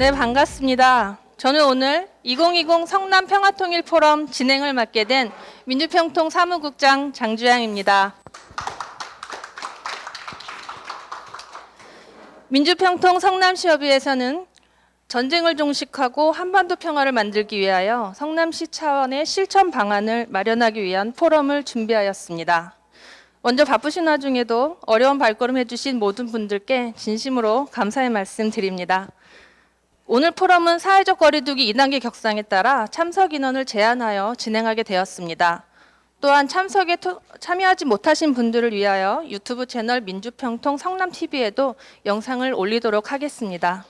네, 반갑습니다. 저는 오늘 2020 성남 평화통일 포럼 진행을 맡게 된 민주평통 사무국장 장주양입니다. 민주평통 성남시협의회에서는 전쟁을 종식하고 한반도 평화를 만들기 위하여 성남시 차원의 실천 방안을 마련하기 위한 포럼을 준비하였습니다. 먼저 바쁘신 와중에도 어려운 발걸음 해주신 모든 분들께 진심으로 감사의 말씀 드립니다. 오늘 포럼은 사회적 거리두기 2단계 격상에 따라 참석 인원을 제한하여 진행하게 되었습니다. 또한 참석에 참여하지 못하신 분들을 위하여 유튜브 채널 민주평통 성남TV에도 영상을 올리도록 하겠습니다.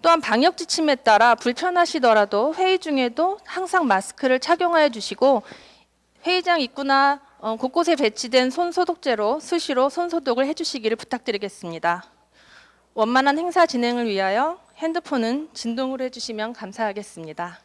또한 방역 지침에 따라 불편하시더라도 회의 중에도 항상 마스크를 착용하여 주시고 회의장 입구나 곳곳에 배치된 손소독제로 수시로 손소독을 해주시기를 부탁드리겠습니다. 원만한 행사 진행을 위하여 핸드폰은 진동으로 해주시면 감사하겠습니다.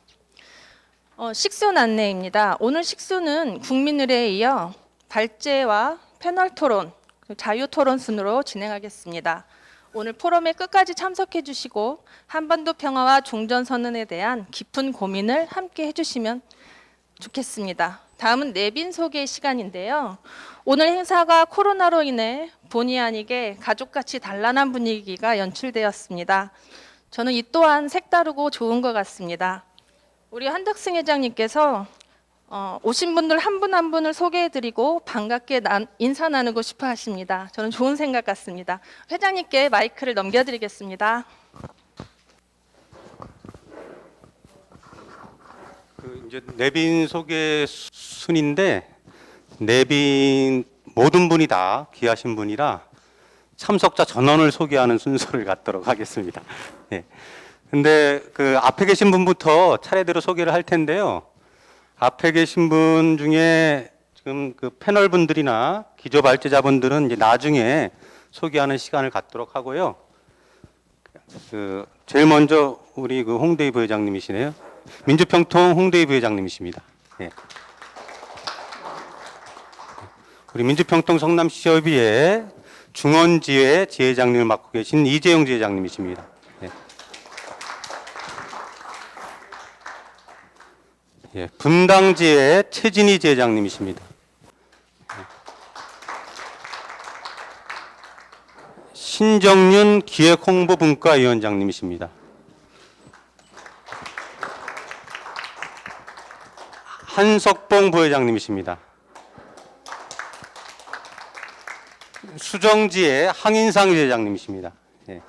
식순 안내입니다. 오늘 식순은 국민의례에 이어 발제와 패널 토론, 자유 토론 순으로 진행하겠습니다. 오늘 포럼에 끝까지 참석해 주시고 한반도 평화와 종전선언에 대한 깊은 고민을 함께 해주시면 좋겠습니다. 다음은 내빈 소개 시간인데요. 오늘 행사가 코로나로 인해 본의 아니게 가족같이 단란한 분위기가 연출되었습니다. 저는 이 또한 색다르고 좋은 것 같습니다. 우리 한덕승 회장님께서 오신 분들 한 분 한 분을 소개해드리고 반갑게 인사 나누고 싶어 하십니다. 저는 좋은 생각 같습니다. 회장님께 마이크를 넘겨드리겠습니다. 이제 내빈 소개 순인데 내빈 모든 분이 다 귀하신 분이라 참석자 전원을 소개하는 순서를 갖도록 하겠습니다. 네. 근데 그 앞에 계신 분부터 차례대로 소개를 할 텐데요. 앞에 계신 분 중에 지금 그 패널 분들이나 기조 발제자분들은 이제 나중에 소개하는 시간을 갖도록 하고요. 그 제일 먼저 우리 그 홍대희 부회장님이시네요. 민주평통 홍대희 부회장님이십니다. 네. 우리 민주평통 성남시협의회 중원지회 지회장님을 맡고 계신 이재용 지회장님이십니다. 네. 예, 분당지회 최진희 지회장님이십니다. 네. 신정윤 기획홍보분과위원장님이십니다. 한석봉 부회장님이십니다. 수정지의 항인상 회장님이십니다. 예.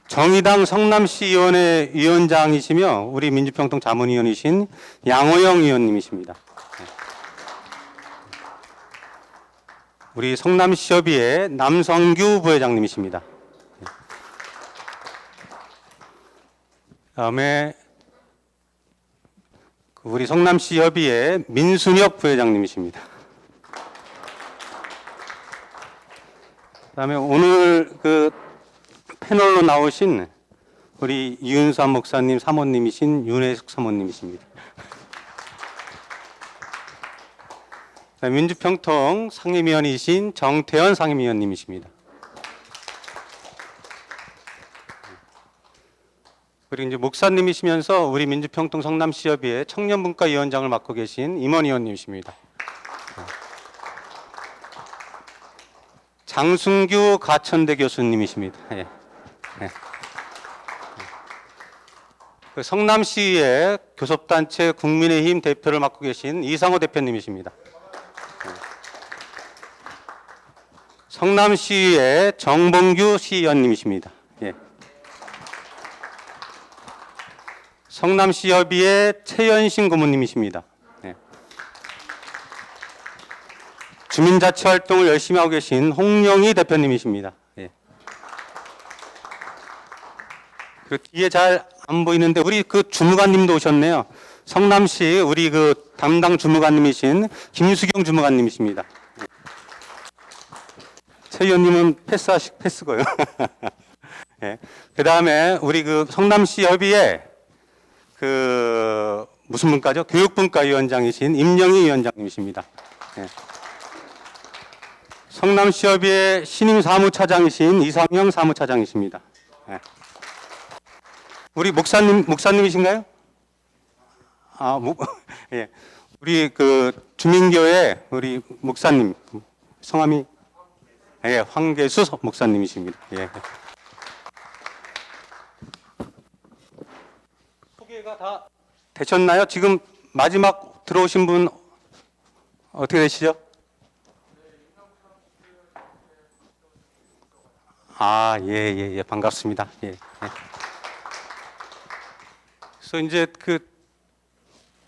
정의당 성남시의원회 위원장이시며 우리 민주평통 자문위원이신 양호영 의원님이십니다. 예. 우리 성남시협의회 남성규 부회장님이십니다. 예. 다음에 우리 성남시협의회 민순혁 부회장님이십니다. 그다음에 오늘 그 패널로 나오신 우리 이윤삼 목사님 사모님이신 윤혜숙 사모님이십니다. 민주평통 상임위원이신 정태현 상임위원님이십니다. 그리고 이제 목사님이시면서 우리 민주평통 성남시협의회 청년분과위원장을 맡고 계신 임원 의원님이십니다. 장순규 가천대 교수님이십니다. 예. 예. 그 성남시의 교섭단체 국민의힘 대표를 맡고 계신 이상호 대표님이십니다. 예. 성남시의 정봉규 시의원님이십니다. 예. 성남시협의회 최연신 고문님이십니다. 네. 주민자치 활동을 열심히 하고 계신 홍영희 대표님이십니다. 네. 그 뒤에 잘 안 보이는데 우리 그 주무관님도 오셨네요. 성남시 우리 그 담당 주무관님이신 김수경 주무관님이십니다. 네. 최 의원님은 패스고요. 네. 그 다음에 우리 그 성남시 협의회 그 무슨 분과죠? 교육분과위원장이신 임영희 위원장님이십니다. 네. 성남시협의회 신임 사무차장이신 이상영 사무차장이십니다. 예. 우리 목사님이신가요? 예. 우리 그 주민교회 우리 목사님 성함이 예, 황계수 목사님이십니다. 예. 소개가 다 되셨나요? 지금 마지막 들어오신 분 어떻게 되시죠? 예, 반갑습니다. 예. 그래서 이제 그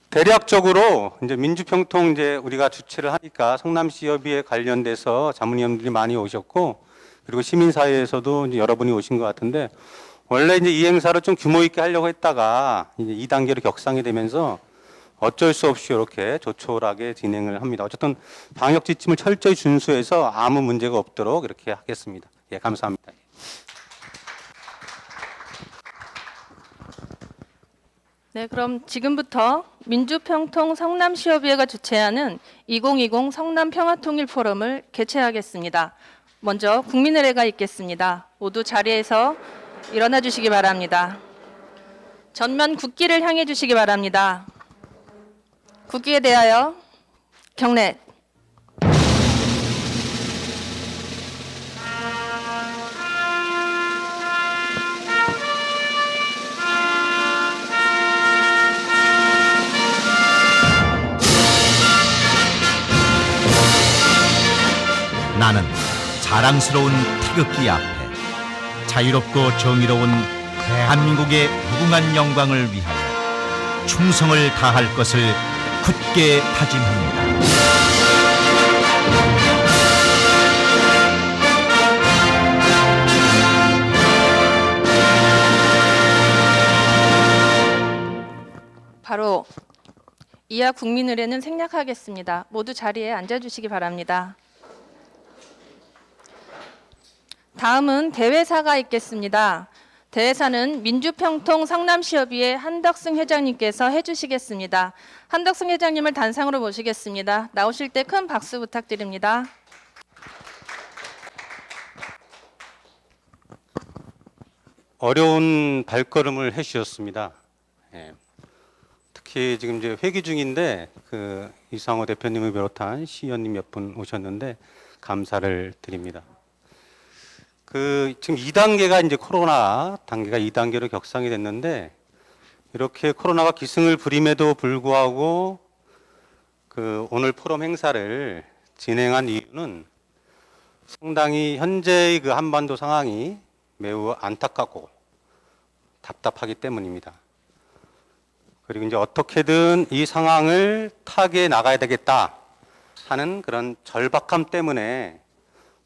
대략적으로 이제 민주평통 이제 우리가 주최를 하니까 성남시협의회 관련돼서 자문위원들이 많이 오셨고, 그리고 시민사회에서도 이제 여러분이 오신 것 같은데, 원래 이제 이 행사를 좀 규모 있게 하려고 했다가 이제 2단계로 격상이 되면서 어쩔 수 없이 이렇게 조촐하게 진행을 합니다. 어쨌든 방역 지침을 철저히 준수해서 아무 문제가 없도록 이렇게 하겠습니다. 예, 감사합니다. 네, 그럼 지금부터 민주평통 성남시협의회가 주최하는 2020 성남평화통일 포럼을 개최하겠습니다. 먼저 국민의례가 있겠습니다. 모두 자리에서 일어나 주시기 바랍니다. 전면 국기를 향해 주시기 바랍니다. 국기에 대하여 경례. 나는 자랑스러운 태극기 앞에 자유롭고 정의로운 대한민국의 무궁한 영광을 위하여 충성을 다할 것을 굳게 다짐합니다. 바로 이하 국민의례는 생략하겠습니다. 모두 자리에 앉아주시기 바랍니다. 다음은 대회사가 있겠습니다. 대회사는 민주평통 성남시협의회 한덕승 회장님께서 해주시겠습니다. 한덕승 회장님을 단상으로 모시겠습니다. 나오실 때 큰 박수 부탁드립니다. 어려운 발걸음을 해주셨습니다. 예. 특히 지금 이제 회기 중인데 그 이상호 대표님을 비롯한 시의원님 몇 분 오셨는데 감사를 드립니다. 그 지금 2단계가 이제 코로나 단계가 2단계로 격상이 됐는데, 이렇게 코로나가 기승을 부림에도 불구하고 그 오늘 포럼 행사를 진행한 이유는 상당히 현재의 그 한반도 상황이 매우 안타깝고 답답하기 때문입니다. 그리고 이제 어떻게든 이 상황을 타개해 나가야 되겠다 하는 그런 절박함 때문에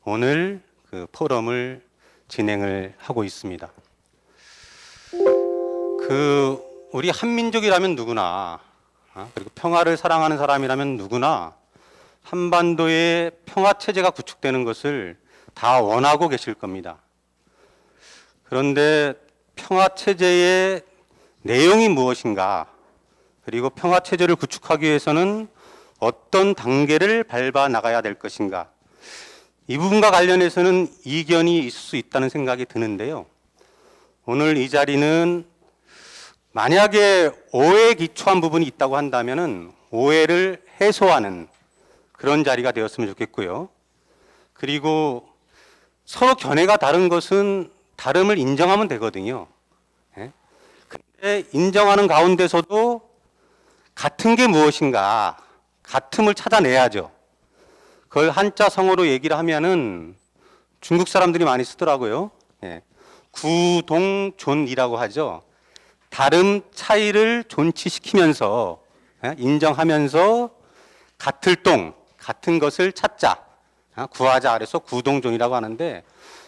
오늘 그 포럼을 진행을 하고 있습니다. 그 우리 한민족이라면 누구나, 그리고 평화를 사랑하는 사람이라면 누구나 한반도의 평화 체제가 구축되는 것을 다 원하고 계실 겁니다. 그런데 평화 체제의 내용이 무엇인가, 그리고 평화 체제를 구축하기 위해서는 어떤 단계를 밟아 나가야 될 것인가, 이 부분과 관련해서는 이견이 있을 수 있다는 생각이 드는데요. 오늘 이 자리는 만약에 오해에 기초한 부분이 있다고 한다면은 오해를 해소하는 그런 자리가 되었으면 좋겠고요. 그리고 서로 견해가 다른 것은 다름을 인정하면 되거든요. 예? 근데 인정하는 가운데서도 같은 게 무엇인가, 같음을 찾아내야죠. 그걸 한자 성어로 얘기를 하면은 중국 사람들이 많이 쓰더라고요. 예. 구동존이라고 하죠. 다름 차이를 존치시키면서, 예? 인정하면서 같을 동, 같은 것을 찾자, 구하자, 그래서 구동존이라고 하는데,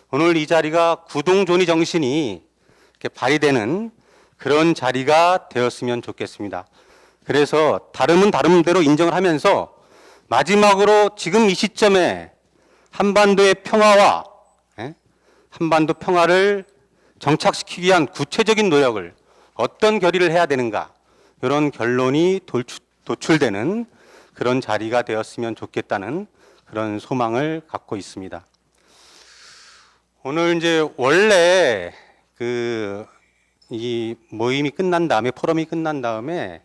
오늘 이 자리가 구동존의 정신이 이렇게 발휘되는 그런 자리가 되었으면 좋겠습니다. 그래서 다름은 다름대로 인정을 하면서 마지막으로 지금 이 시점에 한반도의 평화와 한반도 평화를 정착시키기 위한 구체적인 노력을 어떤 결의를 해야 되는가, 이런 결론이 도출되는 그런 자리가 되었으면 좋겠다는 그런 소망을 갖고 있습니다. 오늘 이제 원래 이 모임이 끝난 다음에, 포럼이 끝난 다음에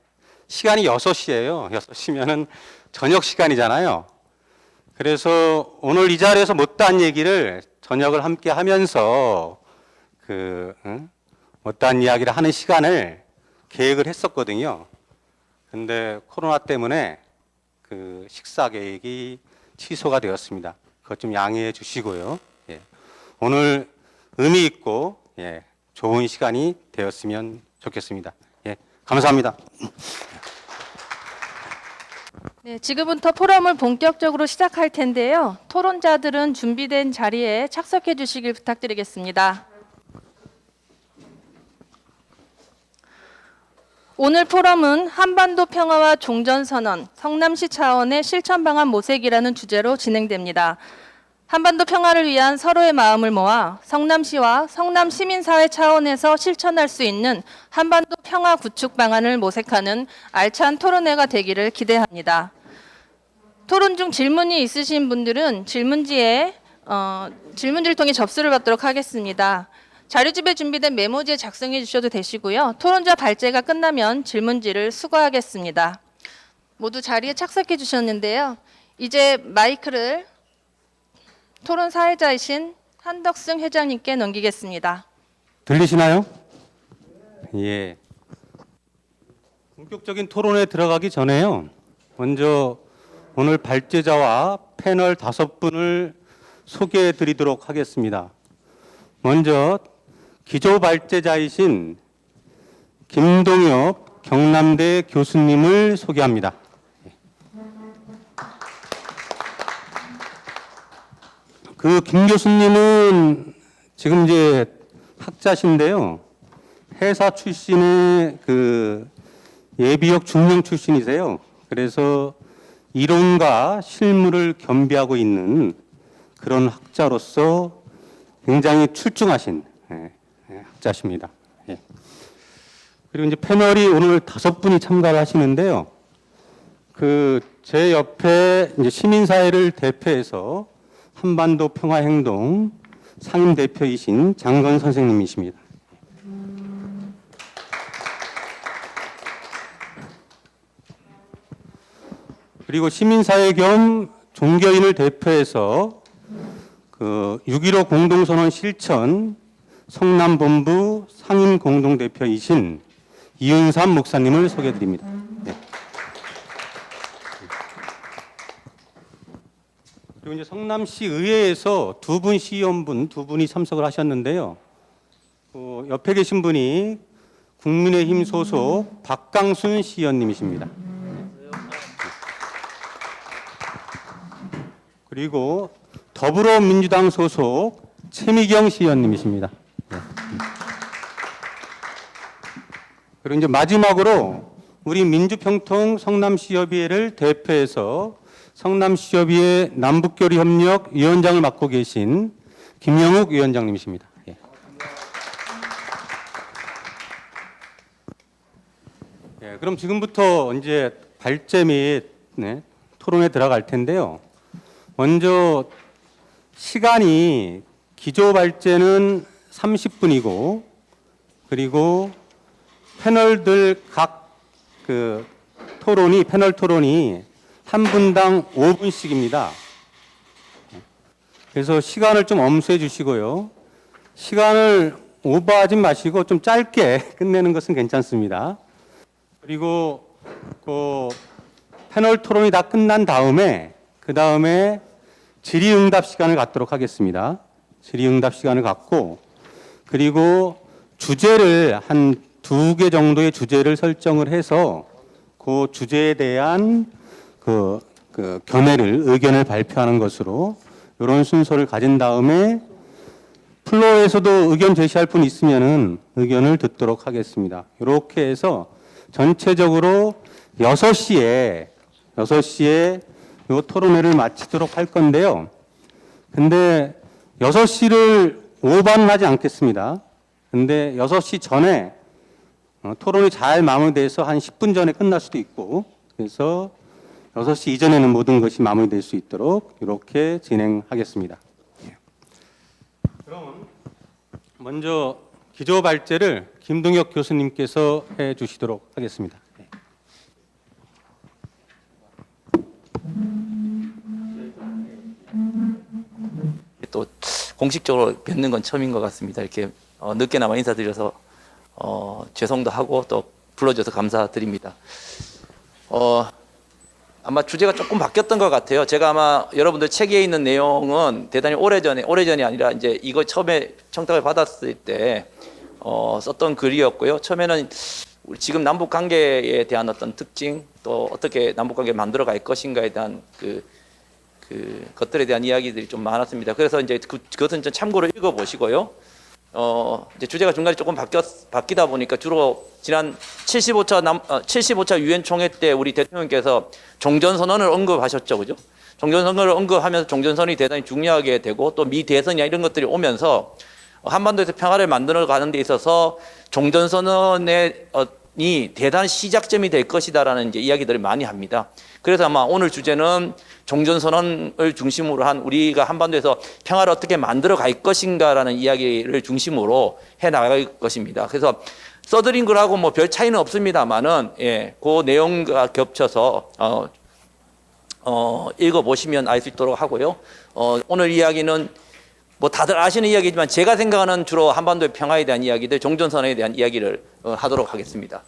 시간이 6시예요. 6시면은 저녁 시간이잖아요. 그래서 오늘 이 자리에서 못다한 얘기를 저녁을 함께 하면서 못다한 이야기를 하는 시간을 계획을 했었거든요. 근데 코로나 때문에 그 식사 계획이 취소가 되었습니다. 그것 좀 양해해 주시고요. 예. 오늘 의미 있고 좋은 시간이 되었으면 좋겠습니다. 예. 감사합니다. 네, 지금부터 포럼을 본격적으로 시작할 텐데요. 토론자들은 준비된 자리에 착석해 주시길 부탁드리겠습니다. 오늘 포럼은 한반도 평화와 종전선언, 성남시 차원의 실천 방안 모색이라는 주제로 진행됩니다. 한반도 평화를 위한 서로의 마음을 모아 성남시와 성남 시민사회 차원에서 실천할 수 있는 한반도 평화 구축 방안을 모색하는 알찬 토론회가 되기를 기대합니다. 토론 중 질문이 있으신 분들은 질문지를 통해 접수를 받도록 하겠습니다. 자료집에 준비된 메모지에 작성해 주셔도 되시고요. 토론자 발제가 끝나면 질문지를 수거하겠습니다. 모두 자리에 착석해 주셨는데요. 이제 마이크를 토론 사회자이신 한덕승 회장님께 넘기겠습니다. 들리시나요? 예. 본격적인 토론에 들어가기 전에요. 먼저 오늘 발제자와 패널 5분을 소개해 드리도록 하겠습니다. 먼저 기조 발제자이신 김동엽 경남대 교수님을 소개합니다. 그 김 교수님은 지금 이제 학자신데요. 회사 출신의 예비역 중령 출신이세요. 그래서 이론과 실무를 겸비하고 있는 그런 학자로서 굉장히 출중하신 학자십니다. 예. 그리고 이제 패널이 오늘 5분이 참가를 하시는데요. 제 옆에 이제 시민사회를 대표해서 한반도 평화행동 상임 대표이신 장건 선생님이십니다. 그리고 시민사회 겸 종교인을 대표해서 6.15 공동선언 실천 성남본부 상임 공동대표이신 이은삼 목사님을 소개해드립니다. 네. 그리고 이제 성남시 의회에서 시의원분 2분이 참석을 하셨는데요. 옆에 계신 분이 국민의힘 소속 박강순 시의원님이십니다. 그리고 더불어민주당 소속 최미경 시의원님이십니다. 네. 그리고 이제 마지막으로 우리 민주평통 성남시협의회를 대표해서 성남시협의회 남북교류협력위원장을 맡고 계신 김영욱 위원장님이십니다. 예. 예, 그럼 지금부터 이제 발제 및 토론에 들어갈 텐데요. 먼저 시간이 기조 발제는 30분이고 그리고 패널들 각 패널 토론이 한 분당 5분씩입니다. 그래서 시간을 좀 엄수해 주시고요. 시간을 오버하지 마시고 좀 짧게 끝내는 것은 괜찮습니다. 그리고 패널 토론이 다 끝난 다음에 그 다음에 질의응답 시간을 갖도록 하겠습니다. 질의응답 시간을 갖고 그리고 주제를 한 2개 정도의 주제를 설정을 해서 그 주제에 대한 의견을 발표하는 것으로 이런 순서를 가진 다음에 플로어에서도 의견 제시할 분 있으면은 의견을 듣도록 하겠습니다. 이렇게 해서 전체적으로 6시에 이 토론회를 마치도록 할 건데요. 근데 6시를 오버는 하지 않겠습니다. 근데 6시 전에 토론이 잘 마무리돼서 한 10분 전에 끝날 수도 있고 그래서 6시 이전에는 모든 것이 마무리될 수 있도록 이렇게 진행하겠습니다. 예. 그럼 먼저 기조 발제를 김동혁 교수님께서 해 주시도록 하겠습니다. 예. 또 공식적으로 뵙는 건 처음인 것 같습니다. 이렇게 늦게나마 인사드려서 죄송도 하고 또 불러줘서 감사드립니다. 아마 주제가 조금 바뀌었던 것 같아요. 제가 아마 여러분들 책에 있는 내용은 대단히 오래전이 아니라 이제 이거 처음에 청탁을 받았을 때 썼던 글이었고요. 처음에는 지금 남북 관계에 대한 어떤 특징, 또 어떻게 남북 관계를 만들어 갈 것인가에 대한 그 것들에 대한 이야기들이 좀 많았습니다. 그래서 이제 그것은 좀 참고로 읽어 보시고요. 이제 주제가 중간에 조금 바뀌다 보니까 주로 지난 75차 유엔 총회 때 우리 대통령께서 종전선언을 언급하셨죠, 그죠? 종전선언을 언급하면서 종전선언이 대단히 중요하게 되고 또 미 대선이나 이런 것들이 오면서 한반도에서 평화를 만들어 가는 데 있어서 종전선언이 대단한 시작점이 될 것이다라는 이제 이야기들을 많이 합니다. 그래서 아마 오늘 주제는 종전선언을 중심으로 한 우리가 한반도에서 평화를 어떻게 만들어 갈 것인가라는 이야기를 중심으로 해 나갈 것입니다. 그래서 써드린 글하고 뭐 별 차이는 없습니다만은, 예, 그 내용과 겹쳐서, 읽어보시면 알 수 있도록 하고요. 오늘 이야기는 뭐 다들 아시는 이야기지만 제가 생각하는 주로 한반도의 평화에 대한 이야기들, 종전선언에 대한 이야기를 하도록 하겠습니다.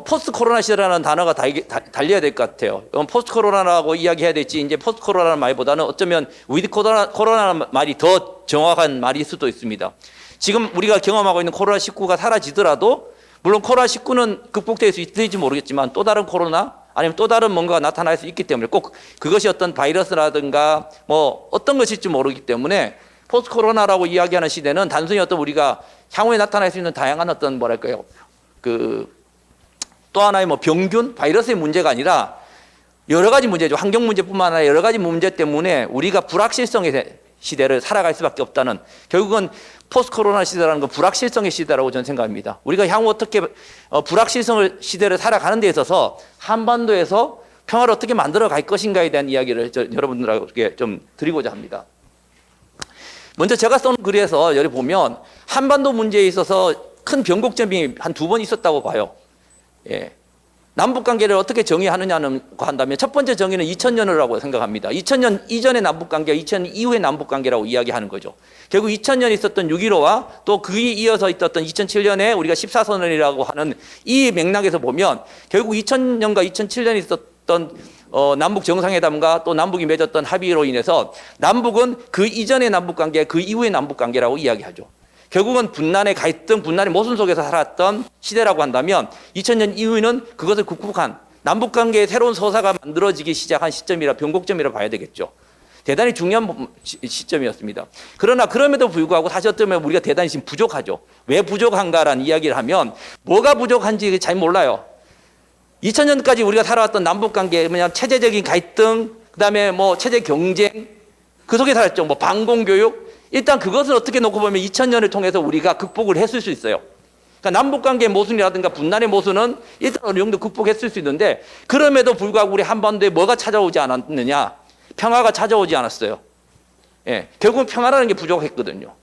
포스트 코로나 시대라는 단어가 달려야 될 것 같아요. 포스트 코로나라고 이야기해야 될지, 이제 포스트 코로나라는 말보다는 어쩌면 위드 코로나라는 말이 더 정확한 말일 수도 있습니다. 지금 우리가 경험하고 있는 코로나19가 사라지더라도, 물론 코로나19는 극복될 수 있을지 모르겠지만 또 다른 코로나, 아니면 또 다른 뭔가가 나타날 수 있기 때문에 꼭 그것이 어떤 바이러스라든가 뭐 어떤 것일지 모르기 때문에 포스트 코로나라고 이야기하는 시대는 단순히 어떤 우리가 향후에 나타날 수 있는 다양한 어떤 뭐랄까요, 또 하나의 뭐 병균, 바이러스의 문제가 아니라 여러 가지 문제죠. 환경 문제뿐만 아니라 여러 가지 문제 때문에 우리가 불확실성의 시대를 살아갈 수밖에 없다는, 결국은 포스트 코로나 시대라는 건 불확실성의 시대라고 저는 생각합니다. 우리가 향후 어떻게 불확실성의 시대를 살아가는 데 있어서 한반도에서 평화를 어떻게 만들어 갈 것인가에 대한 이야기를 여러분들에게 좀 드리고자 합니다. 먼저 제가 쓴 글에서 여기 보면 한반도 문제에 있어서 큰 변곡점이 한 2번 있었다고 봐요. 예. 남북 관계를 어떻게 정의하느냐는 한다면 첫 번째 정의는 2000년이라고 생각합니다. 2000년 이전의 남북 관계와 2000년 이후의 남북 관계라고 이야기하는 거죠. 결국 2000년에 있었던 6.15와 또 그에 이어서 있었던 2007년에 우리가 14선언이라고 하는 이 맥락에서 보면 결국 2000년과 2007년에 있었던 남북 정상회담과 또 남북이 맺었던 합의로 인해서 남북은 그 이전의 남북 관계, 그 이후의 남북 관계라고 이야기하죠. 결국은 분란의 갈등, 분란의 모순 속에서 살았던 시대라고 한다면 2000년 이후에는 그것을 극복한 남북관계의 새로운 서사가 만들어지기 시작한 시점이라 변곡점이라 봐야 되겠죠. 대단히 중요한 시점이었습니다. 그러나 그럼에도 불구하고 다시 어쩌면 우리가 대단히 지금 부족하죠. 왜 부족한가라는 이야기를 하면 뭐가 부족한지 잘 몰라요. 2000년까지 우리가 살아왔던 남북관계, 뭐냐 체제적인 갈등, 그다음에 뭐 체제 경쟁, 그 속에 살았죠. 뭐 반공교육. 일단 그것을 어떻게 놓고 보면 2000년을 통해서 우리가 극복을 했을 수 있어요. 그러니까 남북관계의 모순이라든가 분란의 모순은 일단 어느 정도 극복했을 수 있는데, 그럼에도 불구하고 우리 한반도에 뭐가 찾아오지 않았느냐? 평화가 찾아오지 않았어요. 예, 결국은 평화라는 게 부족했거든요.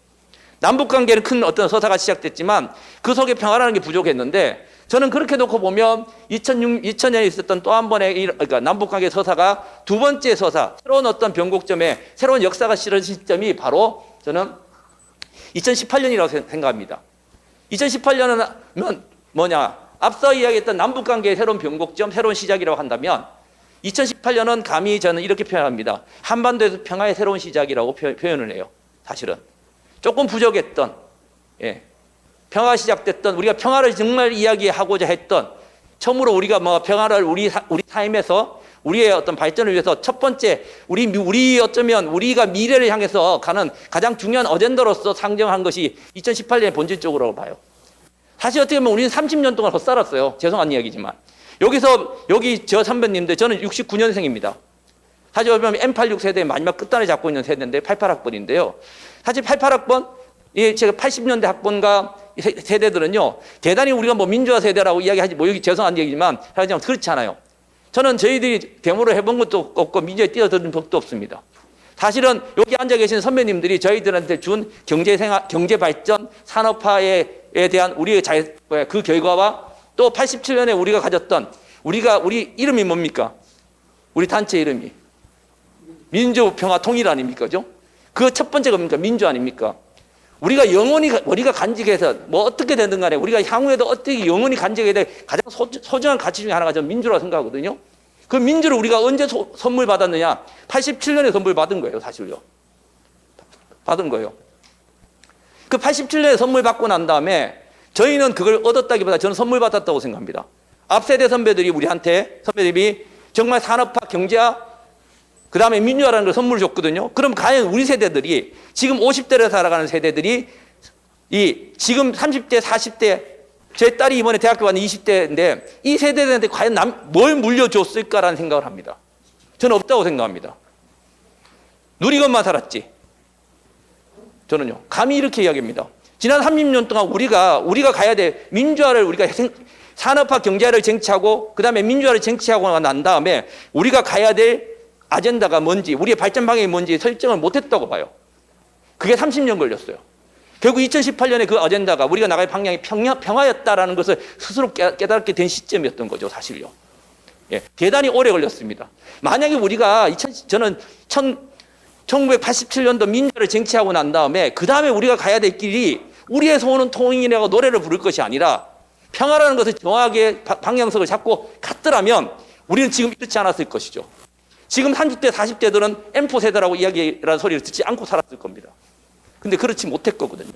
남북관계는 큰 어떤 서사가 시작됐지만 그 속에 평화라는 게 부족했는데, 저는 그렇게 놓고 보면 2000년에 있었던 또 한 번의 그러니까 남북관계 서사가 두 번째 서사, 새로운 어떤 변곡점에 새로운 역사가 실은 시점이 바로 저는 2018년이라고 생각합니다. 2018년은 뭐냐? 앞서 이야기했던 남북관계의 새로운 변곡점, 새로운 시작이라고 한다면 2018년은 감히 저는 이렇게 표현합니다. 한반도에서 평화의 새로운 시작이라고 표현을 해요. 사실은 조금 부족했던, 예, 평화가 시작됐던, 우리가 평화를 정말 이야기하고자 했던, 처음으로 우리가 뭐 평화를 우리 삶에서 우리의 어떤 발전을 위해서 첫 번째 우리 어쩌면 우리가 미래를 향해서 가는 가장 중요한 어젠더로서 상정한 것이 2018년의 본질적으로 봐요. 사실 어떻게 보면 우리는 30년 동안 헛살았어요. 죄송한 이야기지만. 여기 저 선배님들, 저는 69년생입니다. 사실 보면 M86 세대의 마지막 끝단을 잡고 있는 세대인데 88학번인데요. 사실 88학번, 제가 80년대 학번과 세대들은요, 대단히 우리가 뭐 민주화 세대라고 이야기하지, 뭐 여기 죄송한 얘기지만, 하지만 그렇지 않아요. 저는 저희들이 데모를 해본 것도 없고 민주에 뛰어드는 법도 없습니다. 사실은 여기 앉아 계신 선배님들이 저희들한테 준 경제 발전, 산업화에 대한 우리의 그 결과와 또 87년에 우리가 가졌던 우리 이름이 뭡니까? 우리 단체 이름이 민주평화통일 아닙니까? 그죠? 그 첫 번째가 뭡니까? 민주 아닙니까? 우리가 영원히 우리가 간직해서 뭐 어떻게 되든 간에 우리가 향후에도 어떻게 영원히 간직해야 될 가장 소중한 가치 중에 하나가 저는 민주라고 생각하거든요. 그 민주를 우리가 언제 선물 받았느냐? 87년에 선물 받은 거예요, 사실요. 받은 거예요. 그 87년에 선물 받고 난 다음에 저희는 그걸 얻었다기보다 저는 선물 받았다고 생각합니다. 앞세대 선배들이 선배들이 정말 산업화, 경제화, 그 다음에 민주화라는 걸 선물을 줬거든요. 그럼 과연 우리 세대들이 지금 50대를 살아가는 세대들이 지금 30대, 40대 제 딸이 이번에 대학교 가는 20대인데 이 세대들한테 과연 뭘 물려줬을까라는 생각을 합니다. 저는 없다고 생각합니다. 누리것만 살았지. 저는요. 감히 이렇게 이야기합니다. 지난 30년 동안 우리가 가야 될 민주화를 우리가 산업화 경제화를 쟁취하고 그다음에 민주화를 쟁취하고 난 다음에 우리가 가야 될 아젠다가 뭔지 우리의 발전 방향이 뭔지 설정을 못했다고 봐요. 그게 30년 걸렸어요. 결국 2018년에 그 아젠다가 우리가 나갈 방향이 평화였다라는 것을 스스로 깨닫게 된 시점이었던 거죠, 사실요. 예, 대단히 오래 걸렸습니다. 만약에 우리가 저는 1987년도 민주화를 쟁취하고 난 다음에 그 다음에 우리가 가야 될 길이 우리의 소원은 통일이라고 노래를 부를 것이 아니라 평화라는 것을 정확하게 방향성을 잡고 갔더라면 우리는 지금 이렇지 않았을 것이죠. 지금 30대, 40대들은 M4 세대라고 이야기라는 소리를 듣지 않고 살았을 겁니다. 근데 그렇지 못했거든요.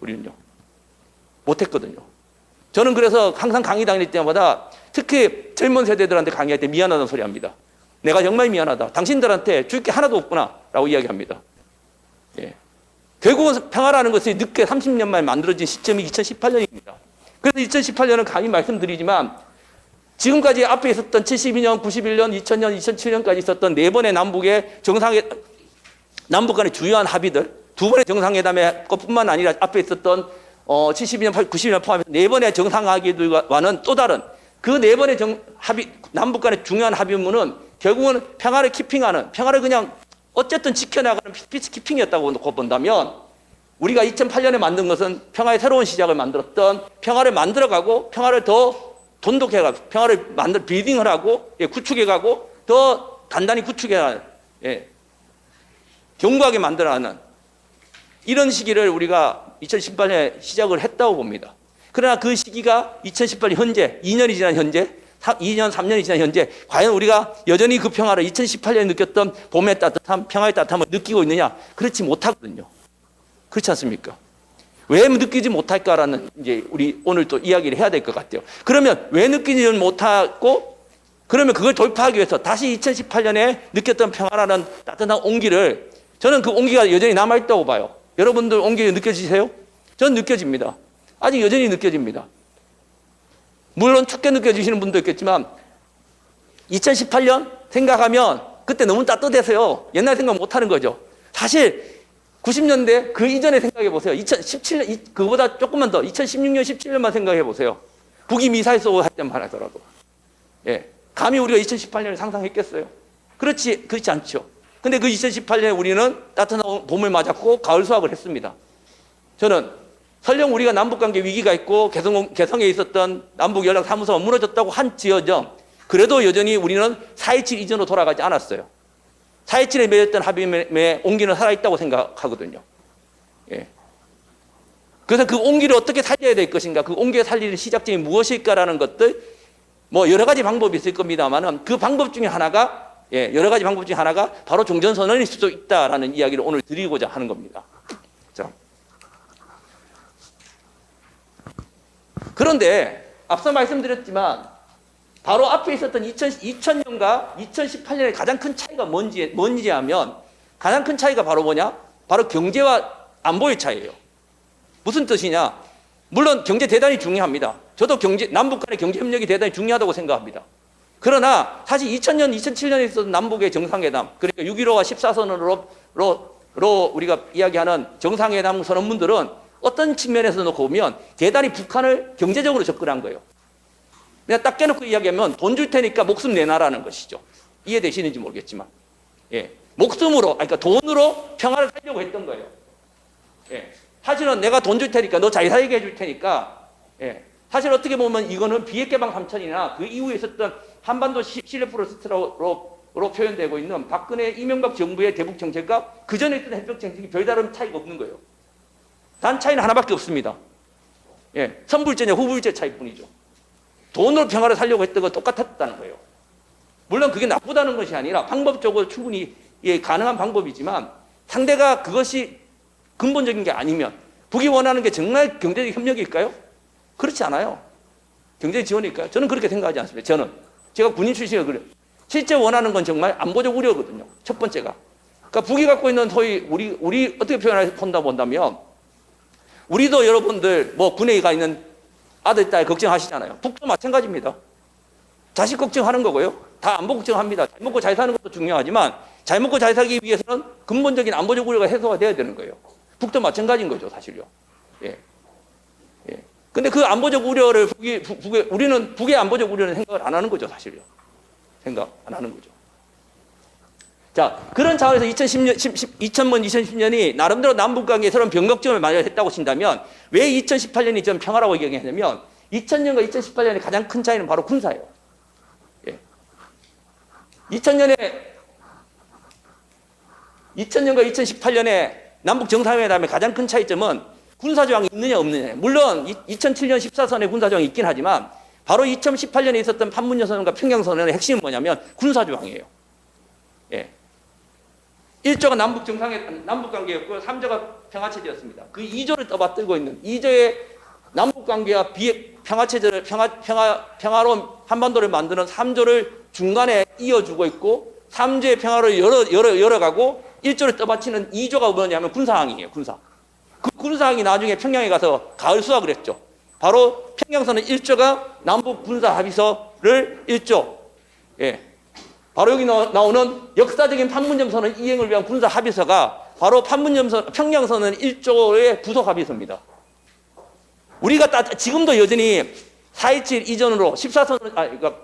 우리는요. 못했거든요. 저는 그래서 항상 강의 다닐 때마다 특히 젊은 세대들한테 강의할 때 미안하다는 소리 합니다. 내가 정말 미안하다. 당신들한테 줄 게 하나도 없구나. 라고 이야기합니다. 예. 결국은 평화라는 것이 늦게 30년 만에 만들어진 시점이 2018년입니다. 그래서 2018년은 감히 말씀드리지만 지금까지 앞에 있었던 72년, 91년, 2000년, 2007년까지 있었던 네 번의 남북 간의 주요한 합의들, 두 번의 정상회담의 것뿐만 아니라 앞에 있었던 72년, 90년 포함해서 네 번의 정상회담과는 또 다른 그 네 번의 남북 간의 중요한 합의문은 결국은 평화를 키핑하는, 평화를 그냥 어쨌든 지켜나가는 피스키핑이었다고 놓고 본다면 우리가 2008년에 만든 것은 평화의 새로운 시작을 만들었던 평화를 만들어가고 평화를 더 돈독해가고 평화를 빌딩을 하고 구축해가고 더 단단히 구축해가는 견고하게 만들어가는 이런 시기를 우리가 2018년에 시작을 했다고 봅니다. 그러나 그 시기가 2018년 현재 2년이 지난 현재 2년 3년이 지난 현재 과연 우리가 여전히 그 평화를 2018년에 느꼈던 봄의 따뜻함 평화의 따뜻함을 느끼고 있느냐? 그렇지 못하거든요. 그렇지 않습니까? 왜 느끼지 못할까라는 이제 우리 오늘 또 이야기를 해야 될 것 같아요. 그러면 왜 느끼지 못하고 그러면 그걸 돌파하기 위해서 다시 2018년에 느꼈던 평화라는 따뜻한 온기를 저는 그 온기가 여전히 남아있다고 봐요. 여러분들 온기 느껴지세요? 저는 느껴집니다. 아직 여전히 느껴집니다. 물론 춥게 느껴지시는 분도 있겠지만 2018년 생각하면 그때 너무 따뜻해서요. 옛날 생각 못하는 거죠. 사실 90년대 그 이전에 생각해 보세요. 2017년 그보다 조금만 더 2016년 17년만 생각해 보세요. 북이 미사일 쏘고 할 때만 하더라도 예, 감히 우리가 2018년을 상상했겠어요? 그렇지 않죠. 근데 그 2018년에 우리는 따뜻한 봄을 맞았고 가을 수확을 했습니다. 저는 설령 우리가 남북관계 위기가 있고 개성에 있었던 남북연락사무소가 무너졌다고 한지어정 그래도 여전히 우리는 4.27 이전으로 돌아가지 않았어요. 4.27에 맺었던 합의의 온기는 살아있다고 생각하거든요. 예. 그래서 그 온기를 어떻게 살려야 될 것인가, 그 온기를 살리는 시작점이 무엇일까라는 것들, 뭐 여러 가지 방법이 있을 겁니다만은 그 방법 중에 하나가, 여러 가지 방법 중에 하나가 바로 종전선언일 수도 있다라는 이야기를 오늘 드리고자 하는 겁니다. 자. 그런데 앞서 말씀드렸지만 바로 앞에 있었던 2000년과 2018년의 가장 큰 차이가 뭔지 하면 가장 큰 차이가 바로 뭐냐? 바로 경제와 안보의 차이예요. 무슨 뜻이냐? 물론 경제 대단히 중요합니다. 저도 남북 간의 경제 협력이 대단히 중요하다고 생각합니다. 그러나 사실 2000년, 2007년에 있었던 남북의 정상회담, 그러니까 6.15 14선언으로 우리가 이야기하는 정상회담 선언문들은 어떤 측면에서 놓고 보면 대단히 북한을 경제적으로 접근한 거예요. 그냥 딱 깨놓고 이야기하면 돈 줄 테니까 목숨 내놔라는 것이죠. 이해되시는지 모르겠지만. 예. 목숨으로, 그러니까 돈으로 평화를 살려고 했던 거예요. 예. 사실은 내가 돈 줄 테니까, 너 잘 살게 해줄 테니까, 예. 사실 어떻게 보면 이거는 비핵개방 3천이나 그 이후에 있었던 한반도 실내 프로세스로 표현되고 있는 박근혜 이명박 정부의 대북 정책과 그 전에 있던 해적 정책이 별다른 차이가 없는 거예요. 단 차이는 하나밖에 없습니다. 예. 선불제냐 후불제 차이뿐이죠. 돈으로 평화를 살려고 했던 건 똑같았다는 거예요. 물론 그게 나쁘다는 것이 아니라 방법적으로 충분히 예, 가능한 방법이지만 상대가 그것이 근본적인 게 아니면 북이 원하는 게 정말 경제적 협력일까요? 그렇지 않아요. 경제 지원일까요? 저는 그렇게 생각하지 않습니다. 제가 군인 출신이라 그래요. 실제 원하는 건 정말 안보적 우려거든요. 첫 번째가. 그러니까 북이 갖고 있는 소위 우리 어떻게 본다면 우리도 여러분들 뭐 군에 가 있는 아들, 딸 걱정하시잖아요. 북도 마찬가지입니다. 자식 걱정하는 거고요. 다 안보 걱정합니다. 잘 먹고 잘 사는 것도 중요하지만 잘 먹고 잘 살기 위해서는 근본적인 안보적 우려가 해소가 돼야 되는 거예요. 북도 마찬가지인 거죠, 사실요. 예. 예. 근데 그 안보적 우려를 우리는 북의 안보적 우려는 생각을 안 하는 거죠, 사실요. 생각 안 하는 거죠. 자, 그런 차원에서 2010년이 나름대로 남북 관계에 새로운 변곡점을 마련했다고 친다면 왜 2018년이 좀 평화라고 얘기하냐면 2000년과 2018년의 가장 큰 차이는 바로 군사예요. 예. 2000년과 2018년에 남북 정상회담의 가장 큰 차이점은 군사조항이 있느냐 없느냐. 물론 2007년 14선에 군사조항이 있긴 하지만 바로 2018년에 있었던 판문점선언과 평양선언의 핵심은 뭐냐면 군사조항이에요. 예. 1조가 남북관계였고 3조가 평화체제였습니다. 그 2조를 떠받들고 있는 2조의 남북관계와 평화체제를 평화로운 한반도를 만드는 3조를 중간에 이어주고 있고 3조의 평화를 열어가고 1조를 떠받치는 2조가 뭐냐면 군사항이에요. 군사. 그 군사항이 나중에 평양에 가서 가을 수학을 했죠. 바로 평양선언 1조가 남북 군사 합의서를 1조. 예. 바로 여기 나오는 역사적인 판문점선언 이행을 위한 군사 합의서가 바로 평양선언 1조의 부속 합의서입니다. 우리가 지금도 여전히 4.27 이전으로 14선언, 그러니까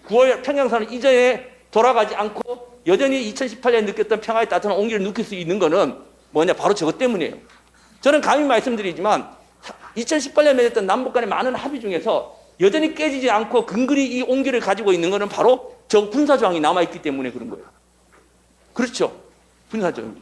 9월 평양선언 이전에 돌아가지 않고 여전히 2018년에 느꼈던 평화의 따뜻한 온기를 느낄 수 있는 거는 뭐냐? 바로 저것 때문이에요. 저는 감히 말씀드리지만 2018년에 맺었던 남북 간의 많은 합의 중에서 여전히 깨지지 않고 근근히 이 온기를 가지고 있는 거는 바로 저 군사조항이 남아있기 때문에 그런 거예요. 그렇죠. 군사조항이.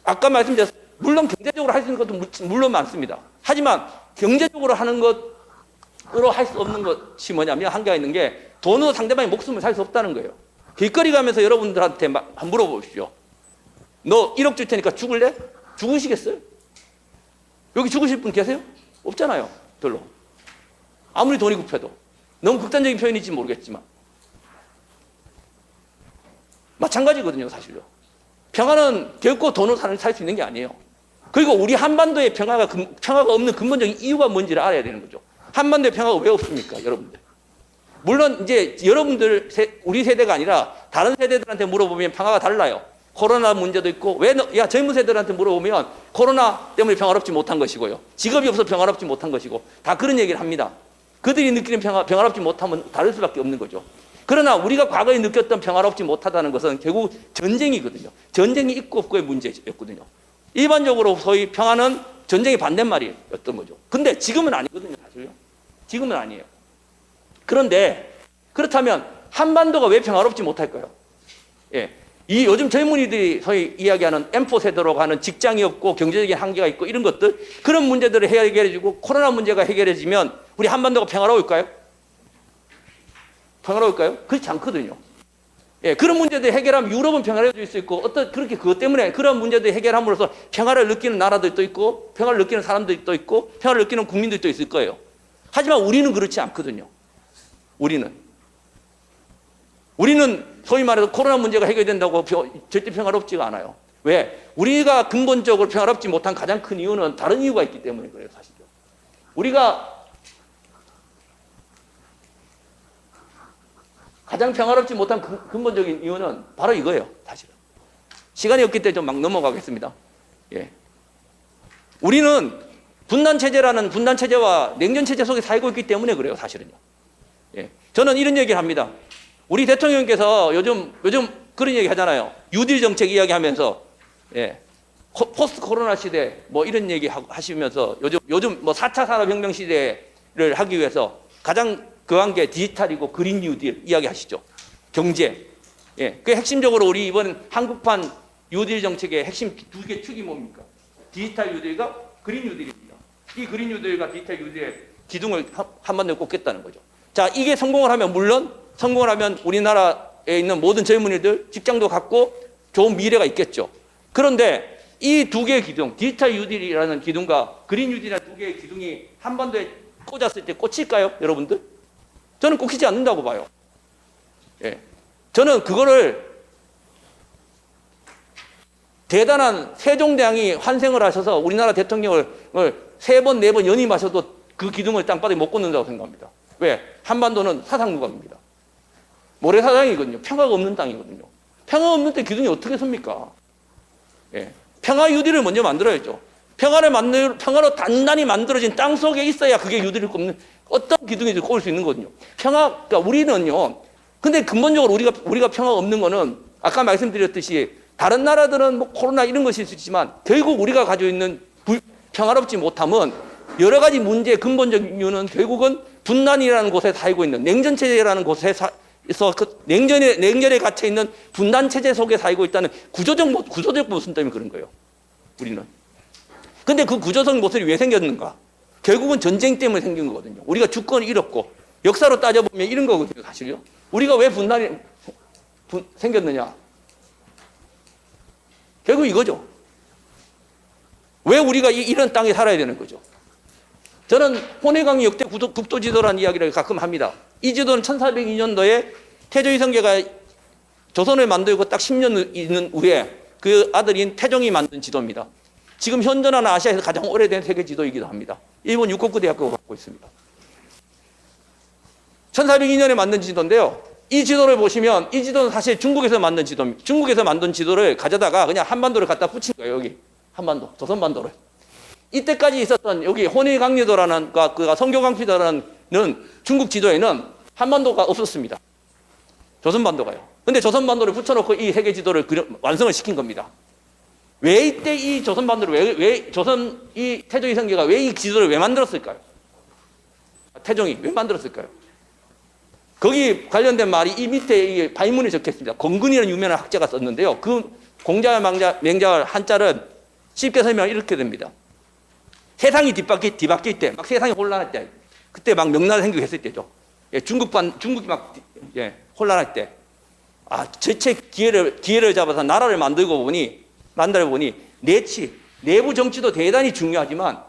아까 말씀드렸 물론 경제적으로 할 수 있는 것도 물론 많습니다. 하지만 경제적으로 하는 것으로 할 수 없는 것이 뭐냐면 한계가 있는 게 돈으로 상대방의 목숨을 살 수 없다는 거예요. 길거리 가면서 여러분들한테 한번 물어보십시오. 너 1억 줄 테니까 죽을래? 죽으시겠어요? 여기 죽으실 분 계세요? 없잖아요. 별로. 아무리 돈이 급해도. 너무 극단적인 표현인지 모르겠지만. 마찬가지거든요, 사실요. 평화는 결코 돈으로 살 수 있는 게 아니에요. 그리고 우리 한반도의 평화가 없는 근본적인 이유가 뭔지를 알아야 되는 거죠. 한반도의 평화가 왜 없습니까, 여러분들? 물론 이제 여러분들, 우리 세대가 아니라 다른 세대들한테 물어보면 평화가 달라요. 코로나 문제도 있고, 젊은 세대들한테 물어보면 코로나 때문에 평화롭지 못한 것이고요. 직업이 없어서 평화롭지 못한 것이고, 다 그런 얘기를 합니다. 그들이 느끼는 평화롭지 못하면 다를 수밖에 없는 거죠. 그러나 우리가 과거에 느꼈던 평화롭지 못하다는 것은 결국 전쟁이거든요. 전쟁이 있고 없고의 문제였거든요. 일반적으로 소위 평화는 전쟁의 반대말이었던 거죠. 근데 지금은 아니거든요, 사실요. 지금은 아니에요. 그런데 그렇다면 한반도가 왜 평화롭지 못할까요? 예. 이 요즘 젊은이들이 소위 이야기하는 M4 세대로 가는 직장이 없고 경제적인 한계가 있고 이런 것들, 그런 문제들을 해결해주고 코로나 문제가 해결해지면 우리 한반도가 평화로울까요? 평화로울까요? 그렇지 않거든요. 예, 그런 문제들 해결하면 유럽은 평화로워질 수 있고 그렇게 그것 때문에 그런 문제들 해결함으로써 평화를 느끼는 나라들도 있고 평화를 느끼는 사람들도 있고 평화를 느끼는 국민들도 있을 거예요. 하지만 우리는 그렇지 않거든요. 우리는 소위 말해서 코로나 문제가 해결된다고 절대 평화롭지가 않아요. 왜? 우리가 근본적으로 평화롭지 못한 가장 큰 이유는 다른 이유가 있기 때문에 그래요, 사실요. 우리가 가장 평화롭지 못한 근본적인 이유는 바로 이거예요, 사실은. 시간이 없기 때문에 좀 막 넘어가겠습니다. 예. 우리는 분단 체제와 냉전 체제 속에 살고 있기 때문에 그래요, 사실은요. 예. 저는 이런 얘기를 합니다. 우리 대통령께서 요즘 그런 얘기 하잖아요. 뉴딜 정책 이야기하면서, 예. 포스트 코로나 시대 뭐 이런 얘기 하시면서 요즘 뭐 4차 산업혁명 시대를 하기 위해서 가장 그한 게 디지털이고 그린 뉴딜 이야기하시죠. 경제. 예. 그 핵심적으로 우리 이번 한국판 뉴딜 정책의 핵심 두 개 축이 뭡니까? 디지털 뉴딜과 그린 뉴딜입니다. 이 그린 뉴딜과 디지털 뉴딜의 기둥을 한반도에 꽂겠다는 거죠. 자, 이게 성공을 하면 물론 성공을 하면 우리나라에 있는 모든 젊은이들 직장도 갖고 좋은 미래가 있겠죠. 그런데 이 두 개의 기둥, 디지털 뉴딜이라는 기둥과 그린 뉴딜이라는 두 개의 기둥이 한반도에 꽂았을 때 꽂힐까요, 여러분들? 저는 꽂히지 않는다고 봐요. 예. 저는 그거를 대단한 세종대왕이 환생을 하셔서 우리나라 대통령을 3번, 4번 연임하셔도 그 기둥을 땅바닥에 못 꽂는다고 생각합니다. 왜? 한반도는 사상무감입니다. 모래사장이거든요. 평화가 없는 땅이거든요. 평화 없는 데 기둥이 어떻게 섭니까? 예. 평화 유디를 먼저 만들어야죠. 평화로 단단히 만들어진 땅 속에 있어야 그게 유디를 꼽는 어떤 기둥이든 꼽을 수 있는 거거든요. 그러니까 우리는요. 근데 근본적으로 우리가 평화가 없는 거는 아까 말씀드렸듯이 다른 나라들은 뭐 코로나 이런 것일 수 있지만 결국 우리가 가지고 있는 평화롭지 못함은 여러 가지 문제의 근본적인 이유는 결국은 분단이라는 곳에 살고 있는 냉전체제라는 곳에서 그 냉전에 갇혀 있는 분단 체제 속에 살고 있다는 구조적 모순 때문에 그런 거예요. 우리는. 근데 그 구조적 모순이 왜 생겼는가? 결국은 전쟁 때문에 생긴 거거든요. 우리가 주권을 잃었고 역사로 따져보면 이런 거거든요, 사실요. 우리가 왜 분단이 생겼느냐? 결국 이거죠. 왜 우리가 이런 땅에 살아야 되는 거죠? 저는 혼해강이 역대 국도지도라는 이야기를 가끔 합니다. 이 지도는 1402년도에 태조 이성계가 조선을 만들고 딱 10년 있는 후에 그 아들인 태종이 만든 지도입니다. 지금 현존하는 아시아에서 가장 오래된 세계 지도이기도 합니다. 일본 육고쿠 대학교가 갖고 있습니다. 1402년에 만든 지도인데요. 이 지도를 보시면 이 지도는 사실 중국에서 만든 지도입니다. 중국에서 만든 지도를 가져다가 그냥 한반도를 갖다 붙인 거예요. 여기 한반도, 조선반도를. 이때까지 있었던 여기 혼일강리도라는 그 성교강피도라는 중국 지도에는 한반도가 없었습니다. 조선반도가요. 근데 조선반도를 붙여놓고 이 세계 지도를 완성을 시킨 겁니다. 왜 이때 이 조선반도를 이 태조 이성계가 왜 이 지도를 왜 만들었을까요? 태종이 왜 만들었을까요? 거기 관련된 말이 이 밑에 바위문에 적혀 있습니다. 건근이라는 유명한 학자가 썼는데요. 그 공자와 맹자와 한자는 쉽게 설명하면 이렇게 됩니다. 세상이 뒤바뀔 때, 막 세상이 혼란할 때, 그때 막 명나라 생기고 했을 때죠. 예, 중국이 막 혼란할 때, 제체 기회를 잡아서 나라를 만들고 보니 내부 정치도 대단히 중요하지만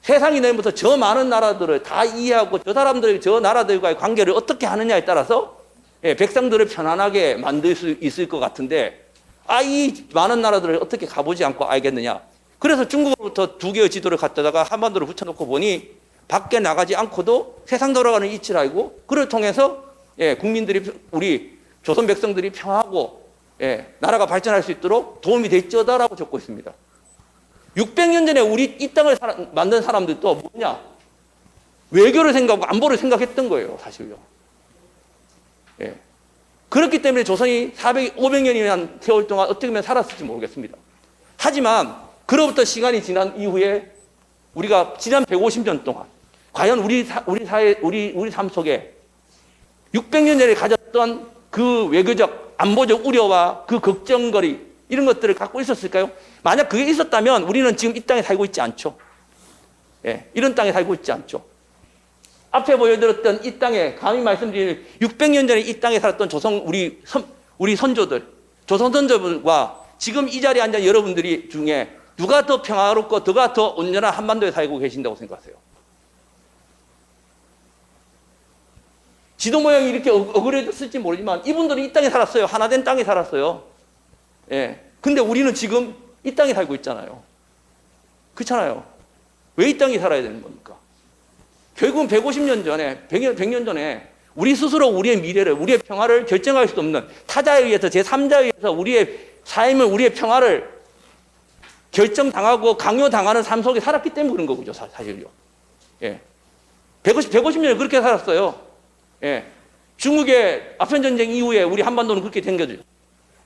세상이 내면서 저 많은 나라들을 다 이해하고 저 나라들과의 관계를 어떻게 하느냐에 따라서 백성들을 편안하게 만들 수 있을 것 같은데 이 많은 나라들을 어떻게 가보지 않고 알겠느냐. 그래서 중국으로부터 두 개의 지도를 갖다가 한반도를 붙여놓고 보니 밖에 나가지 않고도 세상 돌아가는 이치를 알고 그를 통해서 국민들이 우리 조선 백성들이 평화하고 나라가 발전할 수 있도록 도움이 될지어다라고 적고 있습니다. 600년 전에 우리 이 땅을 만든 사람들도 뭐냐? 외교를 생각하고 안보를 생각했던 거예요, 사실요. 그렇기 때문에 조선이 500년이라는 세월 동안 어떻게 보면 살았을지 모르겠습니다. 하지만 그로부터 시간이 지난 이후에 우리가 지난 150년 동안 과연 우리 삶 속에 600년 전에 가졌던 그 외교적 안보적 우려와 그 걱정거리 이런 것들을 갖고 있었을까요? 만약 그게 있었다면 우리는 지금 이 땅에 살고 있지 않죠. 이런 땅에 살고 있지 않죠. 앞에 보여드렸던 이 땅에 감히 말씀드릴 600년 전에 이 땅에 살았던 우리 선조들, 조선 선조들과 지금 이 자리에 앉은 여러분들이 중에 누가 더 평화롭고 누가 더 온전한 한반도에 살고 계신다고 생각하세요? 지도 모양이 이렇게 억울해졌을지 모르지만 이분들은 이 땅에 살았어요. 하나된 땅에 살았어요. 근데 우리는 지금 이 땅에 살고 있잖아요. 그렇잖아요. 왜 이 땅에 살아야 되는 겁니까? 결국은 150년 전에, 100년 전에 우리 스스로 우리의 미래를, 우리의 평화를 결정할 수 없는 타자에 의해서, 제3자에 의해서 우리의 삶을, 우리의 평화를 결정당하고 강요당하는 삶 속에 살았기 때문에 그런 거죠, 사실요. 예. 150년을 그렇게 살았어요. 예. 중국의 아편전쟁 이후에 우리 한반도는 그렇게 된 거죠.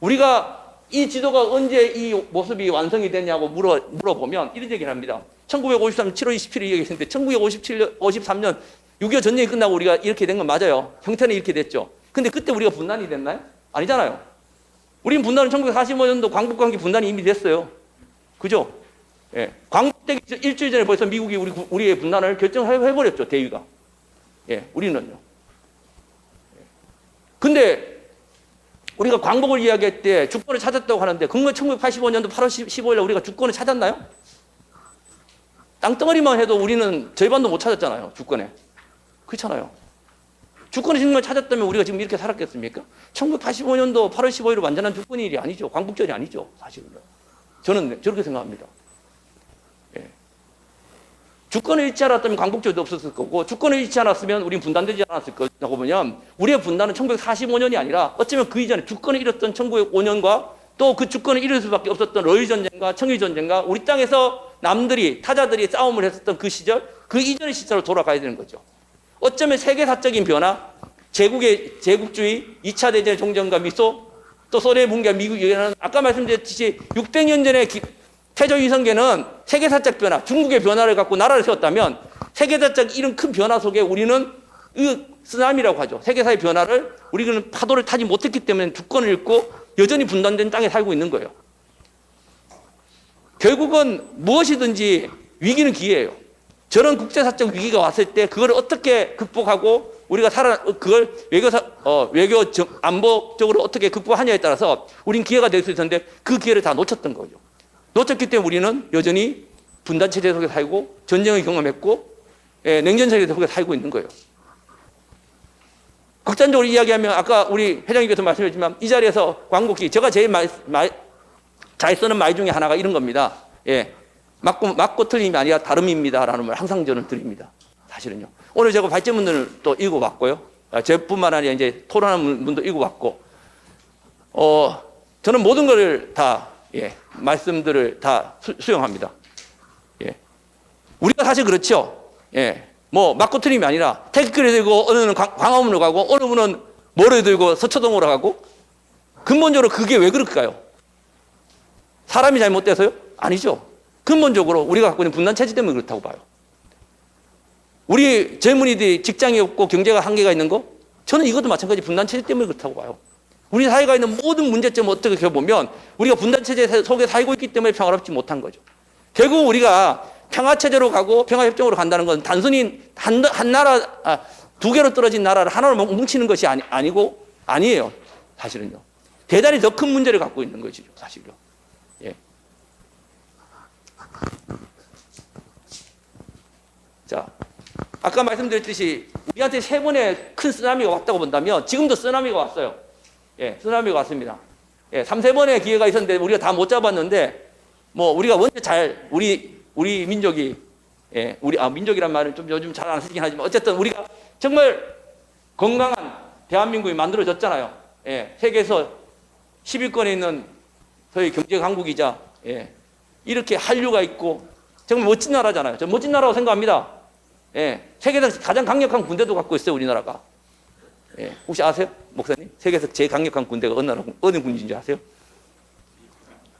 우리가 이 지도가 언제 이 모습이 완성이 됐냐고 물어보면 이런 얘기를 합니다. 1953년 7월 27일 얘기했는데 1953년 6.25 전쟁이 끝나고 우리가 이렇게 된 건 맞아요. 형태는 이렇게 됐죠. 근데 그때 우리가 분단이 됐나요? 아니잖아요. 우린 분단은 1945년도 광복관계 분단이 이미 됐어요. 그죠? 예. 광복되기 일주일 전에 벌써 미국이 우리의 분단을 결정해버렸죠, 대위가. 예, 우리는요. 근데 우리가 광복을 이야기할 때 주권을 찾았다고 하는데 그건 1985년도 8월 15일에 우리가 주권을 찾았나요? 땅덩어리만 해도 우리는 절반도 못 찾았잖아요, 주권에. 그렇잖아요. 주권의 정말 찾았다면 우리가 지금 이렇게 살았겠습니까? 1985년도 8월 15일은 완전한 주권의 일이 아니죠. 광복절이 아니죠, 사실은. 저는 저렇게 생각합니다. 예. 주권을 잃지 않았다면 광복절도 없었을 거고, 주권을 잃지 않았으면 우린 분단되지 않았을 거라고 보면, 우리의 분단은 1945년이 아니라 어쩌면 그 이전에 주권을 잃었던 1905년과 또 그 주권을 잃을 수밖에 없었던 러일전쟁과 청일전쟁과 우리 땅에서 남들이, 타자들이 싸움을 했었던 그 시절, 그 이전의 시절로 돌아가야 되는 거죠. 어쩌면 세계사적인 변화, 제국주의, 2차 대전의 종전과 미소, 또 소련의 붕괴와 미국이 일어나는 아까 말씀드렸듯이 600년 전에 태조 이성계는 세계사적 변화, 중국의 변화를 갖고 나라를 세웠다면 세계사적 이런 큰 변화 속에 우리는 이 쓰나미라고 하죠. 세계사의 변화를 우리는 파도를 타지 못했기 때문에 주권을 잃고 여전히 분단된 땅에 살고 있는 거예요. 결국은 무엇이든지 위기는 기회예요. 저런 국제사적 위기가 왔을 때 그걸 어떻게 극복하고 우리가 그걸 안보적으로 어떻게 극복하냐에 따라서 우린 기회가 될 수 있었는데 그 기회를 다 놓쳤던 거죠. 놓쳤기 때문에 우리는 여전히 분단체제 속에 살고 전쟁을 경험했고 냉전체제 속에 살고 있는 거예요. 극단적으로 이야기하면 아까 우리 회장님께서 말씀하셨지만 이 자리에서 광복기 제가 제일 잘 쓰는 말 중에 하나가 이런 겁니다. 예. 맞고 틀림이 아니라 다름입니다라는 말 항상 저는 드립니다. 사실은요. 오늘 제가 발제문을 또 읽어봤고요. 저뿐만 아니라 이제 토론하는 분도 읽어봤고, 저는 모든 것을 다 말씀들을 다 수용합니다. 예. 우리가 사실 그렇죠. 예. 뭐 맞고 틀림이 아니라 태극기를 들고 어느 분은 광화문으로 가고 어느 분은 뭐를 들고 서초동으로 가고 근본적으로 그게 왜 그럴까요? 사람이 잘못돼서요? 아니죠. 근본적으로 우리가 갖고 있는 분단체제 때문에 그렇다고 봐요. 우리 젊은이들이 직장이 없고 경제가 한계가 있는 거? 저는 이것도 마찬가지 분단체제 때문에 그렇다고 봐요. 우리 사회가 있는 모든 문제점을 어떻게 보면 우리가 분단체제 속에 살고 있기 때문에 평화롭지 못한 거죠. 결국 우리가 평화체제로 가고 평화협정으로 간다는 건 단순히 한 나라, 두 개로 떨어진 나라를 하나로 뭉치는 것이 아니에요. 사실은요. 대단히 더 큰 문제를 갖고 있는 것이죠. 사실요. 예. 자, 아까 말씀드렸듯이 우리한테 3번의 큰 쓰나미가 왔다고 본다면 지금도 쓰나미가 왔어요. 예, 쓰나미가 왔습니다. 예, 3-4번의 기회가 있었는데 우리가 다 못 잡았는데 뭐 우리가 먼저 우리 민족이 민족이란 말은 좀 요즘 잘 안 쓰긴 하지만 어쨌든 우리가 정말 건강한 대한민국이 만들어졌잖아요. 예, 세계에서 10위권에 있는 저희 경제 강국이자 이렇게 한류가 있고 정말 멋진 나라잖아요. 저 멋진 나라라고 생각합니다. 예, 세계에서 가장 강력한 군대도 갖고 있어요, 우리나라가. 예, 혹시 아세요? 목사님? 세계에서 제일 강력한 군대가 어느 군인지 아세요?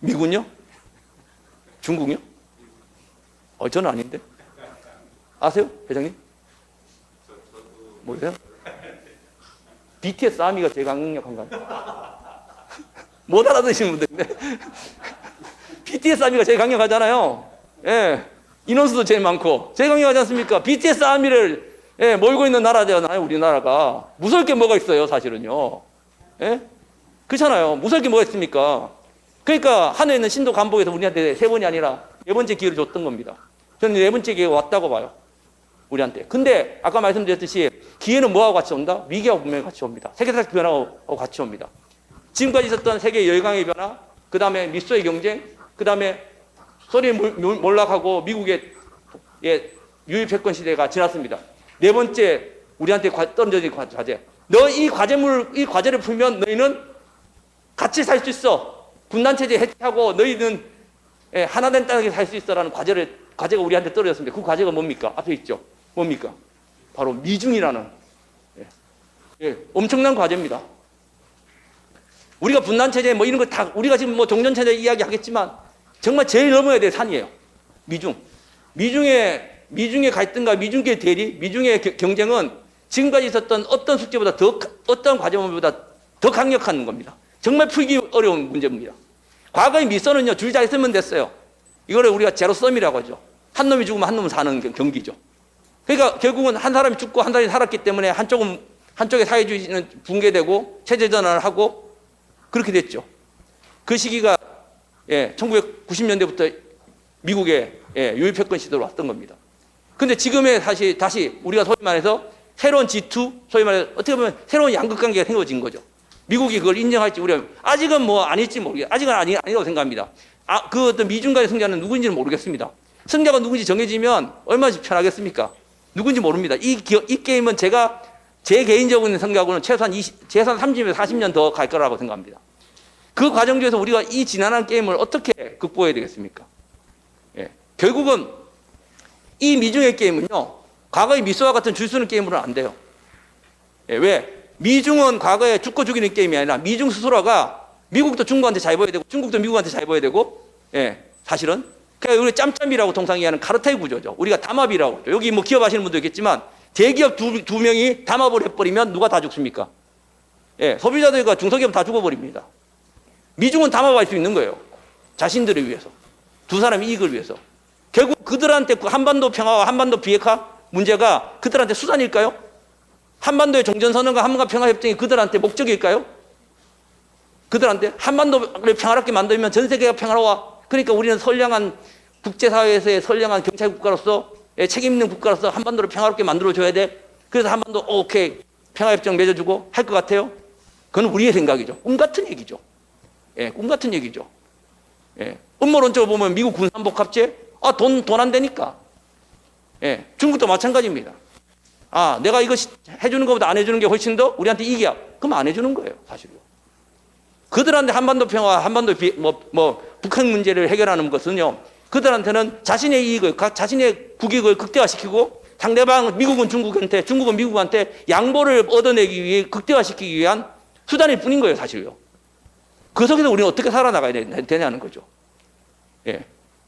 미군요? 중국요? 저는 아닌데. 아세요? 회장님? 모르세요? BTS 아미가 제일 강력한가요? 못 알아듣시는 분들인데. BTS 아미가 제일 강력하잖아요. 예. 인원수도 제일 많고 제일 강력하지 않습니까? BTS 아미를 몰고 있는 나라잖아요, 우리나라가. 무서울 게 뭐가 있어요, 사실은요. 예? 그렇잖아요. 무서울 게 뭐가 있습니까? 그러니까 하늘에 있는 신도 간복에서 우리한테 3번이 아니라 4번째 기회를 줬던 겁니다. 저는 4번째 기회가 왔다고 봐요, 우리한테. 근데 아까 말씀드렸듯이 기회는 뭐하고 같이 온다? 위기하고 분명히 같이 옵니다. 세계사적 변화하고 같이 옵니다. 지금까지 있었던 세계 열강의 변화, 그 다음에 미소의 경쟁, 그 다음에 소련이 몰락하고 미국의 유일패권 시대가 지났습니다. 4번째 우리한테 떨어진 과제. 너 이 과제를 풀면 너희는 같이 살 수 있어. 분단체제 해체하고 너희는 예, 하나 된 땅에 살 수 있어라는 과제가 우리한테 떨어졌습니다. 그 과제가 뭡니까? 앞에 있죠. 뭡니까? 바로 미중이라는 엄청난 과제입니다. 우리가 분단 체제 뭐 이런 거 다 우리가 지금 뭐 종전 체제 이야기 하겠지만 정말 제일 넘어야 될 산이에요. 미중의 갈등과 미중의 대리, 미중의 경쟁은 지금까지 있었던 어떤 숙제보다 어떤 과제보다 더 강력한 겁니다. 정말 풀기 어려운 문제입니다. 과거의 미소는요, 줄 잘 쓰면 됐어요. 이거를 우리가 제로섬이라고 하죠. 한 놈이 죽으면 한 놈은 사는 경기죠. 그러니까 결국은 한 사람이 죽고 한 사람이 살았기 때문에 한쪽의 사회주의는 붕괴되고 체제 전환을 하고 그렇게 됐죠. 그 시기가 1990년대부터 미국의 유입패권 시대로 왔던 겁니다. 근데 지금의 다시 우리가 소위 말해서 새로운 G2, 소위 말해서 어떻게 보면 새로운 양극 관계가 생겨진 거죠. 미국이 그걸 인정할지 우리가 아직은 뭐 아닐지 모르겠어요. 아직은 아니라고 생각합니다. 그 어떤 미중 간의 승자는 누구인지는 모르겠습니다. 승자가 누군지 정해지면 얼마나 편하겠습니까? 누군지 모릅니다. 이 게임은 제 개인적인 생각으로는 최소한 30에서 40년 더 갈 거라고 생각합니다. 그 과정 중에서 우리가 이 지난한 게임을 어떻게 극복해야 되겠습니까? 결국은 이 미중의 게임은요, 과거의 미소와 같은 줄 서는 게임으로는 안 돼요. 왜? 미중은 과거에 죽고 죽이는 게임이 아니라 미중 스스로가 미국도 중국한테 잘 보여야 되고 중국도 미국한테 잘 보여야 되고 사실은 그러니까 우리 짬짬이라고 통상 얘기하는 카르텔 구조죠. 우리가 담합이라고 하죠. 여기 뭐 기업 하시는 분도 있겠지만 대기업 두 명이 담합을 해버리면 누가 다 죽습니까? 소비자들과 중소기업 다 죽어버립니다. 미중은 담합할 수 있는 거예요. 자신들을 위해서. 두 사람의 이익을 위해서. 결국 그들한테 한반도 평화와 한반도 비핵화 문제가 그들한테 수단일까요? 한반도의 종전선언과 한반도 평화협정이 그들한테 목적일까요? 그들한테 한반도를 평화롭게 만들면 전 세계가 평화로워. 그러니까 우리는 선량한 국제사회에서의 선량한 경찰국가로서 책임 있는 국가로서 한반도를 평화롭게 만들어줘야 돼. 그래서 한반도 오케이 평화협정 맺어주고 할 것 같아요? 그건 우리의 생각이죠. 꿈 같은 얘기죠. 꿈 같은 얘기죠. 음모론적으로 보면 미국 군산복합제 돈 안 되니까. 중국도 마찬가지입니다. 내가 이거 해주는 것보다 안 해주는 게 훨씬 더 우리한테 이익이야. 그럼 안 해주는 거예요, 사실은. 그들한테 한반도 평화, 한반도 북한 문제를 해결하는 것은요, 그들한테는 자신의 이익을, 자신의 국익을 극대화시키고 상대방, 미국은 중국한테, 중국은 미국한테 양보를 얻어내기 위해 극대화시키기 위한 수단일 뿐인 거예요, 사실요. 그 속에서 우리는 어떻게 살아나가야 되냐는 거죠.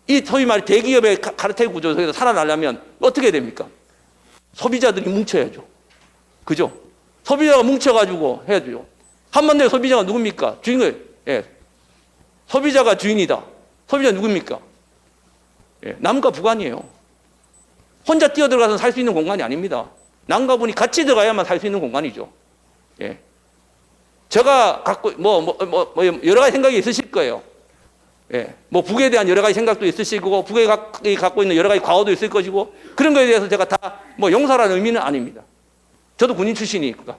이 소위 말해 대기업의 카르텔 구조 속에서 살아나려면 어떻게 해야 됩니까? 소비자들이 뭉쳐야죠. 그죠? 소비자가 뭉쳐가지고 해야죠. 한반도의 소비자가 누굽니까? 소비자가 주인이다. 소비자 누굽니까? 남과 북 아니에요. 혼자 뛰어들어가서 살 수 있는 공간이 아닙니다. 남과 북이 같이 들어가야만 살 수 있는 공간이죠. 제가 갖고 여러 가지 생각이 있으실 거예요. 북에 대한 여러 가지 생각도 있으실 거고 북에 갖고 있는 여러 가지 과오도 있을 것이고 그런 거에 대해서 제가 다 용서라는 의미는 아닙니다. 저도 군인 출신이니까.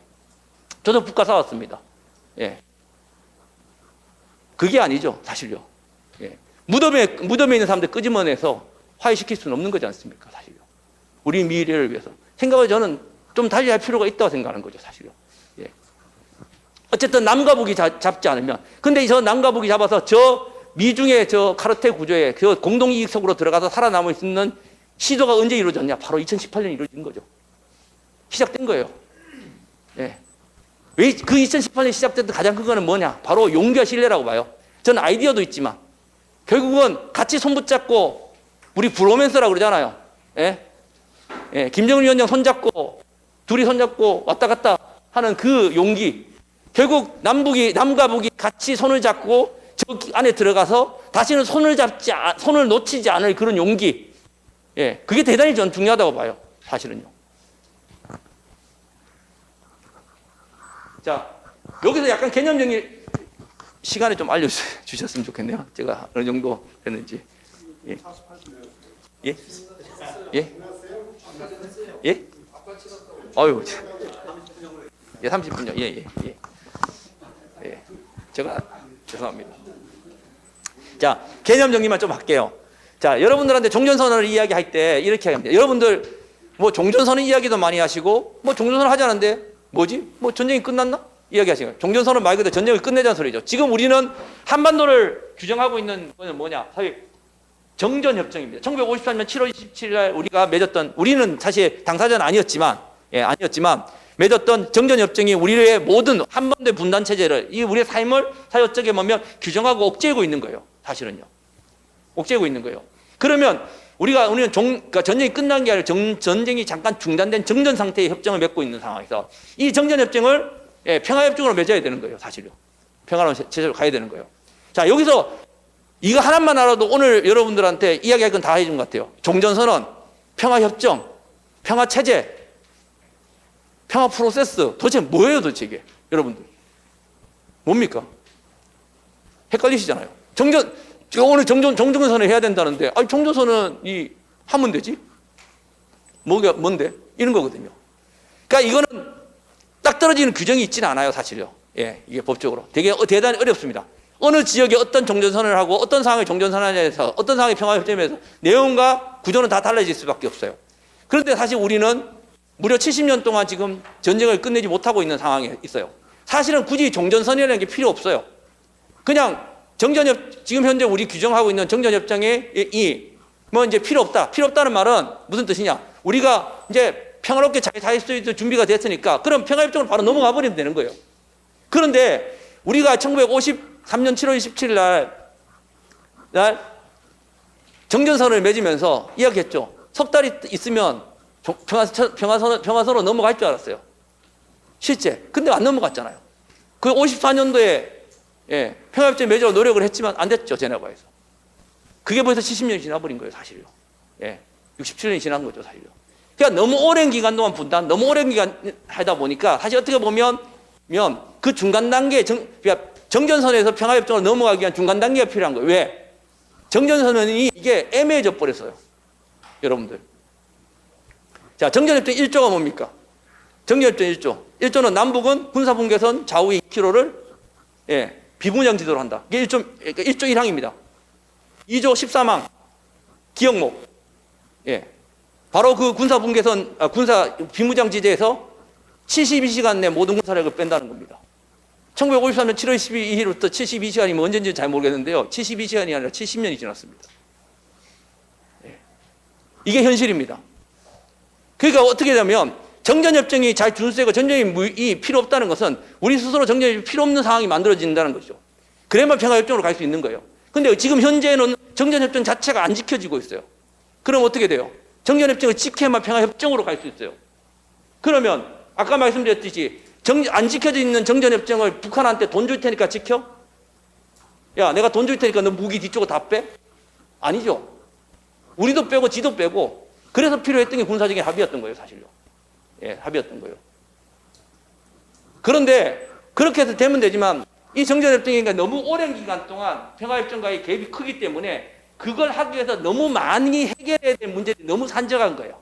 저도 북과 싸웠습니다. 그게 아니죠, 사실요. 무덤에 있는 사람들 끄집어내서 화해시킬 수는 없는 거지 않습니까, 사실요. 우리 미래를 위해서. 생각을 저는 좀 달리 할 필요가 있다고 생각하는 거죠, 사실요. 어쨌든 남과 북이 잡지 않으면. 근데 저 남과 북이 잡아서 미중의 카르텔 구조에 공동이익 속으로 들어가서 살아남을 수 있는 시도가 언제 이루어졌냐? 바로 2018년에 이루어진 거죠. 시작된 거예요. 왜 그 2018년에 시작됐던 가장 큰 거는 뭐냐? 바로 용기와 신뢰라고 봐요. 저는 아이디어도 있지만 결국은 같이 손붙잡고 우리 브로맨스라고 그러잖아요. 김정은 위원장 손잡고 둘이 손잡고 왔다 갔다 하는 그 용기. 결국 남과 북이 같이 손을 잡고 저 안에 들어가서 다시는 손을 놓치지 않을 그런 용기. 그게 대단히 저는 중요하다고 봐요. 사실은요. 자, 여기서 약간 개념적인 시간을 좀 알려주셨으면 좋겠네요. 제가 어느 정도 됐는지. 예? 30분요. 제가 죄송합니다. 자, 개념 정리만 좀 할게요. 자, 여러분들한테 종전선언을 이야기할 때 이렇게 합니다. 여러분들 종전선언 이야기도 많이 하시고 종전선언 하자는데 뭐지? 전쟁이 끝났나? 이야기하시는 거예요. 종전선언 말 그대로 전쟁을 끝내자는 소리죠. 지금 우리는 한반도를 규정하고 있는 거는 뭐냐? 사실 정전협정입니다. 1953년 7월 27일 날 우리가 맺었던, 우리는 사실 당사자는 아니었지만 맺었던 정전협정이 우리의 모든 한반도의 분단 체제를, 이 우리의 삶을 사회 어떻게 보면 규정하고 억제하고 있는 거예요. 사실은요. 억제하고 있는 거예요. 그러면 우리는 그러니까 전쟁이 끝난 게 아니라 전쟁이 잠깐 중단된 정전 상태의 협정을 맺고 있는 상황에서 이 정전협정을 평화협정으로 맺어야 되는 거예요. 사실요. 평화로운 체제로 가야 되는 거예요. 자, 여기서 이거 하나만 알아도 오늘 여러분들한테 이야기할 건 다 해준 것 같아요. 종전선언, 평화협정, 평화체제, 평화 프로세스, 도대체 뭐예요, 도대체 이게? 여러분들. 뭡니까? 헷갈리시잖아요. 오늘 정전선언을 해야 된다는데, 아니, 정전선언이 하면 되지? 뭔데? 이런 거거든요. 그러니까 이거는 딱 떨어지는 규정이 있지는 않아요, 사실요. 예, 이게 법적으로. 되게 대단히 어렵습니다. 어느 지역에 어떤 종전선언을 하고, 어떤 상황에 종전선언에서, 어떤 상황에 평화협정에서 내용과 구조는 다 달라질 수밖에 없어요. 그런데 사실 우리는 무려 70년 동안 지금 전쟁을 끝내지 못하고 있는 상황에 있어요. 사실은 굳이 종전선언이라는 게 필요 없어요. 그냥 지금 현재 우리 규정하고 있는 정전협정에 이제 필요 없다. 필요 없다는 말은 무슨 뜻이냐? 우리가 이제 평화롭게 잘 살 수 있을 준비가 됐으니까 그럼 평화협정으로 바로 넘어가 버리면 되는 거예요. 그런데 우리가 1953년 7월 27일 날 정전선언을 맺으면서 이야기했죠. 석 달이 있으면 평화선으로 넘어갈 줄 알았어요. 실제. 근데 안 넘어갔잖아요. 그 54년도에 평화협정 맺으려고 노력을 했지만 안 됐죠. 제네바에서. 그게 벌써 70년이 지나버린 거예요. 사실요. 67년이 지난 거죠. 사실요. 그러니까 너무 오랜 기간 동안 분단, 너무 오랜 기간 하다 보니까 사실 어떻게 보면 그 중간 단계, 그러니까 정전선에서 평화협정으로 넘어가기 위한 중간 단계가 필요한 거예요. 왜? 정전선언이 이게 애매해져 버렸어요. 여러분들. 자, 정전협정 1조가 뭡니까? 정전협정 1조. 1조는 남북은 군사분계선 좌우 2km를 비무장 지도로 한다. 이게 1조 1항입니다. 2조 13항 기억목. 바로 그 군사 비무장 지대에서 72시간 내 모든 군사력을 뺀다는 겁니다. 1953년 7월 12일부터 72시간이면 언제인지 잘 모르겠는데요. 72시간이 아니라 70년이 지났습니다. 이게 현실입니다. 그러니까 어떻게 되면 정전협정이 잘 준수되고 전쟁이 필요 없다는 것은 우리 스스로 정전이 필요 없는 상황이 만들어진다는 거죠. 그래야만 평화협정으로 갈 수 있는 거예요. 근데 지금 현재는 정전협정 자체가 안 지켜지고 있어요. 그럼 어떻게 돼요? 정전협정을 지켜야만 평화협정으로 갈 수 있어요. 그러면 아까 말씀드렸듯이 안 지켜져 있는 정전협정을 북한한테 돈 줄 테니까 지켜? 야, 내가 돈 줄 테니까 너 무기 뒤쪽으로 다 빼? 아니죠. 우리도 빼고 지도 빼고 그래서 필요했던 게 군사적인 합의였던 거예요, 사실요. 합의였던 거예요. 그런데 그렇게 해서 되면 되지만 이 정전협정이 너무 오랜 기간 동안 평화협정과의 갭이 크기 때문에 그걸 하기 위해서 너무 많이 해결해야 될 문제들이 너무 산적한 거예요.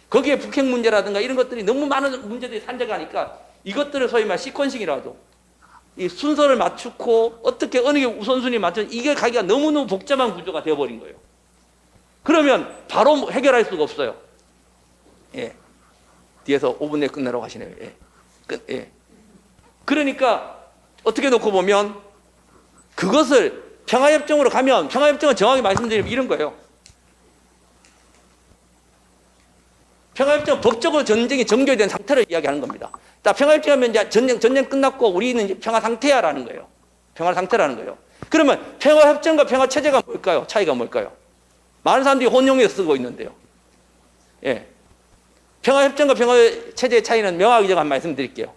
거기에 북핵 문제라든가 이런 것들이 너무 많은 문제들이 산적하니까 이것들을 소위 말 시퀀싱이라도 이 순서를 맞추고 어떻게 어느 게 우선순위 맞춰 이게 가기가 너무너무 복잡한 구조가 되어버린 거예요. 그러면 바로 해결할 수가 없어요. 뒤에서 5분 내에 끝내라고 하시네요. 그러니까 어떻게 놓고 보면 그것을 평화협정으로 가면 평화협정은 정확히 말씀드리면 이런 거예요. 평화협정은 법적으로 전쟁이 정결된 상태를 이야기하는 겁니다. 자, 평화협정하면 이제 전쟁 끝났고 우리는 이제 평화 상태야라는 거예요. 평화 상태라는 거예요. 그러면 평화협정과 평화체제가 뭘까요? 차이가 뭘까요? 많은 사람들이 혼용해서 쓰고 있는데요. 평화협정과 평화체제의 차이는 명확히 제가 말씀드릴게요.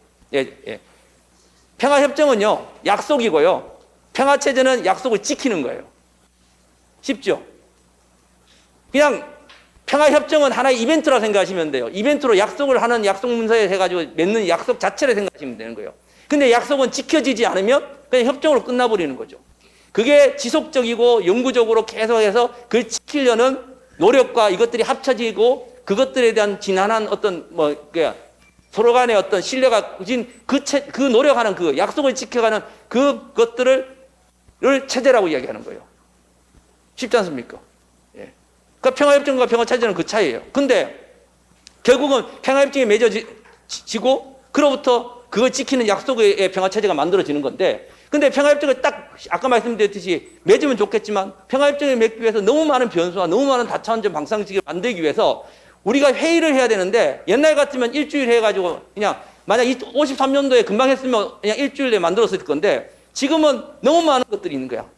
평화협정은요, 약속이고요. 평화체제는 약속을 지키는 거예요. 쉽죠? 그냥 평화협정은 하나의 이벤트라 생각하시면 돼요. 이벤트로 약속을 하는 약속 문서에 해가지고 맺는 약속 자체를 생각하시면 되는 거예요. 근데 약속은 지켜지지 않으면 그냥 협정으로 끝나버리는 거죠. 그게 지속적이고 영구적으로 계속해서 그걸 지키려는 노력과 이것들이 합쳐지고 그것들에 대한 지난한 어떤 서로 간의 어떤 신뢰가 그 노력하는 그 약속을 지켜가는 그것들을 체제라고 이야기하는 거예요. 쉽지 않습니까? 그러니까 평화협정과 평화체제는 그 차이예요. 근데 결국은 평화협정이 맺어지고 그로부터 그걸 지키는 약속의 평화체제가 만들어지는 건데 근데 평화협정을 딱 아까 말씀드렸듯이 맺으면 좋겠지만 평화협정을 맺기 위해서 너무 많은 변수와 너무 많은 다차원적 방상식을 만들기 위해서 우리가 회의를 해야 되는데 옛날 같으면 일주일 해가지고 그냥 만약 53년도에 금방 했으면 그냥 일주일 내에 만들었을 건데 지금은 너무 많은 것들이 있는 거야.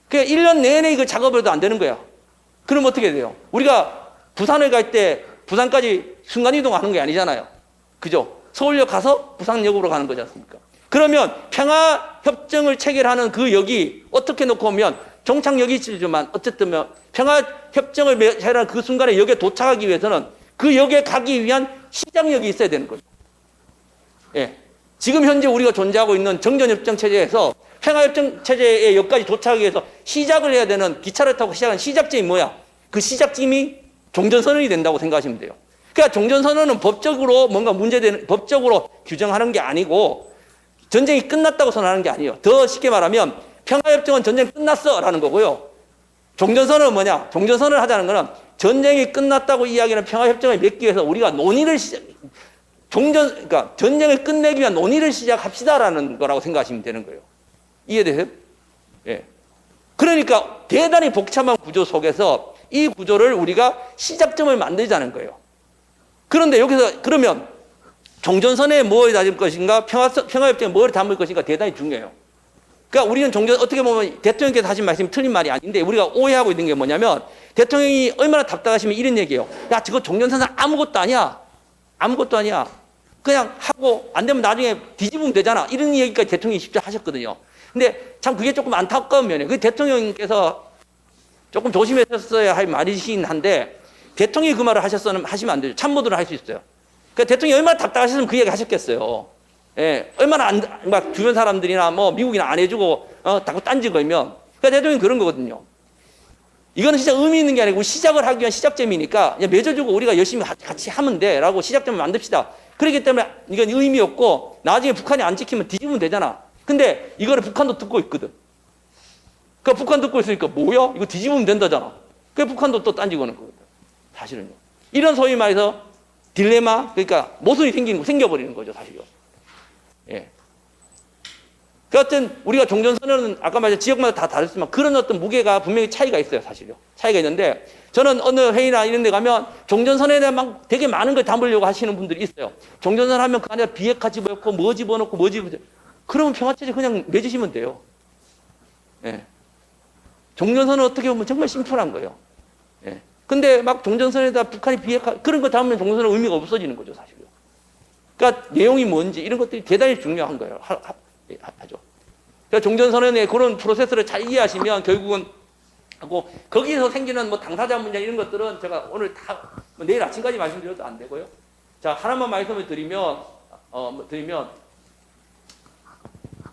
그러니까 1년 내내 이거 작업을 해도 안 되는 거야. 그럼 어떻게 돼요? 우리가 부산을 갈 때 부산까지 순간이동하는 게 아니잖아요. 그죠? 서울역 가서 부산역으로 가는 거지 않습니까? 그러면 평화협정을 체결하는 그 역이 어떻게 놓고 보면 종착역이 있지만 어쨌든 평화협정을 체결하는 그 순간에 역에 도착하기 위해서는 그 역에 가기 위한 시작역이 있어야 되는 거죠. 예. 지금 현재 우리가 존재하고 있는 정전협정 체제에서 평화협정 체제의 역까지 도착하기 위해서 시작을 해야 되는 기차를 타고 시작하는 시작점이 뭐야? 그 시작점이 종전선언이 된다고 생각하시면 돼요. 그러니까 종전선언은 법적으로 뭔가 문제되는, 법적으로 규정하는 게 아니고 전쟁이 끝났다고 선언하는 게 아니에요. 더 쉽게 말하면 평화협정은 전쟁 끝났어 라는 거고요. 종전선언은 뭐냐? 종전선언을 하자는 거는 전쟁이 끝났다고 이야기하는 평화협정을 맺기 위해서 우리가 논의를 그러니까 전쟁을 끝내기 위한 논의를 시작합시다라는 거라고 생각하시면 되는 거예요. 이해되세요? 예. 그러니까 대단히 복잡한 구조 속에서 이 구조를 우리가 시작점을 만들자는 거예요. 그런데 여기서 그러면 종전선언에 뭘 담을 것인가, 평화협정에 뭘 담을 것인가 대단히 중요해요. 그러니까 우리는 어떻게 보면 대통령께서 하신 말씀이 틀린 말이 아닌데 우리가 오해하고 있는 게 뭐냐면 대통령이 얼마나 답답하시면 이런 얘기예요. 야, 저거 종전선언 아무것도 아니야. 아무것도 아니야. 그냥 하고 안 되면 나중에 뒤집으면 되잖아. 이런 얘기까지 대통령이 직접 하셨거든요. 근데 참 그게 조금 안타까운 면이에요. 그 대통령께서 조금 조심했었어야 할 말이긴 한데 대통령이 그 말을 하시면 안 되죠. 참모들은 할 수 있어요. 그러니까 대통령이 얼마나 답답하셨으면 그 얘기 하셨겠어요. 예, 얼마나 막 주변 사람들이나 뭐 미국이나 안 해주고 자꾸 딴지 걸면 그러니까 대통령이 그런 거거든요. 이거는 진짜 의미 있는 게 아니고 시작을 하기 위한 시작점이니까 그냥 맺어주고 우리가 열심히 같이 하면 돼라고 시작점을 만듭시다. 그렇기 때문에 이건 의미 없고 나중에 북한이 안 지키면 뒤집으면 되잖아. 근데 이거를 북한도 듣고 있거든. 그러니까 북한 듣고 있으니까 뭐야? 이거 뒤집으면 된다잖아. 그래서 북한도 또 딴지 거는 거거든. 사실은요. 이런 소위 말해서 딜레마, 그러니까 모순이 생겨버리는 거죠, 사실요. 예. 그 어떤 우리가 종전선언은 아까 말했 지역마다 다 다르지만 그런 어떤 무게가 분명히 차이가 있어요, 사실요. 차이가 있는데 저는 어느 회의나 이런 데 가면 종전선언에 대한 막 되게 많은 걸 담으려고 하시는 분들이 있어요. 종전선언 하면 그 안에 비핵화 집어넣고 뭐 집어넣고 뭐 집어넣고 그러면 평화체제 그냥 맺으시면 돼요. 예. 종전선언은 어떻게 보면 정말 심플한 거예요. 예. 근데 막 종전선언에다 북한이 비핵화 그런 거 담으면 종전선언 의미가 없어지는 거죠, 사실요. 그러니까 내용이 뭔지 이런 것들이 대단히 중요한 거예요. 하죠. 그러니까 종전선언의 그런 프로세스를 잘 이해하시면 결국은 하고 거기서 생기는 뭐 당사자 문제 이런 것들은 제가 오늘 뭐 내일 아침까지 말씀드려도 안 되고요. 자, 하나만 말씀을 드리면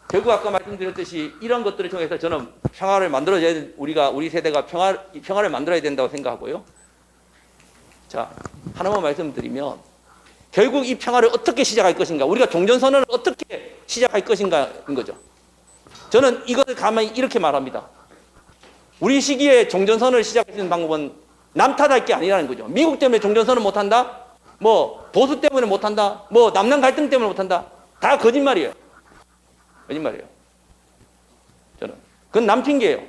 결국 아까 말씀드렸듯이 이런 것들을 통해서 저는 평화를 만들어야 우리 세대가 평화를 만들어야 된다고 생각하고요. 자, 하나만 말씀드리면 결국 이 평화를 어떻게 시작할 것인가, 우리가 종전선언을 어떻게 시작할 것인가인 거죠. 저는 이것을 가만히 이렇게 말합니다. 우리 시기에 종전선언을 시작할 수 있는 방법은 남 탓할 게 아니라는 거죠. 미국 때문에 종전선언 못한다? 뭐 보수 때문에 못한다? 뭐 남남 갈등 때문에 못한다? 다 거짓말이에요. 거짓말이에요. 저는. 그건 남 핑계예요.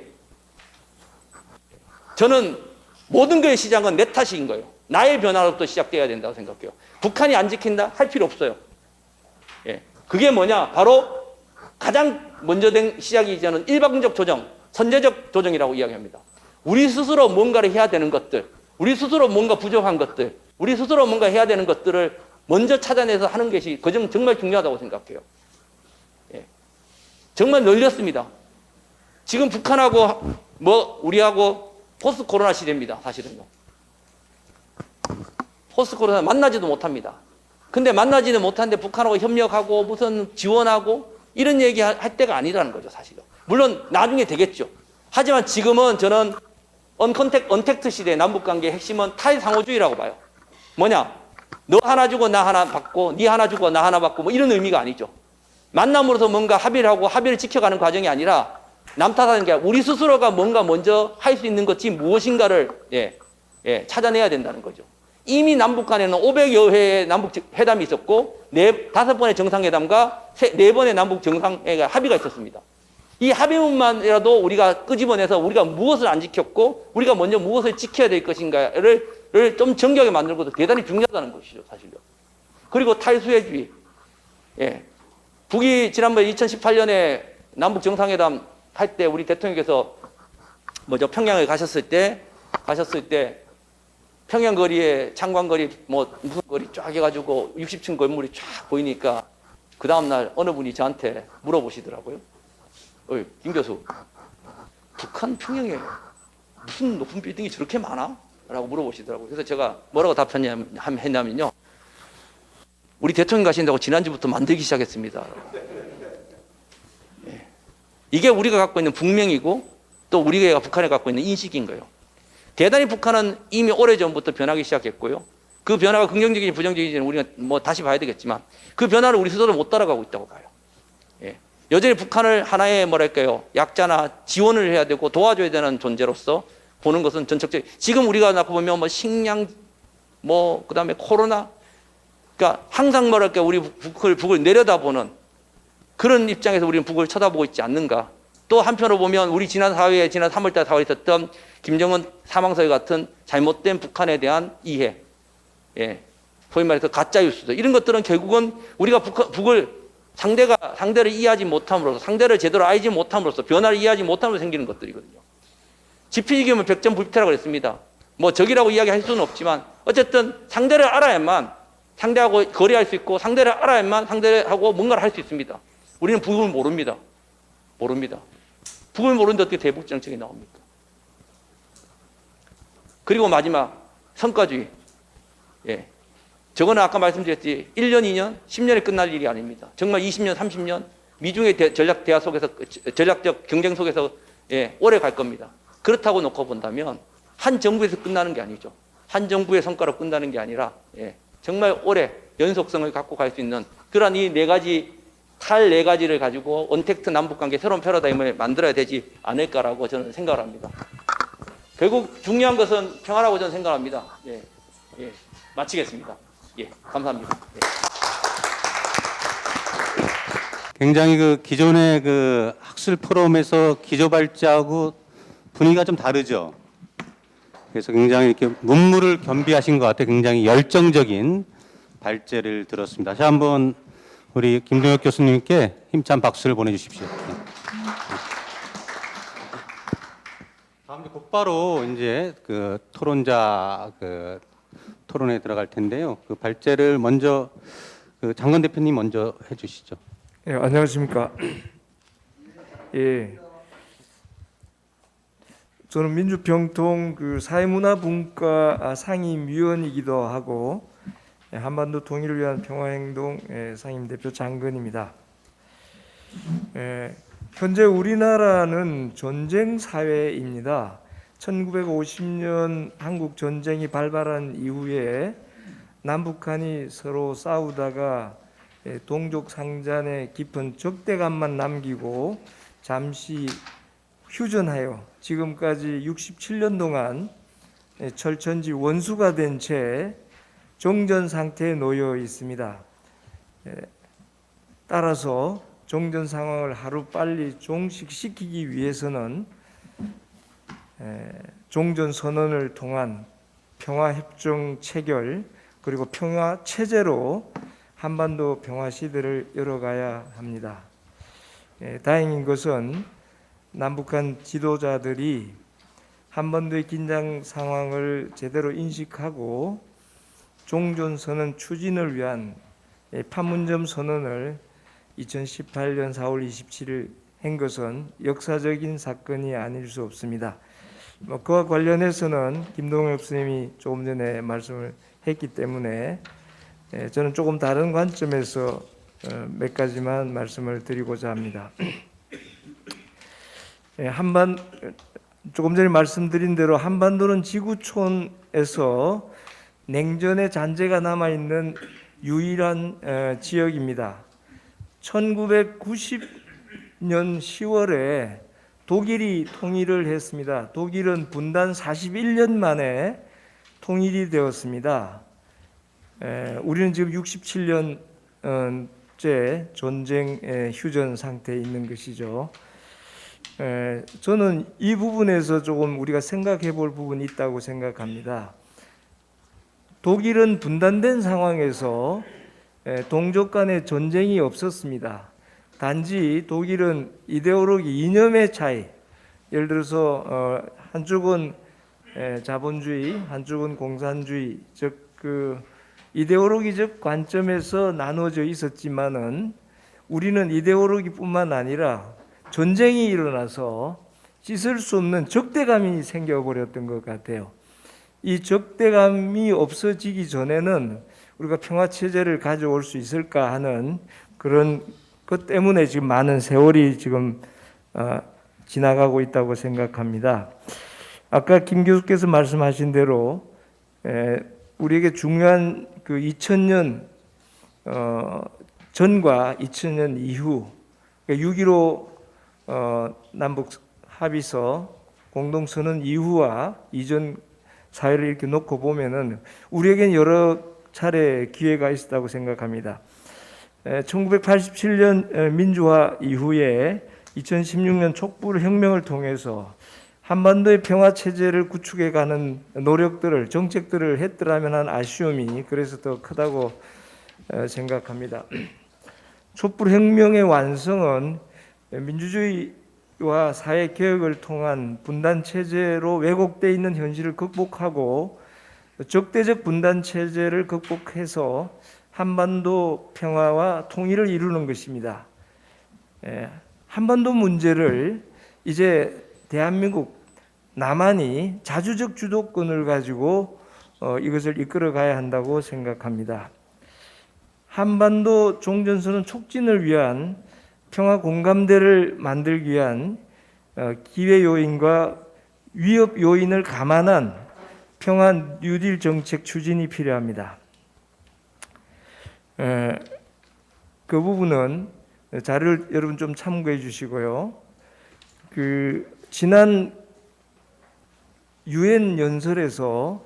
저는 모든 것의 시작은 내 탓인 거예요. 나의 변화로부터 시작돼야 된다고 생각해요. 북한이 안 지킨다? 할 필요 없어요. 예. 그게 뭐냐? 바로 가장 먼저 된 시작이 저는 일방적 조정, 선제적 조정이라고 이야기합니다. 우리 스스로 뭔가를 해야 되는 것들, 우리 스스로 뭔가 부족한 것들, 우리 스스로 뭔가 해야 되는 것들을 먼저 찾아내서 하는 것이 정말 중요하다고 생각해요. 예. 정말 널렸습니다. 지금 북한하고 우리하고 포스트 코로나 시대입니다. 사실은요. 포스트 코로나 만나지도 못합니다. 근데 만나지는 못하는데 북한하고 협력하고 무슨 지원하고 이런 얘기 할 때가 아니라는 거죠, 사실은. 물론 나중에 되겠죠. 하지만 지금은 저는 언택트 시대의 남북관계의 핵심은 탈상호주의라고 봐요. 뭐냐? 너 하나 주고 나 하나 받고 네 하나 주고 나 하나 받고 뭐 이런 의미가 아니죠. 만남으로서 뭔가 합의를 하고 합의를 지켜가는 과정이 아니라 남 탓하는 게 아니라 우리 스스로가 뭔가 먼저 할 수 있는 것이 무엇인가를 찾아내야 된다는 거죠. 이미 남북 간에는 500여 회의 남북 회담이 있었고 5번의 정상회담과 4번의 남북 정상회담 합의가 있었습니다. 이 합의문만이라도 우리가 끄집어내서 우리가 무엇을 안 지켰고 우리가 먼저 무엇을 지켜야 될 것인가를 좀 정교하게 만드는 것도 대단히 중요하다는 것이죠, 사실요. 그리고 탈수해주의. 예. 북이 지난번 2018년에 남북 정상회담 할 때 우리 대통령께서 평양에 가셨을 때 평양 거리에 창광거리 무슨 거리 쫙 해가지고 60층 건물이 쫙 보이니까 그 다음날 어느 분이 저한테 물어보시더라고요. 김 교수, 북한 평양에 무슨 높은 빌딩이 저렇게 많아? 라고 물어보시더라고요. 그래서 제가 뭐라고 답했냐면요. 우리 대통령 가신다고 지난주부터 만들기 시작했습니다. 예. 이게 우리가 갖고 있는 북명이고 또 우리가 북한에 갖고 있는 인식인 거예요. 대단히 북한은 이미 오래전부터 변하기 시작했고요. 그 변화가 긍정적인지 부정적인지는 우리가 다시 봐야 되겠지만 그 변화를 우리 스스로 못 따라가고 있다고 봐요. 예. 여전히 북한을 하나의 약자나 지원을 해야 되고 도와줘야 되는 존재로서 보는 것은 전적적. 지금 우리가 낳고 보면 식량, 그다음에 코로나, 그러니까 항상 우리 북을 내려다보는 그런 입장에서 우리는 북을 쳐다보고 있지 않는가. 또 한편으로 보면 우리 지난 3월달 4월에 있었던 김정은 사망설 같은 잘못된 북한에 대한 이해, 예, 소위 말해서 가짜 뉴스들 이런 것들은 결국은 우리가 북을 상대를 이해하지 못함으로써 상대를 제대로 알지 못함으로써 변화를 이해하지 못함으로써 생기는 것들이거든요. 지피지기면 백전불패라고 그랬습니다. 적이라고 이야기할 수는 없지만 어쨌든 상대를 알아야만 상대하고 거래할 수 있고 상대를 알아야만 상대하고 뭔가를 할 수 있습니다. 우리는 북을 모릅니다. 북을 모르는데 어떻게 대북 정책이 나옵니까? 그리고 마지막 성과주의. 예. 저거는 아까 말씀드렸지 1년, 2년, 10년에 끝날 일이 아닙니다. 정말 20년, 30년 미중의 전략적 경쟁 속에서 오래 갈 겁니다. 그렇다고 놓고 본다면 한 정부에서 끝나는 게 아니죠. 한 정부의 성과로 끝나는 게 아니라 정말 오래 연속성을 갖고 갈 수 있는 그러한 이 탈 네 가지를 가지고 언택트 남북관계 새로운 패러다임을 만들어야 되지 않을까라고 저는 생각을 합니다. 결국 중요한 것은 평화라고 저는 생각합니다. 마치겠습니다. 감사합니다. 굉장히 기존의 학술 포럼에서 기조발제하고 분위기가 좀 다르죠. 그래서 굉장히 이렇게 문무를 겸비하신 것 같아요. 굉장히 열정적인 발제를 들었습니다. 다시 한번 우리 김동혁 교수님께 힘찬 박수를 보내주십시오. 다음 곧바로 이제 토론자 토론에 들어갈 텐데요. 그 발제를 먼저 장건 대표님 먼저 해주시죠. 예, 안녕하십니까. 예, 저는 민주평통 사회문화분과 상임위원이기도 하고 한반도 통일을 위한 평화행동 상임대표 장건입니다. 현재 우리나라는 전쟁 사회입니다. 1950년 한국 전쟁이 발발한 이후에 남북한이 서로 싸우다가 동족 상잔의 깊은 적대감만 남기고 잠시 휴전하여 지금까지 67년 동안 철천지 원수가 된 채 종전 상태에 놓여 있습니다. 따라서 종전 상황을 하루빨리 종식시키기 위해서는 종전 선언을 통한 평화협정 체결 그리고 평화 체제로 한반도 평화 시대를 열어가야 합니다. 다행인 것은 남북한 지도자들이 한반도의 긴장 상황을 제대로 인식하고 종전 선언 추진을 위한 판문점 선언을 2018년 4월 27일 한 것은 역사적인 사건이 아닐 수 없습니다. 그와 관련해서는 김동혁 교수님이 조금 전에 말씀을 했기 때문에 저는 조금 다른 관점에서 몇 가지만 말씀을 드리고자 합니다. 조금 전에 말씀드린 대로 한반도는 지구촌에서 냉전의 잔재가 남아있는 유일한 지역입니다. 1990년 10월에 독일이 통일을 했습니다. 독일은 분단 41년 만에 통일이 되었습니다. 우리는 지금 67년째 전쟁 휴전 상태에 있는 것이죠. 저는 이 부분에서 조금 우리가 생각해 볼 부분이 있다고 생각합니다. 독일은 분단된 상황에서 동족 간의 전쟁이 없었습니다. 단지 독일은 이데올로기 이념의 차이, 예를 들어서 한쪽은 자본주의, 한쪽은 공산주의, 즉 그 이데올로기적 관점에서 나눠져 있었지만은 우리는 이데올로기뿐만 아니라 전쟁이 일어나서 씻을 수 없는 적대감이 생겨버렸던 것 같아요. 이 적대감이 없어지기 전에는 우리가 평화체제를 가져올 수 있을까 하는 그런 것 때문에 지금 많은 세월이 지금 지나가고 있다고 생각합니다. 아까 김 교수께서 말씀하신 대로 우리에게 중요한 그 2000년 전과 2000년 이후 6.15 남북 합의서 공동선언 이후와 이전 사회를 이렇게 놓고 보면은 우리에겐 여러 차례 기회가 있었다고 생각합니다. 1987년 민주화 이후에 2016년 촛불혁명을 통해서 한반도의 평화체제를 구축해가는 노력들을, 정책들을 했더라면 하는 아쉬움이 그래서 더 크다고 생각합니다. 촛불혁명의 완성은 민주주의와 사회개혁을 통한 분단체제로 왜곡되어 있는 현실을 극복하고 적대적 분단체제를 극복해서 한반도 평화와 통일을 이루는 것입니다. 한반도 문제를 이제 대한민국 남한이 자주적 주도권을 가지고 이것을 이끌어 가야 한다고 생각합니다. 한반도 종전선언 촉진을 위한 평화 공감대를 만들기 위한 기회 요인과 위협 요인을 감안한 평화 뉴딜 정책 추진이 필요합니다. 그 부분은 자료를 여러분 좀 참고해 주시고요. 지난 유엔 연설에서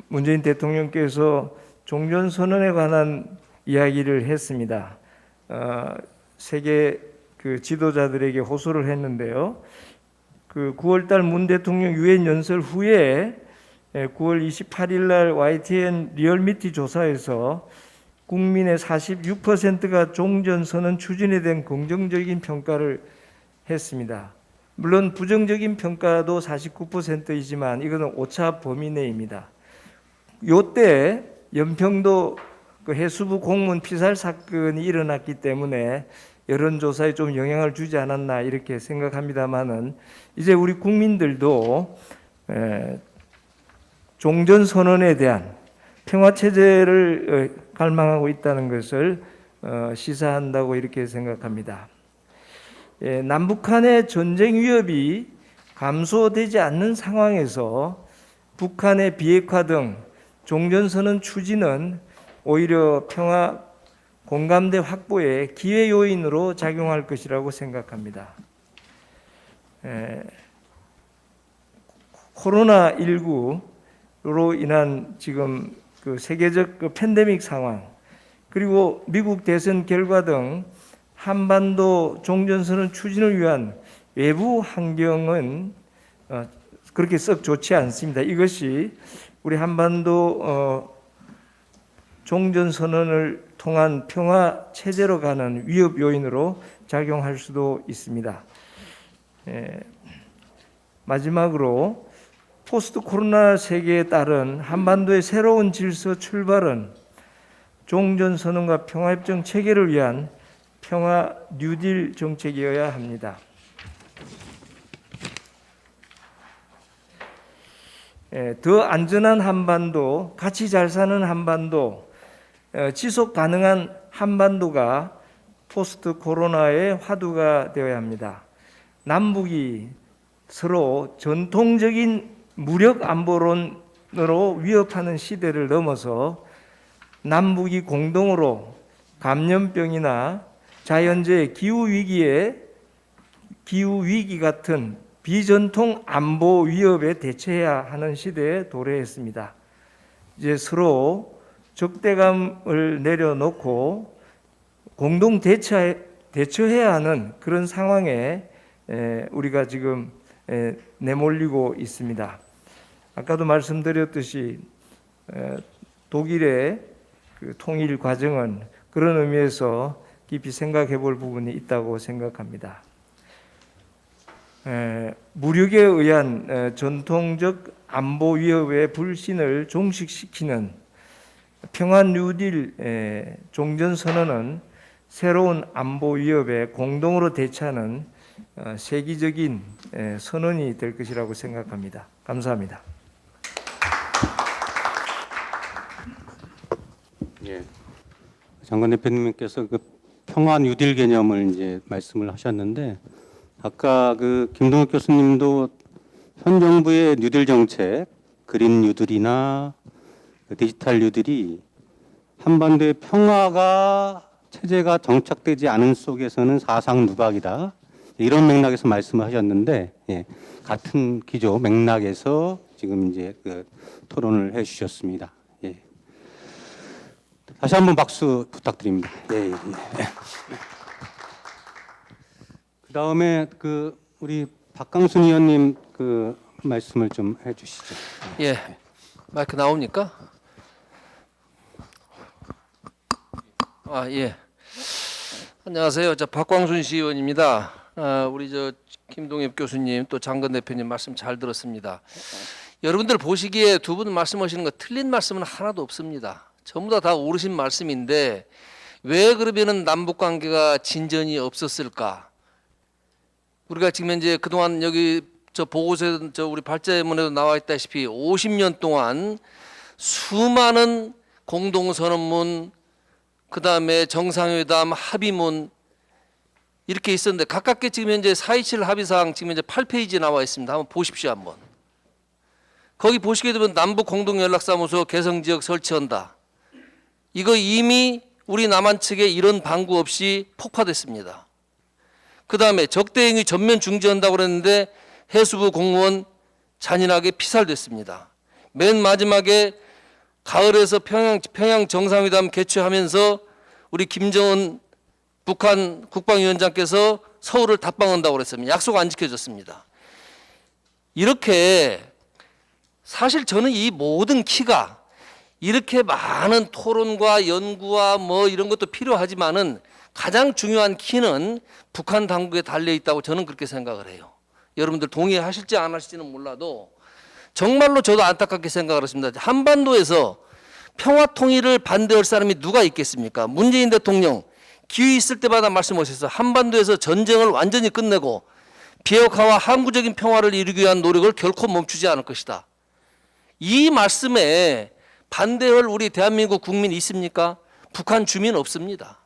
문재인 대통령께서 종전선언에 관한 이야기를 했습니다. 세계 지도자들에게 호소를 했는데요. 9월달 문 대통령 유엔 연설 후에 9월 28일 날 YTN 리얼미티 조사에서 국민의 46%가 종전선언 추진에 대한 긍정적인 평가를 했습니다. 물론 부정적인 평가도 49%이지만 이것은 오차 범위 내입니다. 요때 연평도 해수부 공무원 피살 사건이 일어났기 때문에 여론조사에 좀 영향을 주지 않았나 이렇게 생각합니다만은 이제 우리 국민들도 종전선언에 대한 평화체제를 갈망하고 있다는 것을 시사한다고 이렇게 생각합니다. 남북한의 전쟁 위협이 감소되지 않는 상황에서 북한의 비핵화 등 종전선언 추진은 오히려 평화 공감대 확보의 기회 요인으로 작용할 것이라고 생각합니다. 코로나19로 인한 지금 세계적 팬데믹 상황, 그리고 미국 대선 결과 등 한반도 종전선언 추진을 위한 외부 환경은 그렇게 썩 좋지 않습니다. 이것이 우리 한반도 종전선언을 통한 평화 체제로 가는 위협 요인으로 작용할 수도 있습니다. 마지막으로 포스트 코로나 세계에 따른 한반도의 새로운 질서 출발은 종전선언과 평화협정 체계를 위한 평화 뉴딜 정책이어야 합니다. 더 안전한 한반도, 같이 잘 사는 한반도, 지속 가능한 한반도가 포스트 코로나의 화두가 되어야 합니다. 남북이 서로 전통적인 무력 안보론으로 위협하는 시대를 넘어서 남북이 공동으로 감염병이나 자연재해, 기후위기 같은 비전통 안보 위협에 대처해야 하는 시대에 도래했습니다. 이제 서로 적대감을 내려놓고 공동 대처할 대처해야 하는 그런 상황에 우리가 지금 내몰리고 있습니다. 아까도 말씀드렸듯이 독일의 그 통일 과정은 그런 의미에서 깊이 생각해 볼 부분이 있다고 생각합니다. 무력에 의한 전통적 안보 위협의 불신을 종식시키는 평화 뉴딜 종전선언은 새로운 안보 위협에 공동으로 대처하는 세계적인 선언이 될 것이라고 생각합니다. 감사합니다. 예. 장관 대표님께서 그 평화 뉴딜 개념을 이제 말씀을 하셨는데 아까 그 김동욱 교수님도 현 정부의 뉴딜 정책, 그린 뉴딜이나 디지털 뉴딜이 한반도의 평화가 체제가 정착되지 않은 속에서는 사상 누각이다. 이런 맥락에서 말씀을 하셨는데 예, 같은 기조 맥락에서 지금 이제 그 토론을 해주셨습니다. 예. 다시 한번 박수 부탁드립니다. 예, 예. 그 다음에 그 우리 박강순 의원님 그 말씀을 좀 해주시죠. 예, 마이크 나옵니까? 아 예. 안녕하세요. 저 박광순 시의원입니다. 우리 저 김동엽 교수님 또 장건 대표님 말씀 잘 들었습니다. 여러분들 보시기에 두 분 말씀하시는 거 틀린 말씀은 하나도 없습니다. 전부 다 옳으신 말씀인데 왜 그러면은 남북 관계가 진전이 없었을까? 우리가 지금 현재 그동안 여기 저 보고서에 저 우리 발제문에도 나와 있다시피 50년 동안 수많은 공동선언문 그다음에 정상회담 합의문 이렇게 있었는데 가깝게 지금 현재 4.27 합의사항 지금 현재 8페이지에 나와 있습니다. 한번 보십시오 한번. 거기 보시게 되면 남북 공동연락사무소 개성지역 설치한다. 이거 이미 우리 남한 측에 이런 방구 없이 폭파됐습니다. 그다음에 적대행위 전면 중지한다고 그랬는데 해수부 공무원 잔인하게 피살됐습니다. 맨 마지막에 가을에서 평양 정상회담 개최하면서 우리 김정은 북한 국방위원장께서 서울을 답방한다고 그랬습니다. 약속 안 지켜졌습니다. 이렇게 사실 저는 이 모든 키가 이렇게 많은 토론과 연구와 뭐 이런 것도 필요하지만은 가장 중요한 키는 북한 당국에 달려 있다고 저는 그렇게 생각을 해요. 여러분들 동의하실지 안 하실지는 몰라도 정말로 저도 안타깝게 생각을 했습니다. 한반도에서 평화 통일을 반대할 사람이 누가 있겠습니까? 문재인 대통령 기회 있을 때마다 말씀하셔서 한반도에서 전쟁을 완전히 끝내고 비핵화와 항구적인 평화를 이루기 위한 노력을 결코 멈추지 않을 것이다. 이 말씀에 반대할 우리 대한민국 국민이 있습니까? 북한 주민 없습니다.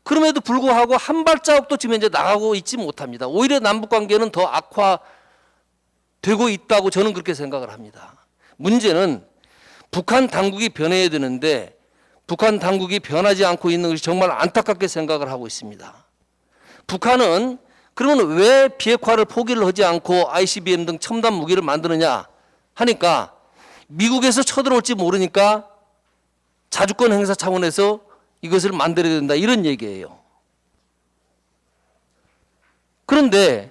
그럼에도 불구하고 한 발자국도 지금 현재 나가고 있지 못합니다. 오히려 남북관계는 더 악화되고 있다고 저는 그렇게 생각을 합니다. 문제는 북한 당국이 변해야 되는데 북한 당국이 변하지 않고 있는 것이 정말 안타깝게 생각을 하고 있습니다. 북한은 그러면 왜 비핵화를 포기를 하지 않고 ICBM 등 첨단 무기를 만드느냐 하니까 미국에서 쳐들어올지 모르니까 자주권 행사 차원에서 이것을 만들어야 된다 이런 얘기예요. 그런데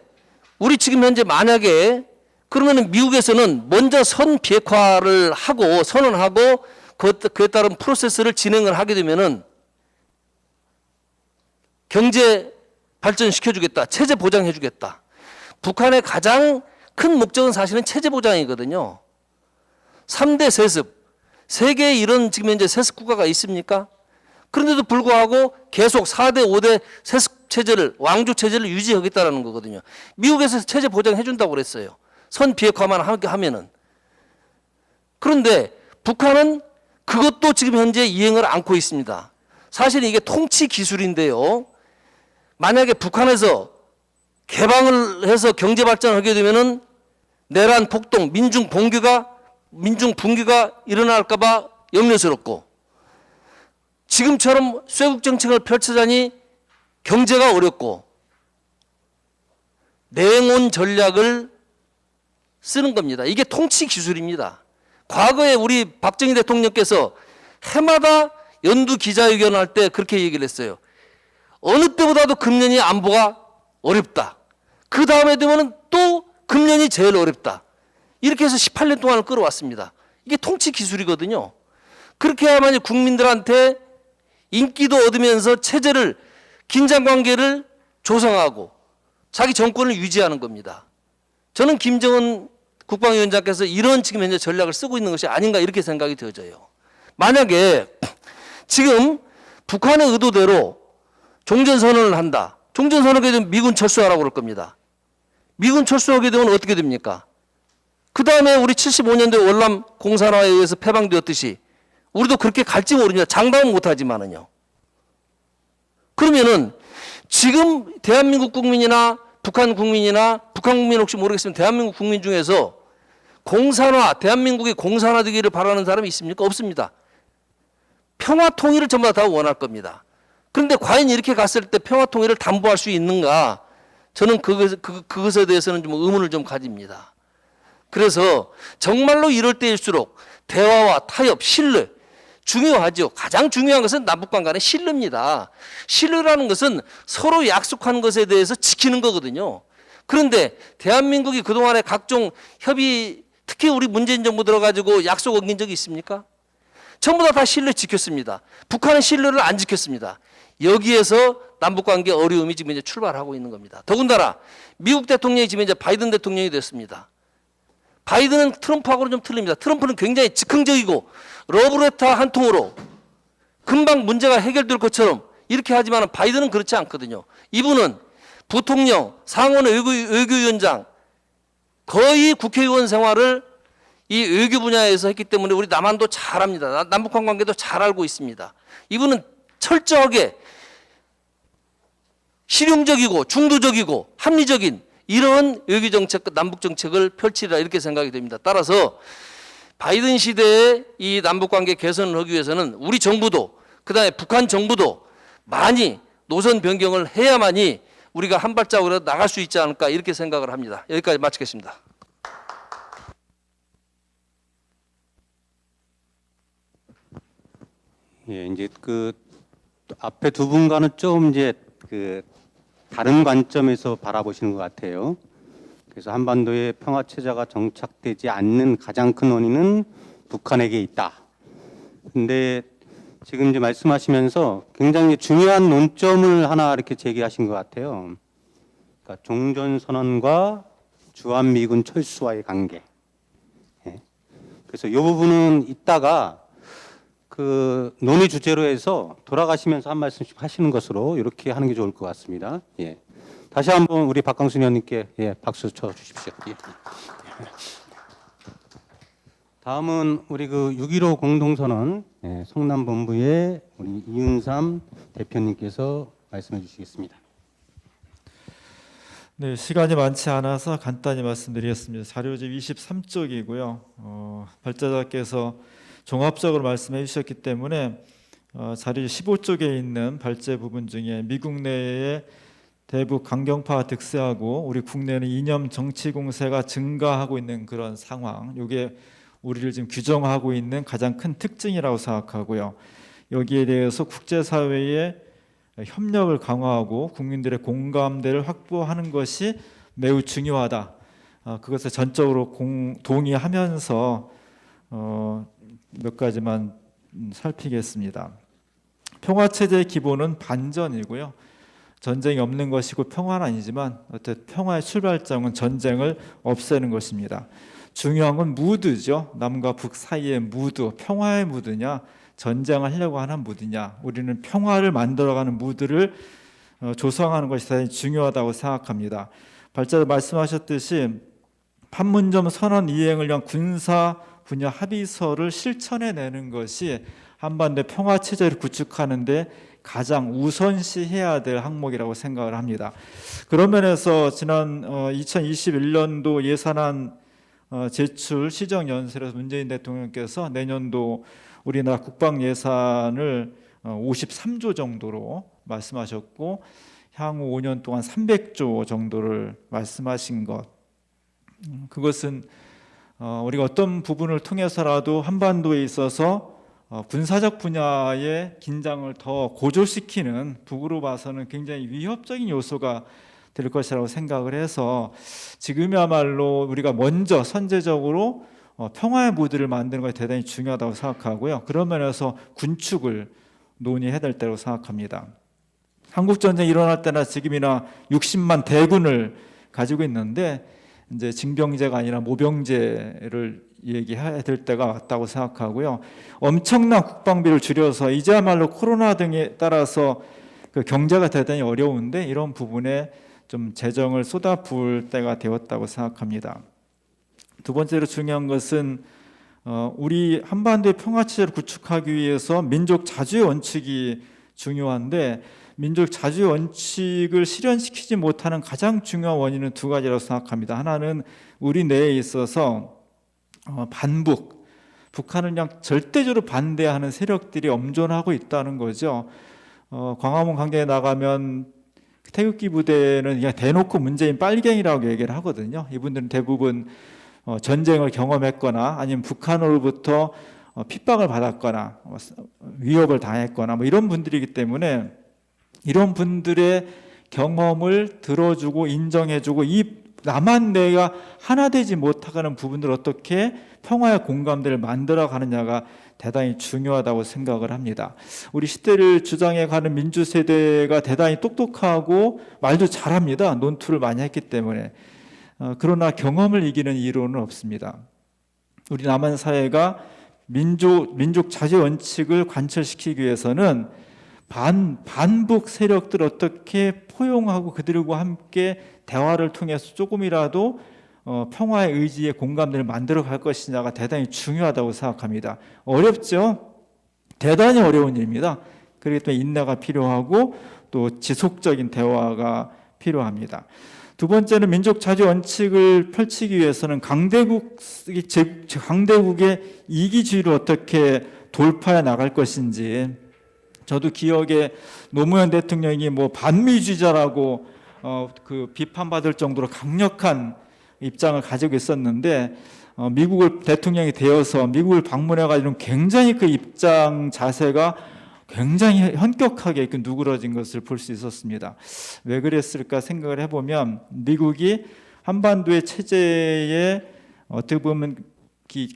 우리 지금 현재 만약에 그러면 미국에서는 먼저 선 비핵화를 하고 선언하고 그에 따른 프로세스를 진행을 하게 되면은 경제 발전시켜주겠다, 체제 보장해주겠다. 북한의 가장 큰 목적은 사실은 체제 보장이거든요. 3대 세습, 세계에 이런 지금 현재 세습 국가가 있습니까? 그런데도 불구하고 계속 4대, 5대 세습 체제를, 왕조 체제를 유지하겠다는 거거든요. 미국에서 체제 보장해준다고 그랬어요. 선 비핵화만 하면은. 그런데 북한은 그것도 지금 현재 이행을 않고 있습니다. 사실 이게 통치 기술인데요. 만약에 북한에서 개방을 해서 경제 발전하게 되면은 내란 폭동, 민중 붕괴가 일어날까 봐 염려스럽고 지금처럼 쇄국 정책을 펼치자니 경제가 어렵고 냉온 전략을 쓰는 겁니다. 이게 통치 기술입니다. 과거에 우리 박정희 대통령께서 해마다 연두 기자회견할 때 그렇게 얘기를 했어요. 어느 때보다도 금년이 안보가 어렵다. 그 다음에 되면은 또 금년이 제일 어렵다. 이렇게 해서 18년 동안을 끌어왔습니다. 이게 통치 기술이거든요. 그렇게 해야만 국민들한테 인기도 얻으면서 체제를, 긴장 관계를 조성하고 자기 정권을 유지하는 겁니다. 저는 김정은 국방위원장께서 이런 지금 현재 전략을 쓰고 있는 것이 아닌가 이렇게 생각이 되어져요. 만약에 지금 북한의 의도대로 종전선언을 한다. 종전선언하게 되면 미군 철수하라고 그럴 겁니다. 미군 철수하게 되면 어떻게 됩니까? 그 다음에 우리 75년도에 월남 공산화에 의해서 패방되었듯이 우리도 그렇게 갈지 모릅니다. 장담은 못하지만은요. 그러면은 지금 대한민국 국민이나 북한 국민이나 북한 국민 혹시 모르겠으면 대한민국 국민 중에서 공산화, 대한민국이 공산화되기를 바라는 사람이 있습니까? 없습니다. 평화 통일을 전부 다 원할 겁니다. 그런데 과연 이렇게 갔을 때 평화 통일을 담보할 수 있는가? 저는 그것에 대해서는 좀 의문을 좀 가집니다. 그래서 정말로 이럴 때일수록 대화와 타협, 신뢰 중요하죠. 가장 중요한 것은 남북간 간의 신뢰입니다. 신뢰라는 것은 서로 약속한 것에 대해서 지키는 거거든요. 그런데 대한민국이 그동안에 각종 협의, 특히 우리 문재인 정부 들어가지고 약속 어긴 적이 있습니까? 전부 다 신뢰 지켰습니다. 북한은 신뢰를 안 지켰습니다. 여기에서 남북관계 어려움이 지금 이제 출발하고 있는 겁니다. 더군다나 미국 대통령이 지금 이제 바이든 대통령이 됐습니다. 바이든은 트럼프하고는 좀 틀립니다. 트럼프는 굉장히 즉흥적이고 러브레터 한 통으로 금방 문제가 해결될 것처럼 이렇게 하지만 바이든은 그렇지 않거든요. 이분은 부통령, 상원 외교위원장, 거의 국회의원 생활을 이 외교 분야에서 했기 때문에 우리 남한도 잘 압니다. 남북한 관계도 잘 알고 있습니다. 이분은 철저하게 실용적이고 중도적이고 합리적인 이런 외교 정책, 남북 정책을 펼치리라 이렇게 생각이 됩니다. 따라서 바이든 시대에 이 남북 관계 개선을 하기 위해서는 우리 정부도 그다음에 북한 정부도 많이 노선 변경을 해야만이 우리가 한 발자국으로 나갈 수 있지 않을까 이렇게 생각을 합니다. 여기까지 마치겠습니다. 예, 이제 그 앞에 두 분과는 좀 이제 그 다른 관점에서 바라보시는 것 같아요. 그래서 한반도에 평화 체제가 정착되지 않는 가장 큰 원인은 북한에게 있다. 근데 지금 이제 말씀하시면서 굉장히 중요한 논점을 하나 이렇게 제기하신 것 같아요. 그러니까 종전선언과 주한미군 철수와의 관계. 예. 그래서 이 부분은 이따가 그 논의 주제로 해서 돌아가시면서 한 말씀씩 하시는 것으로 이렇게 하는 게 좋을 것 같습니다. 예. 다시 한번 우리 박광순 의원님께 예, 박수 쳐 주십시오. 예. 다음은 우리 그 6.15 공동선언 예, 성남본부의 우리 이윤삼 대표님께서 말씀해 주시겠습니다. 네, 시간이 많지 않아서 간단히 말씀드리겠습니다. 자료집 23쪽이고요. 발제자께서 종합적으로 말씀해 주셨기 때문에 자료 15쪽에 있는 발제 부분 중에 미국 내에 대북 강경파가 득세하고 우리 국내는 이념 정치 공세가 증가하고 있는 그런 상황, 이게 우리를 지금 규정하고 있는 가장 큰 특징이라고 생각하고요. 여기에 대해서 국제사회의 협력을 강화하고 국민들의 공감대를 확보하는 것이 매우 중요하다. 그것을 전적으로 동의하면서 몇 가지만 살피겠습니다. 평화체제의 기본은 반전이고요. 전쟁이 없는 것이고 평화는 아니지만 어쨌든 평화의 출발점은 전쟁을 없애는 것입니다. 중요한 건 무드죠. 남과 북 사이의 무드, 평화의 무드냐 전쟁을 하려고 하는 무드냐. 우리는 평화를 만들어가는 무드를 조성하는 것이 대단히 중요하다고 생각합니다. 발제자 말씀하셨듯이 판문점 선언 이행을 위한 군사 분야 합의서를 실천해내는 것이 한반도 평화 체제를 구축하는 데 가장 우선시해야 될 항목이라고 생각을 합니다. 그런 면에서 지난 2021년도 예산안 제출 시정연설에서 문재인 대통령께서 내년도 우리나라 국방 예산을 53조 정도로 말씀하셨고 향후 5년 동안 300조 정도를 말씀하신 것, 그것은 우리가 어떤 부분을 통해서라도 한반도에 있어서 군사적 분야의 긴장을 더 고조시키는 북으로 봐서는 굉장히 위협적인 요소가 될 것이라고 생각을 해서 지금이야말로 우리가 먼저 선제적으로 평화의 무드를 만드는 것이 대단히 중요하다고 생각하고요. 그런 면에서 군축을 논의해야 될 때라고 생각합니다. 한국 전쟁이 일어날 때나 지금이나 60만 대군을 가지고 있는데 이제 징병제가 아니라 모병제를 얘기해야 될 때가 왔다고 생각하고요. 엄청난 국방비를 줄여서 이제야말로 코로나 등에 따라서 그 경제가 대단히 어려운데 이런 부분에 좀 재정을 쏟아부을 때가 되었다고 생각합니다. 두 번째로 중요한 것은 우리 한반도의 평화체제를 구축하기 위해서 민족 자주의 원칙이 중요한데 민족 자주의 원칙을 실현시키지 못하는 가장 중요한 원인은 두 가지라고 생각합니다. 하나는 우리 내에 있어서 반북, 북한을 그냥 절대적으로 반대하는 세력들이 엄존하고 있다는 거죠. 광화문 광장에 나가면 태극기 부대는 그냥 대놓고 문재인 빨갱이라고 얘기를 하거든요. 이분들은 대부분 전쟁을 경험했거나 아니면 북한으로부터 핍박을 받았거나 위협을 당했거나 뭐 이런 분들이기 때문에 이런 분들의 경험을 들어주고 인정해주고 이 남한 내가 하나 되지 못하는 부분들 어떻게 평화의 공감대를 만들어 가느냐가 대단히 중요하다고 생각을 합니다. 우리 시대를 주장해가는 민주세대가 대단히 똑똑하고 말도 잘합니다. 논투를 많이 했기 때문에. 그러나 경험을 이기는 이론은 없습니다. 우리 남한 사회가 민족 자주 원칙을 관철시키기 위해서는 반북 세력들 어떻게 포용하고 그들과 함께 대화를 통해서 조금이라도 평화의 의지의 공감대를 만들어 갈 것이냐가 대단히 중요하다고 생각합니다. 어렵죠? 대단히 어려운 일입니다. 그렇기 때문에 인내가 필요하고 또 지속적인 대화가 필요합니다. 두 번째는 민족 자주 원칙을 펼치기 위해서는 강대국의 이기주의를 어떻게 돌파해 나갈 것인지 저도 기억에 노무현 대통령이 뭐 반미주의자라고 그 비판받을 정도로 강력한 입장을 가지고 있었는데 미국을 대통령이 되어서 미국을 방문해가지고 굉장히 그 입장 자세가 굉장히 현격하게 누그러진 것을 볼 수 있었습니다. 왜 그랬을까 생각을 해보면 미국이 한반도의 체제에 어떻게 보면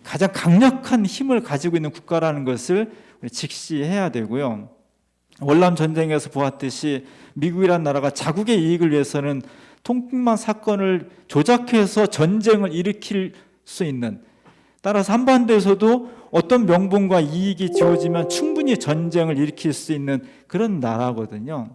가장 강력한 힘을 가지고 있는 국가라는 것을 직시해야 되고요. 월남 전쟁에서 보았듯이 미국이라는 나라가 자국의 이익을 위해서는 통풍만 사건을 조작해서 전쟁을 일으킬 수 있는, 따라서 한반도에서도 어떤 명분과 이익이 지어지면 충분히 전쟁을 일으킬 수 있는 그런 나라거든요.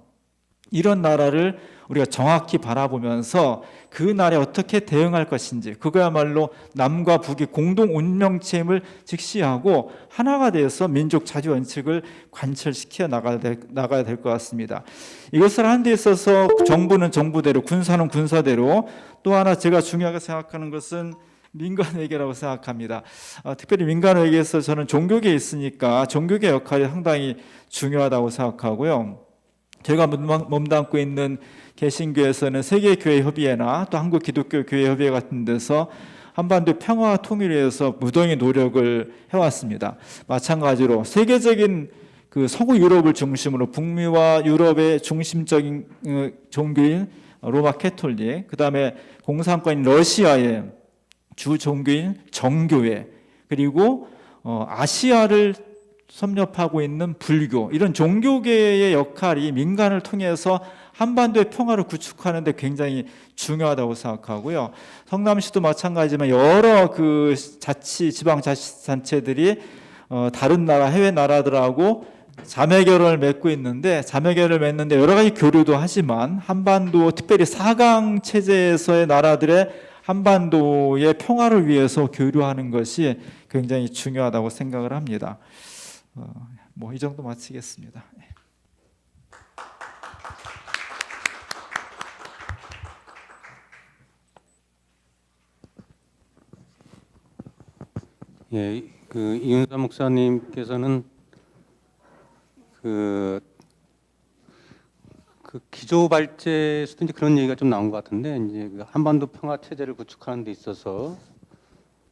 이런 나라를 우리가 정확히 바라보면서 그 나라에 어떻게 대응할 것인지, 그거야말로 남과 북의 공동 운명체임을 직시하고 하나가 되어서 민족 자주 원칙을 관철시켜 나가야 될 것 같습니다. 이것을 하는 데 있어서 정부는 정부대로, 군사는 군사대로, 또 하나 제가 중요하게 생각하는 것은 민간회계라고 생각합니다. 특별히 민간회계에서 저는 종교계에 있으니까 종교계 역할이 상당히 중요하다고 생각하고요. 제가 몸담고 있는 개신교에서는 세계교회협의회나 또 한국기독교교회협의회 같은 데서 한반도 평화와 통일을 위해서 무더기 노력을 해왔습니다. 마찬가지로 세계적인 그 서구 유럽을 중심으로 북미와 유럽의 중심적인 종교인 로마 캐톨릭, 그 다음에 공산권인 러시아의 주 종교인 정교회, 그리고 아시아를 섭렵하고 있는 불교, 이런 종교계의 역할이 민간을 통해서 한반도의 평화를 구축하는 데 굉장히 중요하다고 생각하고요. 성남시도 마찬가지지만 여러 그 지방자치단체들이 다른 나라, 해외 나라들하고 자매결연을 맺고 있는데, 자매결연을 맺는데 여러 가지 교류도 하지만 한반도, 특별히 4강 체제에서의 나라들의 한반도의 평화를 위해서 교류하는 것이 굉장히 중요하다고 생각을 합니다. 뭐 이 정도 마치겠습니다. 예, 그 이윤삼 목사님께서는 그 기조 발제에서도 이제 그런 얘기가 좀 나온 것 같은데, 이제 그 한반도 평화 체제를 구축하는 데 있어서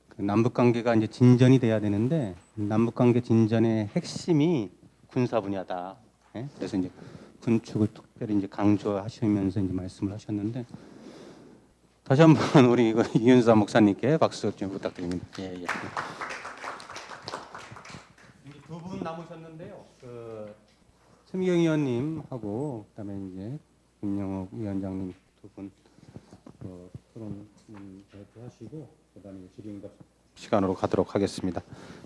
그 남북 관계가 이제 진전이 돼야 되는데 남북 관계 진전의 핵심이 군사 분야다. 예? 그래서 이제 군축을 특별히 이제 강조하시면서 이제 말씀을 하셨는데 다시 한번 우리 이윤사 목사님께 박수 좀 부탁드립니다. 예, 예. 두 분 남으셨는데요. 최미경 의원님하고 그다음에 이제 김영욱 위원장님 두 분 토론 하시고 그다음에 질의응답 시간으로 가도록 하겠습니다.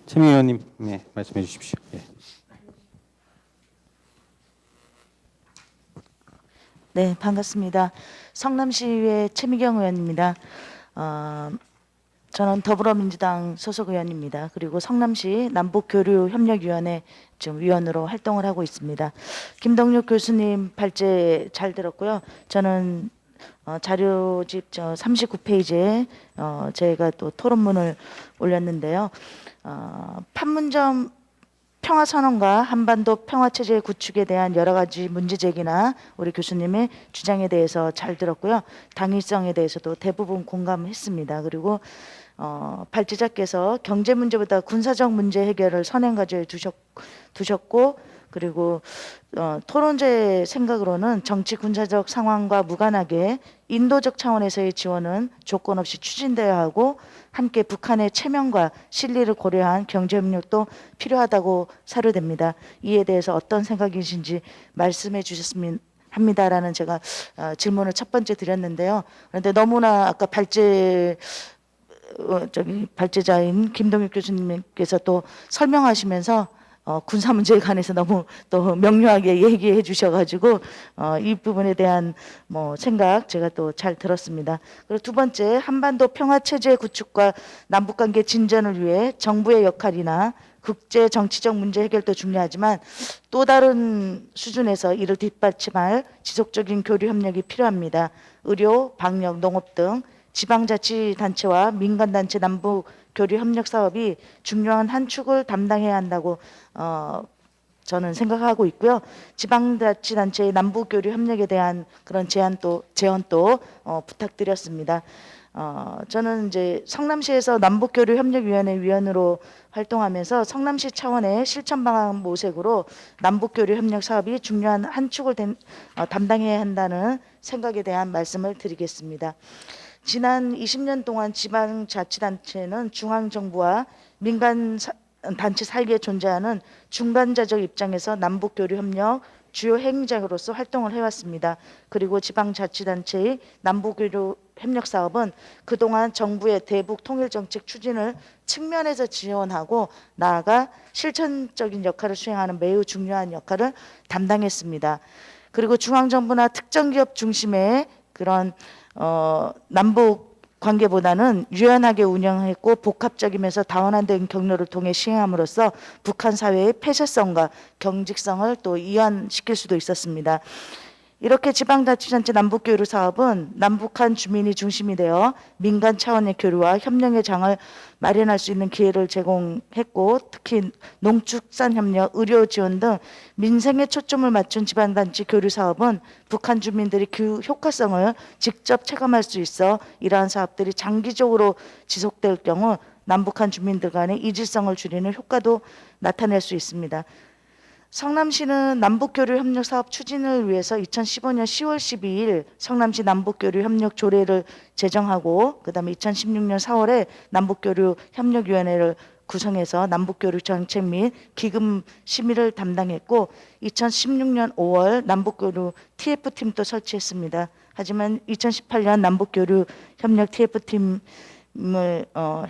최미경 의원님, 네, 말씀해 주십시오. 예. 네, 반갑습니다. 성남시의회 최미경 의원입니다. 저는 더불어민주당 소속 의원입니다. 그리고 성남시 남북교류협력위원회 지금 위원으로 활동을 하고 있습니다. 김동률 교수님 발제 잘 들었고요. 저는 자료집 39페이지에 저희가 또 토론문을 올렸는데요. 판문점 평화선언과 한반도 평화체제 구축에 대한 여러 가지 문제제기나 우리 교수님의 주장에 대해서 잘 들었고요. 당위성에 대해서도 대부분 공감했습니다. 그리고 발제자께서 경제 문제보다 군사적 문제 해결을 선행과제에 두셨고 그리고 토론자의 생각으로는 정치 군사적 상황과 무관하게 인도적 차원에서의 지원은 조건 없이 추진되어야 하고 함께 북한의 체면과 실리를 고려한 경제협력도 필요하다고 사료됩니다. 이에 대해서 어떤 생각이신지 말씀해 주셨으면 합니다라는 제가 질문을 첫 번째 드렸는데요. 그런데 너무나 아까 발제자인 김동일 교수님께서 또 설명하시면서 군사 문제에 관해서 너무 또 명료하게 얘기해 주셔가지고 이 부분에 대한 생각 제가 또 잘 들었습니다. 그리고 두 번째, 한반도 평화 체제 구축과 남북 관계 진전을 위해 정부의 역할이나 국제 정치적 문제 해결도 중요하지만 또 다른 수준에서 이를 뒷받침할 지속적인 교류 협력이 필요합니다. 의료, 방역, 농업 등 지방자치단체와 민간단체 남북 교류 협력 사업이 중요한 한 축을 담당해야 한다고 저는 생각하고 있고요. 지방자치단체의 남북 교류 협력에 대한 그런 제안도 부탁드렸습니다. 저는 이제 성남시에서 남북교류협력위원회 위원으로 활동하면서 성남시 차원의 실천 방안 모색으로 남북교류 협력 사업이 중요한 한 축을 담당해야 한다는 생각에 대한 말씀을 드리겠습니다. 지난 20년 동안 지방자치단체는 중앙정부와 민간 단체 사이에 존재하는 중간자적 입장에서 남북교류협력 주요 행정으로서 활동을 해왔습니다. 그리고 지방자치단체의 남북교류협력 사업은 그동안 정부의 대북 통일정책 추진을 측면에서 지원하고 나아가 실천적인 역할을 수행하는 매우 중요한 역할을 담당했습니다. 그리고 중앙정부나 특정기업 중심의 그런 남북 관계보다는 유연하게 운영했고 복합적이면서 다원화된 경로를 통해 시행함으로써 북한 사회의 폐쇄성과 경직성을 또 이완시킬 수도 있었습니다. 이렇게 지방자치단체 남북교류 사업은 남북한 주민이 중심이 되어 민간 차원의 교류와 협력의 장을 마련할 수 있는 기회를 제공했고 특히 농축산협력, 의료 지원 등 민생에 초점을 맞춘 지방단체 교류 사업은 북한 주민들이 그 효과성을 직접 체감할 수 있어 이러한 사업들이 장기적으로 지속될 경우 남북한 주민들 간의 이질성을 줄이는 효과도 나타낼 수 있습니다. 성남시는 남북교류협력 사업 추진을 위해서 2015년 10월 12일 성남시 남북교류협력 조례를 제정하고 그다음에 2016년 4월에 남북교류협력위원회를 구성해서 남북교류 정책 및 기금 심의를 담당했고 2016년 5월 남북교류 TF팀도 설치했습니다. 하지만 2018년 남북교류 협력 TF팀을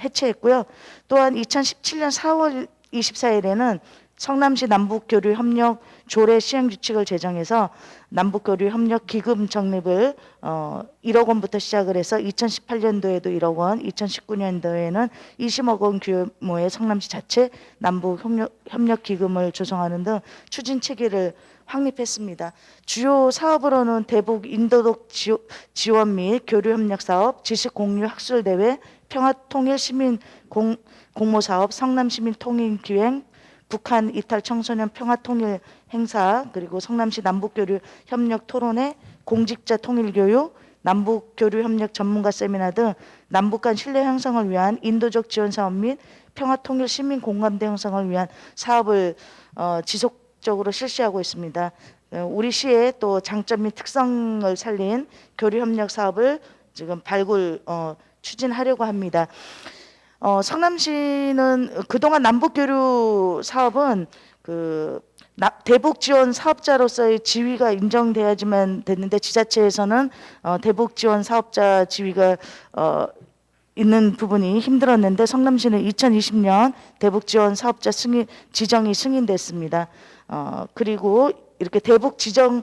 해체했고요. 또한 2017년 4월 24일에는 성남시 남북교류협력 조례 시행규칙을 제정해서 남북교류협력 기금 적립을 1억 원부터 시작을 해서 2018년도에도 1억 원, 2019년도에는 20억 원 규모의 성남시 자체 남북협력 기금을 조성하는 등 추진 체계를 확립했습니다. 주요 사업으로는 대북 인도적 지원 및 교류협력 사업, 지식공유 학술대회, 평화통일 시민 공모 사업, 성남시민 통일기획, 북한 이탈 청소년 평화통일 행사, 그리고 성남시 남북교류 협력 토론회, 공직자 통일교육, 남북 교류 협력 전문가 세미나 등 남북 간 신뢰 형성을 위한 인도적 지원 사업 및 평화 통일 시민 공감대 형성을 위한 사업을 지속적으로 실시하고 있습니다. 우리 시의 또 장점 및 특성을 살린 교류 협력 사업을 지금 추진하려고 합니다. 성남시는 그동안 남북 교류 사업은 대북 지원 사업자로서의 지위가 인정돼야지만 됐는데 지자체에서는 대북 지원 사업자 지위가 있는 부분이 힘들었는데 성남시는 2020년 대북 지원 사업자 지정이 승인됐습니다. 그리고 이렇게 대북 지원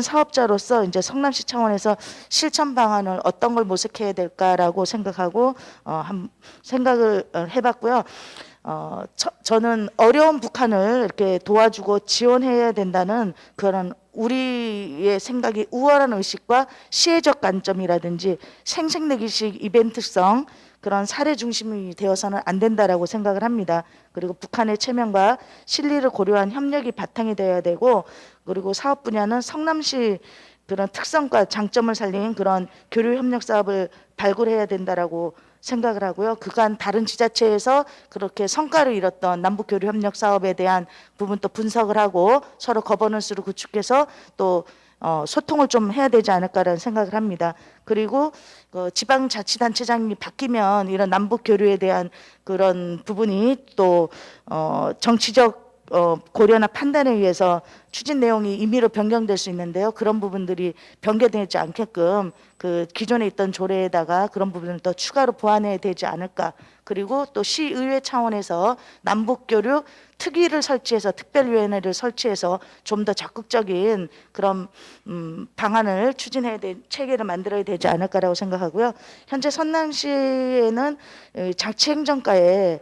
사업자로서 이제 성남시 차원에서 실천 방안을 어떤 걸 모색해야 될까라고 생각하고 생각을 해봤고요. 저는 어려운 북한을 이렇게 도와주고 지원해야 된다는 그런 우리의 생각이 우월한 의식과 시혜적 관점이라든지 생색내기식 이벤트성 그런 사례 중심이 되어서는 안 된다라고 생각을 합니다. 그리고 북한의 체면과 실리를 고려한 협력이 바탕이 되어야 되고, 그리고 사업 분야는 성남시 그런 특성과 장점을 살린 그런 교류 협력 사업을 발굴해야 된다라고 생각을 하고요. 그간 다른 지자체에서 그렇게 성과를 이뤘던 남북 교류 협력 사업에 대한 부분도 분석을 하고 서로 거버넌스를 구축해서 또 소통을 좀 해야 되지 않을까라는 생각을 합니다. 그리고 지방자치단체장이 바뀌면 이런 남북 교류에 대한 그런 부분이 또 정치적 고려나 판단에 의해서 추진 내용이 임의로 변경될 수 있는데요. 그런 부분들이 변경되지 않게끔 그 기존에 있던 조례에다가 그런 부분을 더 추가로 보완해야 되지 않을까. 그리고 또 시의회 차원에서 남북교류 특위를 설치해서 특별위원회를 설치해서 좀 더 적극적인 그런 방안을 추진해야 될 체계를 만들어야 되지 않을까라고 생각하고요. 현재 성남시에는 자치행정과에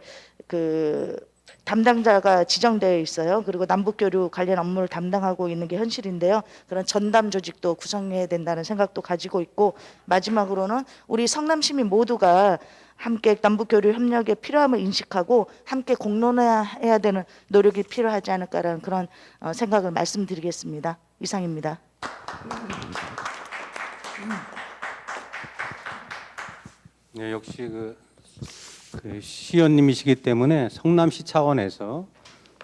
담당자가 지정되어 있어요. 그리고 남북교류 관련 업무를 담당하고 있는 게 현실인데요. 그런 전담 조직도 구성해야 된다는 생각도 가지고 있고, 마지막으로는 우리 성남시민 모두가 함께 남북교류 협력의 필요함을 인식하고 함께 공론화해야 되는 노력이 필요하지 않을까라는 그런 생각을 말씀드리겠습니다. 이상입니다. 네, 역시 그 시의원님이시기 때문에 성남시 차원에서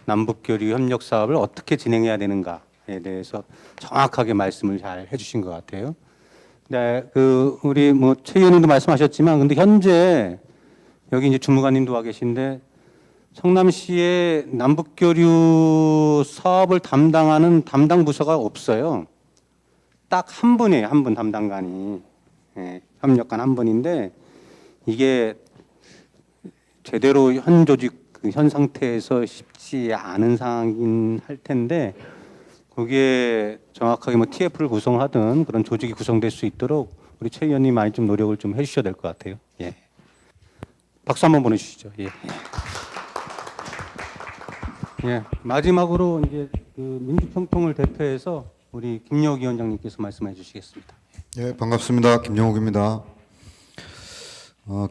남북교류 협력 사업을 어떻게 진행해야 되는가에 대해서 정확하게 말씀을 잘 해주신 것 같아요. 네, 우리 최 의원님도 말씀하셨지만, 근데 현재 여기 이제 주무관님도 와 계신데 성남시에 남북교류 사업을 담당하는 담당 부서가 없어요. 딱 한 분이에요, 한 분 담당관이. 예, 협력관 한 분인데 이게 제대로 현 조직 현 상태에서 쉽지 않은 상황이긴 할 텐데, 거기에 정확하게 TF를 구성하든 그런 조직이 구성될 수 있도록 우리 최 의원님 많이 좀 노력을 좀 해주셔야 될 것 같아요. 예. 박수 한번 보내주시죠. 예. 예. 마지막으로 이제 민주평통을 대표해서 우리 김영욱 위원장님께서 말씀해 주시겠습니다. 예, 반갑습니다. 김영욱입니다.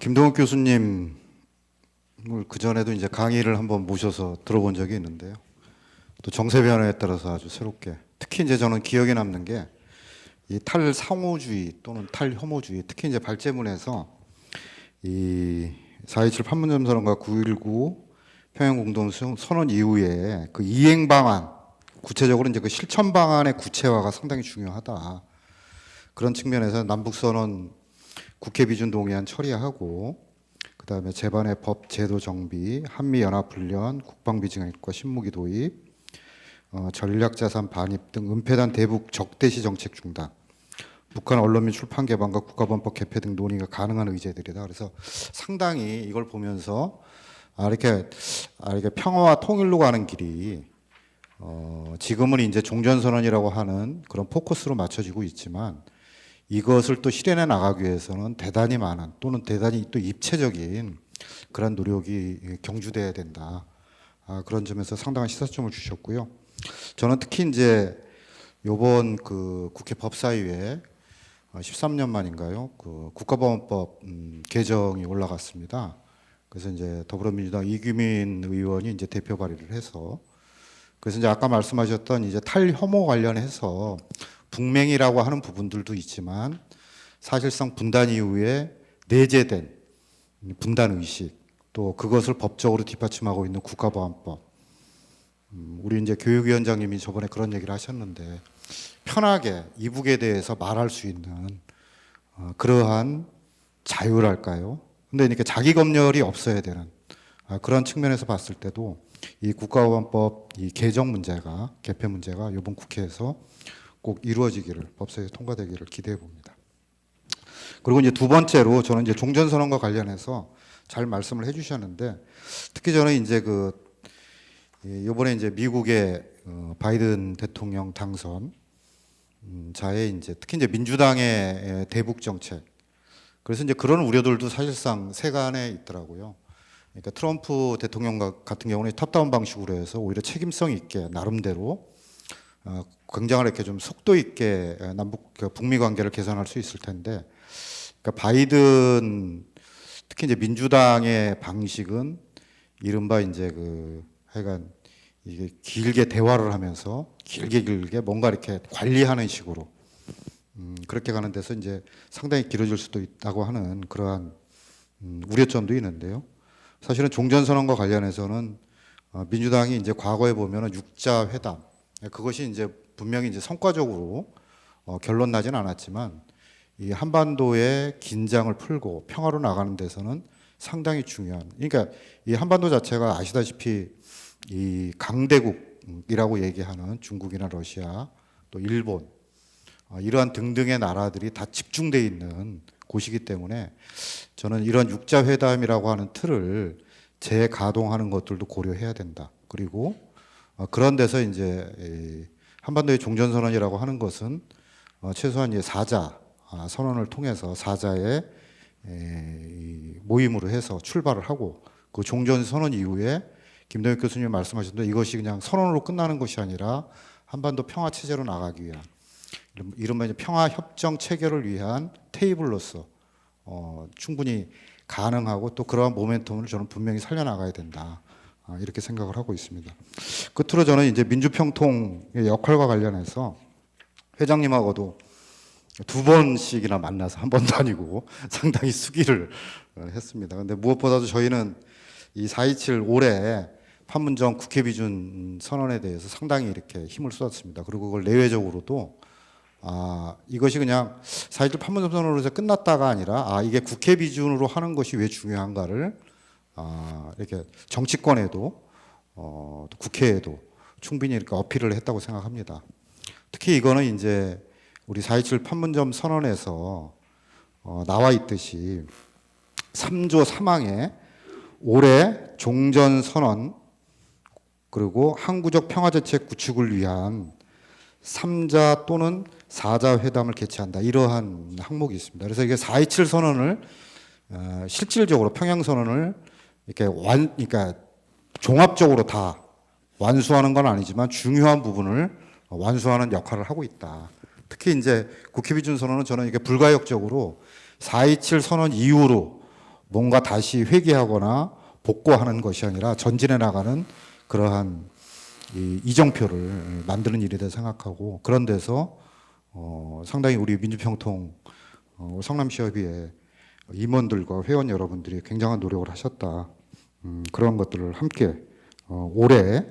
김동욱 교수님 그 전에도 이제 강의를 한번 모셔서 들어본 적이 있는데요. 또 정세 변화에 따라서 아주 새롭게, 특히 이제 저는 기억에 남는 게 이 탈상호주의 또는 탈혐오주의, 특히 이제 발제문에서 이 4.27 판문점 선언과 9.19 평양공동선언 이후에 그 이행 방안, 구체적으로 이제 그 실천 방안의 구체화가 상당히 중요하다. 그런 측면에서 남북선언 국회 비준 동의안 처리하고, 그다음에 제반의 법 제도 정비, 한미 연합 훈련, 국방비 증액과 신무기 도입, 전략자산 반입 등 은폐단 대북 적대시 정책 중단, 북한 언론 및 출판 개방과 국가범법 개폐 등 논의가 가능한 의제들이다. 그래서 상당히 이걸 보면서 이렇게 평화와 통일로 가는 길이 지금은 이제 종전선언이라고 하는 그런 포커스로 맞춰지고 있지만, 이것을 또 실현해 나가기 위해서는 대단히 많은, 또는 대단히 또 입체적인 그런 노력이 경주돼야 된다. 그런 점에서 상당한 시사점을 주셨고요. 저는 특히 이제 요번 국회 법사위에 13년 만인가요? 국가보안법 개정이 올라갔습니다. 그래서 이제 더불어민주당 이규민 의원이 이제 대표 발의를 해서, 그래서 이제 아까 말씀하셨던 이제 탈혐오 관련해서 북맹이라고 하는 부분들도 있지만 사실상 분단 이후에 내재된 분단 의식, 또 그것을 법적으로 뒷받침하고 있는 국가보안법. 우리 이제 교육위원장님이 저번에 그런 얘기를 하셨는데 편하게 이북에 대해서 말할 수 있는 그러한 자유랄까요? 근데 이렇게 자기 검열이 없어야 되는 그런 측면에서 봤을 때도 이 국가보안법 이 개정 문제가 개폐 문제가 이번 국회에서 꼭 이루어지기를 법사위에 통과되기를 기대해 봅니다. 그리고 이제 두 번째로 저는 이제 종전선언과 관련해서 잘 말씀을 해주셨는데 특히 저는 이제 이번에 이제 미국의 바이든 대통령 당선 자의 이제 특히 이제 민주당의 대북 정책, 그래서 이제 그런 우려들도 사실상 세간에 있더라고요. 그러니까 트럼프 대통령 같은 경우는 탑다운 방식으로 해서 오히려 책임성 있게 나름대로 굉장히 이렇게 좀 속도 있게 북미 관계를 개선할 수 있을 텐데, 그러니까 바이든 특히 이제 민주당의 방식은 이른바 이제 하여간 이게 길게 대화를 하면서 길게 뭔가 이렇게 관리하는 식으로 그렇게 가는 데서 이제 상당히 길어질 수도 있다고 하는 그러한 우려점도 있는데요. 사실은 종전선언과 관련해서는 민주당이 이제 과거에 보면은 육자 회담, 그것이 이제 분명히 이제 성과적으로 결론 나진 않았지만 이 한반도의 긴장을 풀고 평화로 나가는 데서는 상당히 중요한, 그러니까 이 한반도 자체가 아시다시피 이 강대국이라고 얘기하는 중국이나 러시아 또 일본 이러한 등등의 나라들이 다 집중돼 있는 곳이기 때문에 저는 이런 육자 회담이라고 하는 틀을 재가동하는 것들도 고려해야 된다. 그리고 그런 데서 이제 한반도의 종전선언이라고 하는 것은 최소한 이제 사자 선언을 통해서 사자의 모임으로 해서 출발을 하고 그 종전선언 이후에 김동혁 교수님 말씀하셨는데 이것이 그냥 선언으로 끝나는 것이 아니라 한반도 평화 체제로 나가기 위한 이른바 이제 평화 협정 체결을 위한 테이블로서 충분히 가능하고 또 그러한 모멘텀을 저는 분명히 살려나가야 된다. 이렇게 생각을 하고 있습니다. 끝으로 저는 이제 민주평통의 역할과 관련해서 회장님하고도 두 번씩이나 만나서 한 번도 아니고 상당히 수기를 했습니다. 근데 무엇보다도 저희는 이 4.27 올해 판문점 국회 비준 선언에 대해서 상당히 이렇게 힘을 쏟았습니다. 그리고 그걸 내외적으로도 이것이 그냥 4.27 판문점 선언으로 해서 끝났다가 아니라 이게 국회 비준으로 하는 것이 왜 중요한가를 이렇게 정치권에도 또 국회에도 충분히 이렇게 어필을 했다고 생각합니다. 특히 이거는 이제 우리 4.27 판문점 선언에서 나와 있듯이 3조 3항에 올해 종전 선언 그리고 항구적 평화대책 구축을 위한 3자 또는 4자 회담을 개최한다. 이러한 항목이 있습니다. 그래서 이게 4.27 선언을 실질적으로 평양 선언을 이렇게 그러니까 종합적으로 다 완수하는 건 아니지만 중요한 부분을 완수하는 역할을 하고 있다. 특히 이제 국회 비준 선언은 저는 이게 불가역적으로 4.27 선언 이후로 뭔가 다시 회귀하거나 복구하는 것이 아니라 전진해 나가는 그러한 이정표를 만드는 일이다 생각하고 그런 데서 상당히 우리 민주평통 성남시협의회 임원들과 회원 여러분들이 굉장한 노력을 하셨다. 그런 것들을 함께 올해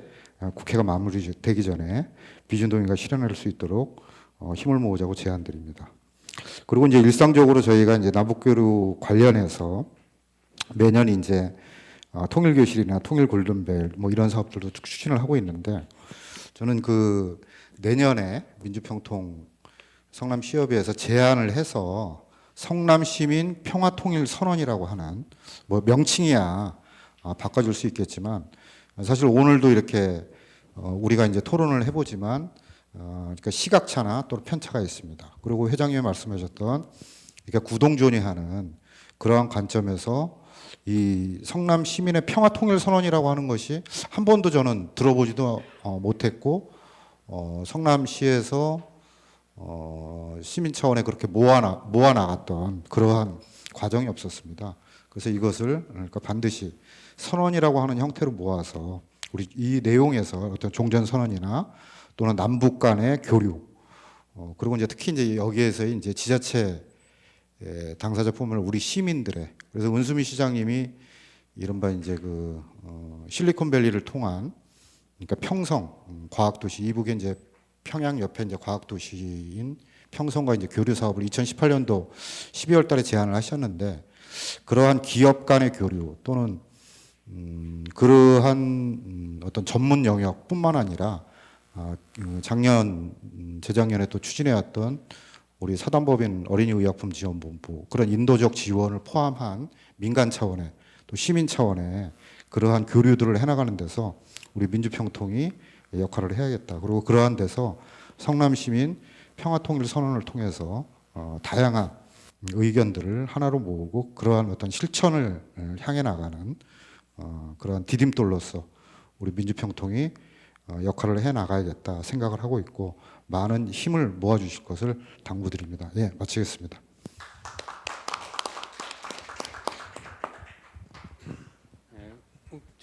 국회가 마무리되기 전에 비준동의가 실현할 수 있도록 힘을 모으자고 제안드립니다. 그리고 이제 일상적으로 저희가 이제 남북교류 관련해서 매년 이제 통일교실이나 통일골든벨 뭐 이런 사업들도 추진을 하고 있는데 저는 내년에 민주평통 성남시협의회에서 제안을 해서 성남시민 평화통일선언이라고 하는 뭐 명칭이야 바꿔줄 수 있겠지만 사실 오늘도 이렇게 우리가 이제 토론을 해보지만 그러니까 시각차나 또 편차가 있습니다. 그리고 회장님이 말씀하셨던 그러니까 구동존의하는 그러한 관점에서 이 성남 시민의 평화 통일 선언이라고 하는 것이 한 번도 저는 들어보지도 못했고 성남시에서 시민 차원에 그렇게 모아 나갔던 그러한 과정이 없었습니다. 그래서 이것을 그러니까 반드시 선언이라고 하는 형태로 모아서 우리 이 내용에서 어떤 종전 선언이나 또는 남북 간의 교류 그리고 이제 특히 이제 여기에서 이제 지자체 당사자뿐만 아니라 우리 시민들의, 그래서 은수미 시장님이 이른바 이제 그 실리콘밸리를 통한, 그러니까 평성 과학도시, 이북에 이제 평양 옆에 이제 과학도시인 평성과 이제 교류 사업을 2018년도 12월 달에 제안을 하셨는데, 그러한 기업 간의 교류 또는 그러한 어떤 전문 영역뿐만 아니라 작년 재작년에 또 추진해왔던 우리 사단법인 어린이의약품지원본부, 그런 인도적 지원을 포함한 민간 차원의 또 시민 차원의 그러한 교류들을 해나가는 데서 우리 민주평통이 역할을 해야겠다. 그리고 그러한 데서 성남시민 평화통일선언을 통해서 다양한 의견들을 하나로 모으고 그러한 어떤 실천을 향해 나가는 그러한 디딤돌로서 우리 민주평통이 역할을 해 나가야겠다 생각을 하고 있고, 많은 힘을 모아주실 것을 당부드립니다. 예, 마치겠습니다.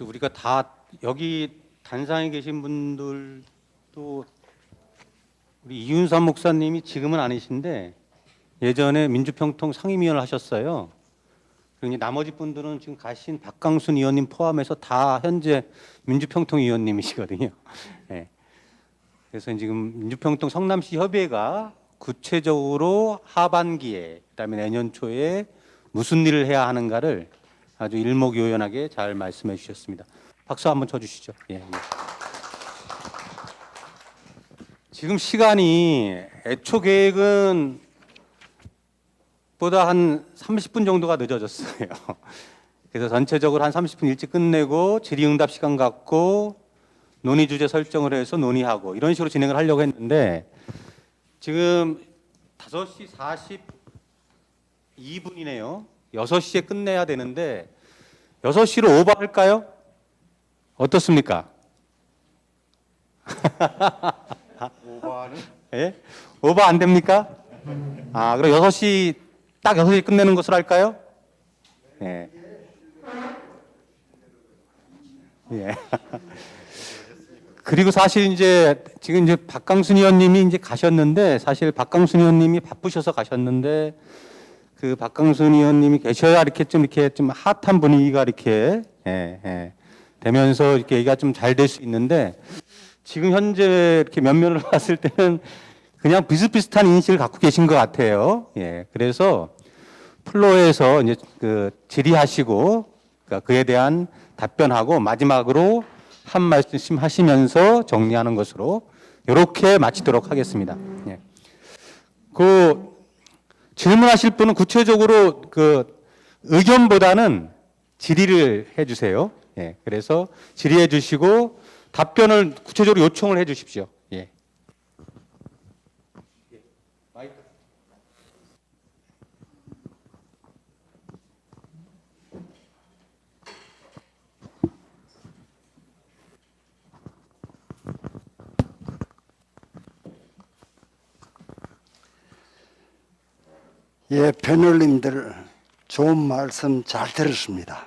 우리가 다 여기 단상에 계신 분들도 우리 이윤삼 목사님이 지금은 아니신데 예전에 민주평통 상임위원을 하셨어요. 그리고 나머지 분들은 지금 가신 박강순 의원님 포함해서 다 현재 민주평통 의원님이시거든요. 네. 그래서 지금 민주평통 성남시 협의회가 구체적으로 하반기에, 그다음에 내년 초에 무슨 일을 해야 하는가를 아주 일목요연하게 잘 말씀해 주셨습니다. 박수 한번 쳐주시죠. 예, 예. 지금 시간이 애초 계획은 보다 한 30분 정도가 늦어졌어요. 그래서 전체적으로 한 30분 일찍 끝내고 질의응답 시간 갖고 논의 주제 설정을 해서 논의하고 이런 식으로 진행을 하려고 했는데 지금 5시 42분이네요. 6시에 끝내야 되는데 6시로 오버할까요? 어떻습니까? 오버하는? 예? 오버 안 됩니까? 그럼 6시 딱 6시 끝내는 것으로 할까요? 예. 예. 그리고 사실 이제 지금 이제 박강순 의원님이 이제 가셨는데, 사실 박강순 의원님이 바쁘셔서 가셨는데 그 박강순 의원님이 계셔야 이렇게 좀 핫한 분위기가 이렇게 되면서 이렇게 얘기가 좀 잘 될 수 있는데, 지금 현재 이렇게 면면을 봤을 때는 그냥 비슷비슷한 인식을 갖고 계신 것 같아요. 예. 그래서 플로에서 이제 그 질의하시고 그러니까 그에 대한 답변하고 마지막으로 한 말씀 하시면서 정리하는 것으로 이렇게 마치도록 하겠습니다. 예. 그 질문하실 분은 구체적으로 그 의견보다는 질의를 해주세요. 예. 그래서 질의해 주시고 답변을 구체적으로 요청을 해 주십시오. 예. 예, 패널님들 좋은 말씀 잘 들었습니다.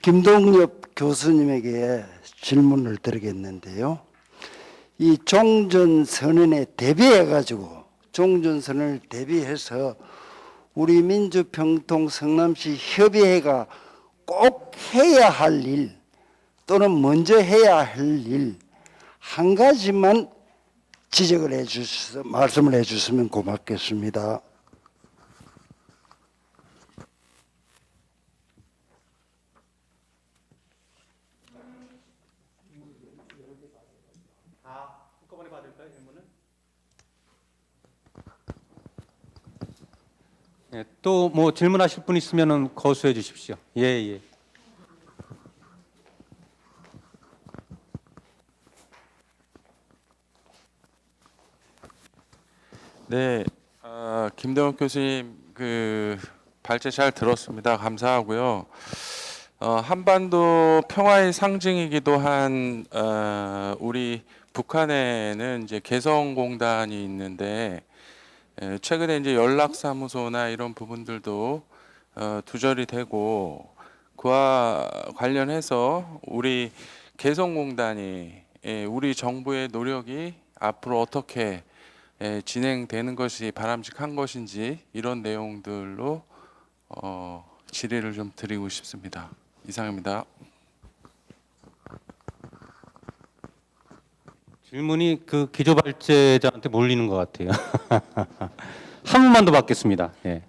김동엽 교수님에게 질문을 드리겠는데요. 이 종전선언에 대비해가지고 종전선언을 대비해서 우리 민주평통 성남시 협의회가 꼭 해야 할 일 또는 먼저 해야 할 일 한 가지만 지적을 해주셔서 말씀을 해주시면 고맙겠습니다. 한꺼번에 받을까요, 질문을? 예, 또 뭐 질문하실 분 있으면은 거수해 주십시오. 예, 예. 네, 김동욱 교수님 그 발제 잘 들었습니다. 감사하고요. 한반도 평화의 상징이기도 한 우리 북한에는 이제 개성공단이 있는데 최근에 이제 연락사무소나 이런 부분들도 두절이 되고 그와 관련해서 우리 개성공단이 우리 정부의 노력이 앞으로 어떻게 진행되는 것이 바람직한 것인지 이런 내용들로 질의를 좀 드리고 싶습니다. 이상입니다. 질문이 그 기조발제자한테 몰리는 것 같아요. 한 분만 더 받겠습니다. 예.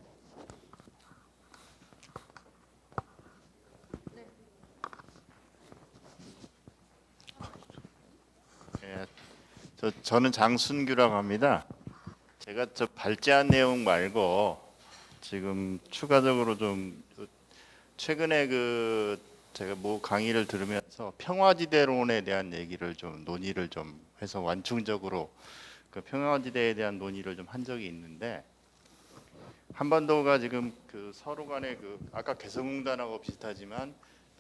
저는 장순규라고 합니다. 제가 저 발제한 내용 말고 지금 추가적으로 좀 최근에 그 제가 뭐 강의를 들으면서 평화지대론에 대한 얘기를 좀 논의를 좀 해서 완충적으로 그 평화지대에 대한 논의를 좀 한 적이 있는데 한반도가 지금 그 서로 간에 그 아까 개성공단하고 비슷하지만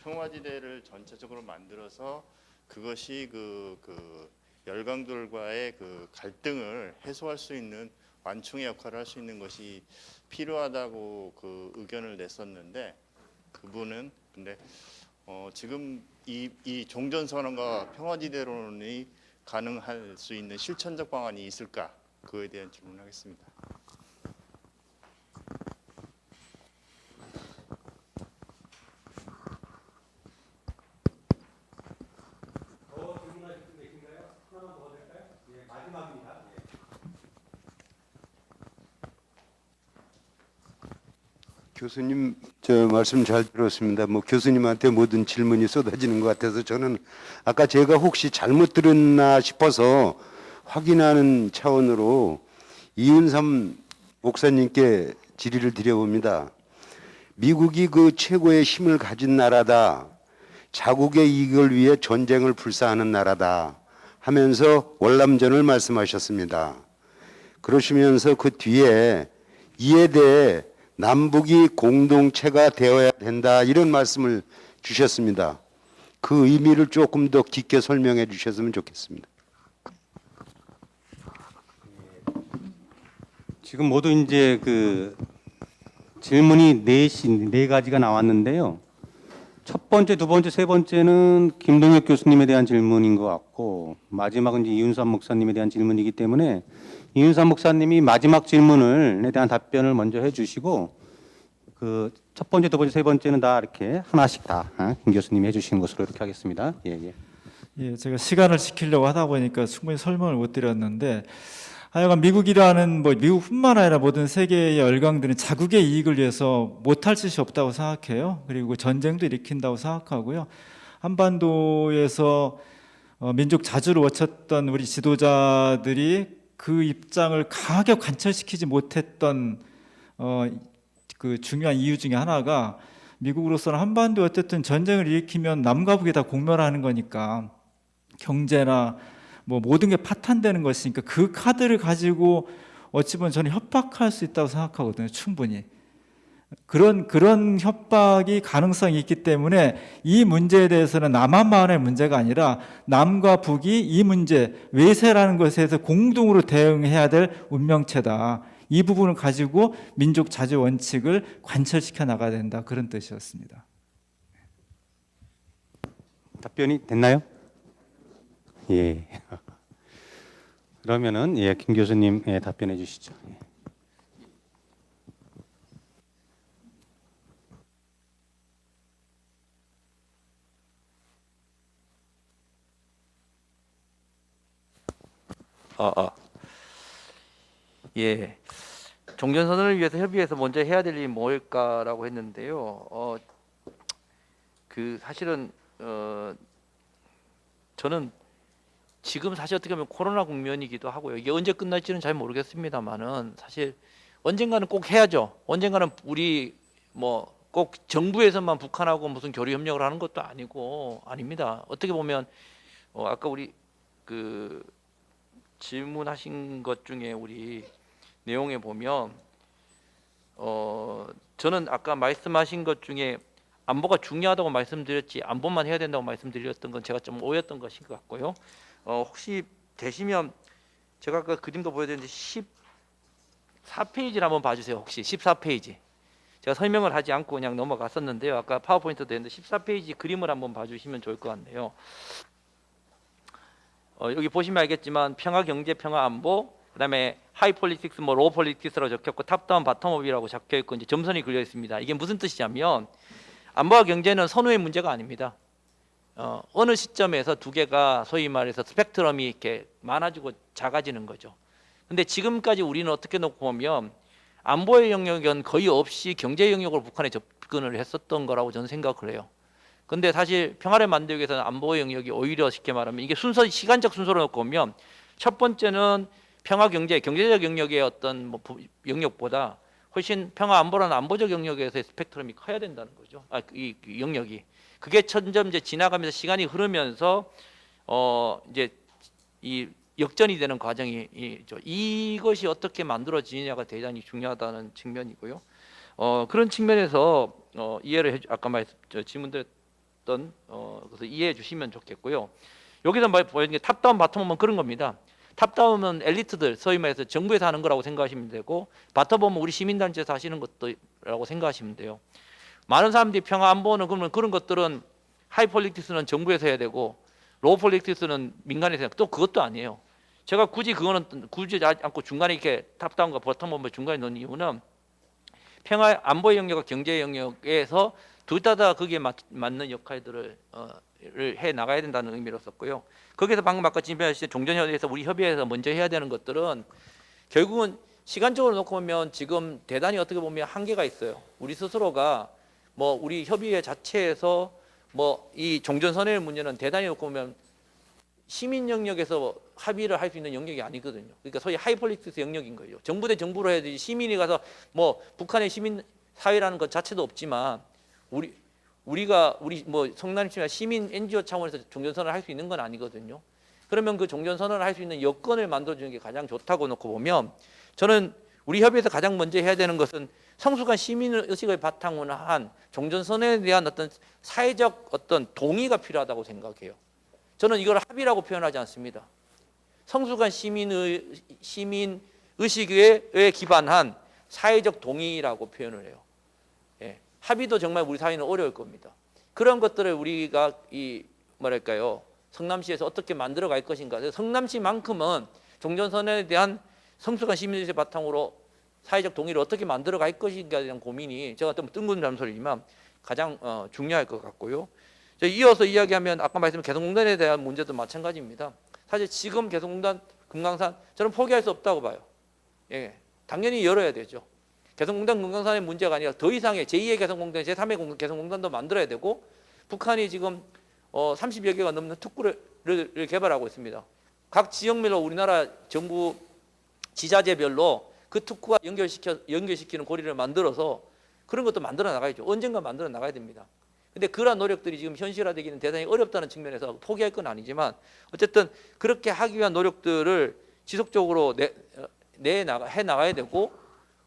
평화지대를 전체적으로 만들어서 그것이 그 열강들과의 그 갈등을 해소할 수 있는 완충의 역할을 할 수 있는 것이 필요하다고 그 의견을 냈었는데 그분은 근데 지금 이 종전선언과 평화지대론이 가능할 수 있는 실천적 방안이 있을까? 그거에 대한 질문하겠습니다. 교수님 저 말씀 잘 들었습니다. 뭐 교수님한테 모든 질문이 쏟아지는 것 같아서 저는 아까 제가 혹시 잘못 들었나 싶어서 확인하는 차원으로 이은삼 목사님께 질의를 드려봅니다. 미국이 그 최고의 힘을 가진 나라다. 자국의 이익을 위해 전쟁을 불사하는 나라다 하면서 월남전을 말씀하셨습니다. 그러시면서 그 뒤에 이에 대해 남북이 공동체가 되어야 된다 이런 말씀을 주셨습니다. 그 의미를 조금 더 깊게 설명해 주셨으면 좋겠습니다. 지금 모두 이제 그 질문이 네 가지가 나왔는데요. 첫 번째, 두 번째, 세 번째는 김동혁 교수님에 대한 질문인 것 같고 마지막은 이제 이윤삼 목사님에 대한 질문이기 때문에 이윤삼 목사님이 마지막 질문에 대한 답변을 먼저 해주시고 그 첫 번째, 두 번째, 세 번째는 다 이렇게 하나씩 다 김 교수님이 해주시는 것으로 이렇게 하겠습니다. 예, 제가 시간을 지키려고 하다 보니까 충분히 설명을 못 드렸는데 하여간 미국이라는 뭐 미국뿐만 아니라 모든 세계의 열강들은 자국의 이익을 위해서 못할 짓이 없다고 생각해요. 그리고 전쟁도 일으킨다고 생각하고요. 한반도에서 민족 자주를 외쳤던 우리 지도자들이 그 입장을 강하게 관철시키지 못했던 그 중요한 이유 중에 하나가 미국으로서는 한반도에 어쨌든 전쟁을 일으키면 남과 북이 다 공멸하는 거니까 경제나 뭐 모든 게 파탄되는 것이니까 그 카드를 가지고 어찌 보면 저는 협박할 수 있다고 생각하거든요. 충분히. 그런 협박이 가능성이 있기 때문에 이 문제에 대해서는 남한만의 문제가 아니라 남과 북이 이 문제, 외세라는 것에 대해서 공동으로 대응해야 될 운명체다. 이 부분을 가지고 민족 자주 원칙을 관철시켜 나가야 된다. 그런 뜻이었습니다. 답변이 됐나요? 예. 그러면은 김 교수님 답변해 주시죠. 예. 종전선언을 위해서 협의해서 먼저 해야 될 일이 뭘까라고 했는데요. 그 사실은 저는 지금 사실 어떻게 보면 코로나 국면이기도 하고요. 이게 언제 끝날지는 잘 모르겠습니다만은 사실 언젠가는 꼭 해야죠. 언젠가는 우리 뭐 꼭 정부에서만 북한하고 무슨 교류 협력을 하는 것도 아닙니다. 어떻게 보면 아까 우리 그 질문하신 것 중에 우리 내용에 보면 저는 아까 말씀하신 것 중에 안보가 중요하다고 말씀드렸지 안보만 해야 된다고 말씀드렸던 건 제가 좀 오였던 것인 것 같고요. 혹시 되시면 제가 아까 그림도 보여드렸는데 14페이지를 한번 봐주세요. 혹시 14페이지. 제가 설명을 하지 않고 그냥 넘어갔었는데요. 아까 파워포인트도 했는데 14페이지 그림을 한번 봐주시면 좋을 것 같네요. 여기 보시면 알겠지만 평화 경제, 평화 안보, 그다음에 하이 폴리틱스, 뭐 로우 폴리틱스라고 적혔고 탑다운, 바텀업이라고 적혀 있고 이제 점선이 그려 있습니다. 이게 무슨 뜻이냐면 안보와 경제는 선후의 문제가 아닙니다. 어느 시점에서 두 개가 소위 말해서 스펙트럼이 이렇게 많아지고 작아지는 거죠. 근데 지금까지 우리는 어떻게 놓고 보면 안보의 영역은 거의 없이 경제 영역으로 북한에 접근을 했었던 거라고 저는 생각을 해요. 근데 사실 평화를 만들기 위해서는 안보의 영역이 오히려 쉽게 말하면 이게 순서, 시간적 순서로 놓고 보면 첫 번째는 평화 경제, 경제적 영역의 어떤 뭐 영역보다 훨씬 평화 안보라는 안보적 영역에서의 스펙트럼이 커야 된다는 거죠. 이 영역이. 그게 점점 이제 지나가면서 시간이 흐르면서 이제 이 역전이 되는 과정이 이것이 어떻게 만들어지느냐가 대단히 중요하다는 측면이고요. 그런 측면에서 이해를 아까 질문드렸던 그래서 이해해 주시면 좋겠고요. 여기서 보이는 게 탑다운, 바텀업은 그런 겁니다. 탑다운은 엘리트들, 소위 말해서 정부에서 하는 거라고 생각하시면 되고, 바텀업은 우리 시민단체에서 하시는 것도라고 생각하시면 돼요. 많은 사람들이 평화 안보는 그러면 그런 것들은 하이 폴리틱스는 정부에서 해야 되고 로우 폴리틱스는 민간에서 해야 되고 또 그것도 아니에요. 제가 굳이 않고 중간에 이렇게 탑다운과 버텀업을 중간에 넣은 이유는 평화 안보 영역과 경제 영역에서 둘 다 거기에 맞는 역할들을 해 나가야 된다는 의미로 썼고요. 거기서 방금 아까 질문하신 종전협의회에서 우리 협의회에서 먼저 해야 되는 것들은 결국은 시간적으로 놓고 보면 지금 대단히 어떻게 보면 한계가 있어요. 우리 스스로가 뭐 우리 협의회 자체에서 뭐 이 종전선언의 문제는 대단히 놓고 보면 시민 영역에서 합의를 할 수 있는 영역이 아니거든요. 그러니까 소위 하이폴리틱스 영역인 거예요. 정부 대 정부로 해야 되지 시민이 가서 뭐 북한의 시민 사회라는 것 자체도 없지만 우리가 뭐 성남시나 시민 NGO 차원에서 종전선언을 할 수 있는 건 아니거든요. 그러면 그 종전선언을 할 수 있는 여건을 만들어주는 게 가장 좋다고 놓고 보면 저는 우리 협의회에서 가장 먼저 해야 되는 것은 성숙한 시민 의식을 바탕으로 한 종전선언에 대한 어떤 사회적 어떤 동의가 필요하다고 생각해요. 저는 이걸 합의라고 표현하지 않습니다. 성숙한 시민 의식에 기반한 사회적 동의라고 표현을 해요. 예. 합의도 정말 우리 사회는 어려울 겁니다. 그런 것들을 우리가 성남시에서 어떻게 만들어 갈 것인가. 성남시만큼은 종전선언에 대한 성숙한 시민의식 바탕으로 사회적 동의를 어떻게 만들어 갈 것인가에 대한 고민이 제가 좀 뜬금 잠소리지만 가장 중요할 것 같고요. 이어서 이야기하면 아까 말씀드린 개성공단에 대한 문제도 마찬가지입니다. 사실 지금 개성공단, 금강산 저는 포기할 수 없다고 봐요. 예, 당연히 열어야 되죠. 개성공단, 금강산의 문제가 아니라 더 이상의 제2의 개성공단, 제3의 개성공단도 만들어야 되고 북한이 지금 30여 개가 넘는 특구를 개발하고 있습니다. 각 지역별로 우리나라 정부 지자체별로 그 특구와 연결시키는 고리를 만들어서 그런 것도 만들어 나가야죠. 언젠가 만들어 나가야 됩니다. 근데 그러한 노력들이 지금 현실화되기는 대단히 어렵다는 측면에서 포기할 건 아니지만 어쨌든 그렇게 하기 위한 노력들을 지속적으로 해 나가야 되고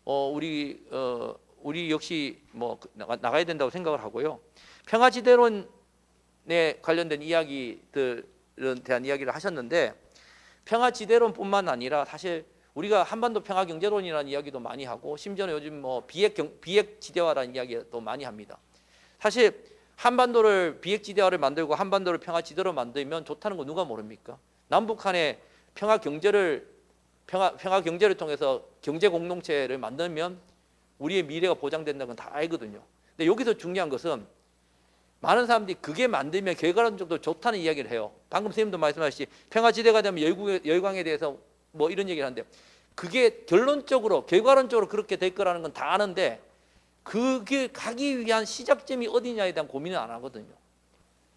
우리 역시 뭐 나가야 된다고 생각을 하고요. 평화지대론에 관련된 이야기들에 대한 이야기를 하셨는데 평화지대론뿐만 아니라 사실 우리가 한반도 평화경제론이라는 이야기도 많이 하고 심지어는 요즘 뭐 비핵지대화라는 이야기도 많이 합니다. 사실 한반도를 비핵지대화를 만들고 한반도를 평화지대로 만들면 좋다는 거 누가 모릅니까? 남북한의 평화경제를 통해서 경제 공동체를 만들면 우리의 미래가 보장된다는 건 다 알거든요. 근데 여기서 중요한 것은 많은 사람들이 그게 만들면 결과론적으로 좋다는 이야기를 해요. 방금 선생님도 말씀하셨듯이 평화지대가 되면 열강에 대해서 뭐 이런 얘기를 하는데 그게 결론적으로 결과론적으로 그렇게 될 거라는 건 다 아는데 그게 가기 위한 시작점이 어디냐에 대한 고민은 안 하거든요.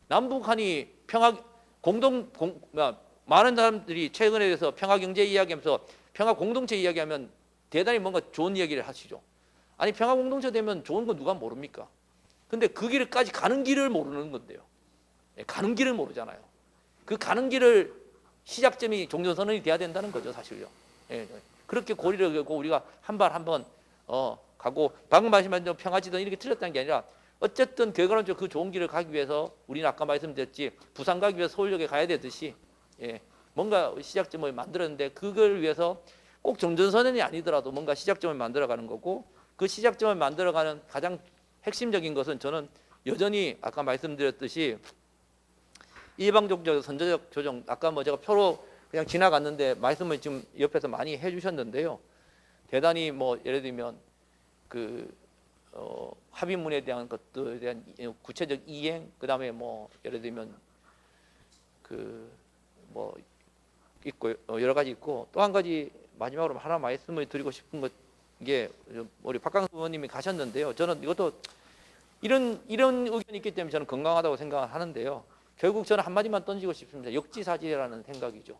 남북한이 많은 사람들이 최근에 대해서 평화경제 이야기하면서 평화공동체 이야기하면 대단히 뭔가 좋은 이야기를 하시죠. 아니 평화공동체 되면 좋은 건 누가 모릅니까? 근데 그 길까지 가는 길을 모르는 건데요. 가는 길을 모르잖아요. 그 가는 길을 시작점이 종전선언이 돼야 된다는 거죠, 사실요. 그렇게 고리를 걸고 우리가 한 발 한 번 가고 방금 말씀하신 평화지대는 이렇게 틀렸다는 게 아니라 어쨌든 결과론적으로 그 좋은 길을 가기 위해서 우리는 아까 말씀드렸지 부산 가기 위해서 서울역에 가야 되듯이 뭔가 시작점을 만들었는데 그걸 위해서 꼭 종전선언이 아니더라도 뭔가 시작점을 만들어가는 거고 그 시작점을 만들어가는 가장 핵심적인 것은 저는 여전히 아까 말씀드렸듯이 일방적으로 선제적 조정, 아까 뭐 제가 표로 그냥 지나갔는데 말씀을 지금 옆에서 많이 해주셨는데요. 대단히 뭐 예를 들면 그 합의문에 대한 것들에 대한 구체적 이행, 그 다음에 뭐 예를 들면 그 뭐 있고 여러 가지 있고, 또 한 가지 마지막으로 하나 말씀을 드리고 싶은 것, 이게 우리 박강수 의원님이 가셨는데요. 저는 이것도 이런 의견이 있기 때문에 저는 건강하다고 생각하는데요. 결국 저는 한마디만 던지고 싶습니다. 역지사지라는 생각이죠.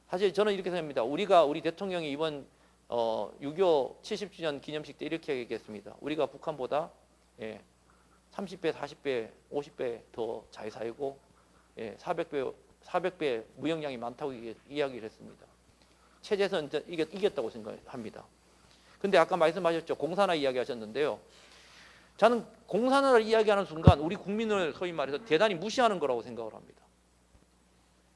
사실 저는 이렇게 생각합니다. 우리 대통령이 이번 6.25 70주년 기념식 때 이렇게 얘기했습니다. 우리가 북한보다 30배, 40배, 50배 더 잘 살고 400배 무역량이 많다고 이야기를 했습니다. 체제에서 이겼다고 생각합니다. 근데 아까 말씀하셨죠. 공산화 이야기하셨는데요. 저는 공산화를 이야기하는 순간 우리 국민을 소위 말해서 대단히 무시하는 거라고 생각을 합니다.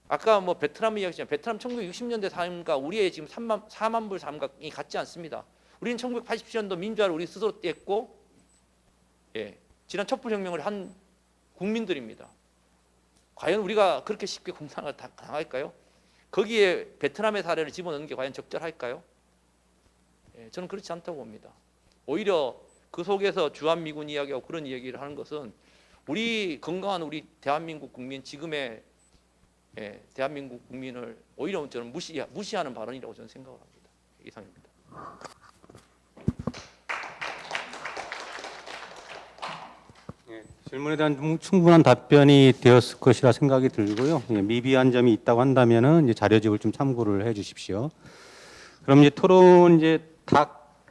아까 뭐 베트남 이야기했지만 베트남 1960년대 삶과 우리의 지금 4만 불 삶이 같지 않습니다. 우리는 1980년도 민주화를 우리 스스로 뗐고 지난 촛불혁명을 한 국민들입니다. 과연 우리가 그렇게 쉽게 공산화를 당할까요? 거기에 베트남의 사례를 집어넣는 게 과연 적절할까요? 저는 그렇지 않다고 봅니다. 오히려 그 속에서 주한미군 이야기하고 그런 얘기를 하는 것은 우리 건강한 우리 대한민국 국민, 지금의 대한민국 국민을 오히려 저는 무시하는 발언이라고 저는 생각을 합니다. 이상입니다. 질문에 대한 충분한 답변이 되었을 것이라 생각이 들고요. 미비한 점이 있다고 한다면은 이제 자료집을 좀 참고를 해 주십시오. 그럼 이제 토론 이제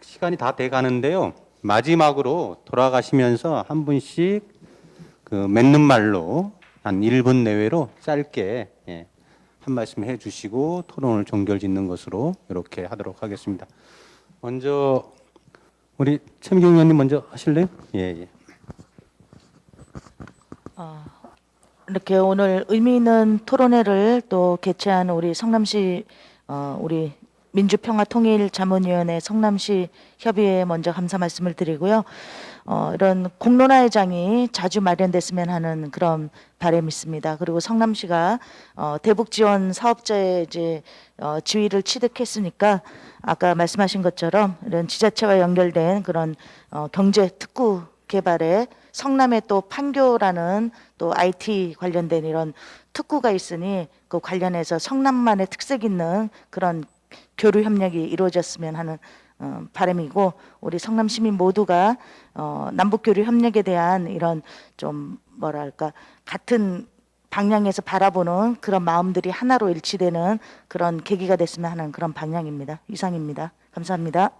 시간이 다 돼 가는데요. 마지막으로 돌아가시면서 한 분씩 그 맺는 말로 한 1분 내외로 짧게 한 말씀 해 주시고 토론을 종결짓는 것으로 이렇게 하도록 하겠습니다. 먼저 우리 최민경 의원님 먼저 하실래요? 예. 이렇게 오늘 의미 있는 토론회를 또 개최한 우리 성남시 우리 민주평화통일자문위원회 성남시 협의회에 먼저 감사 말씀을 드리고요. 이런 공론화회장이 자주 마련됐으면 하는 그런 바람이 있습니다. 그리고 성남시가 대북 지원 사업자의 이제 지위를 취득했으니까 아까 말씀하신 것처럼 이런 지자체와 연결된 그런 경제 특구 개발에 성남에 또 판교라는 또 IT 관련된 이런 특구가 있으니 그 관련해서 성남만의 특색 있는 그런 교류 협력이 이루어졌으면 하는 바람이고, 우리 성남 시민 모두가 남북 교류 협력에 대한 이런 좀 뭐랄까 같은 방향에서 바라보는 그런 마음들이 하나로 일치되는 그런 계기가 됐으면 하는 그런 방향입니다. 이상입니다. 감사합니다.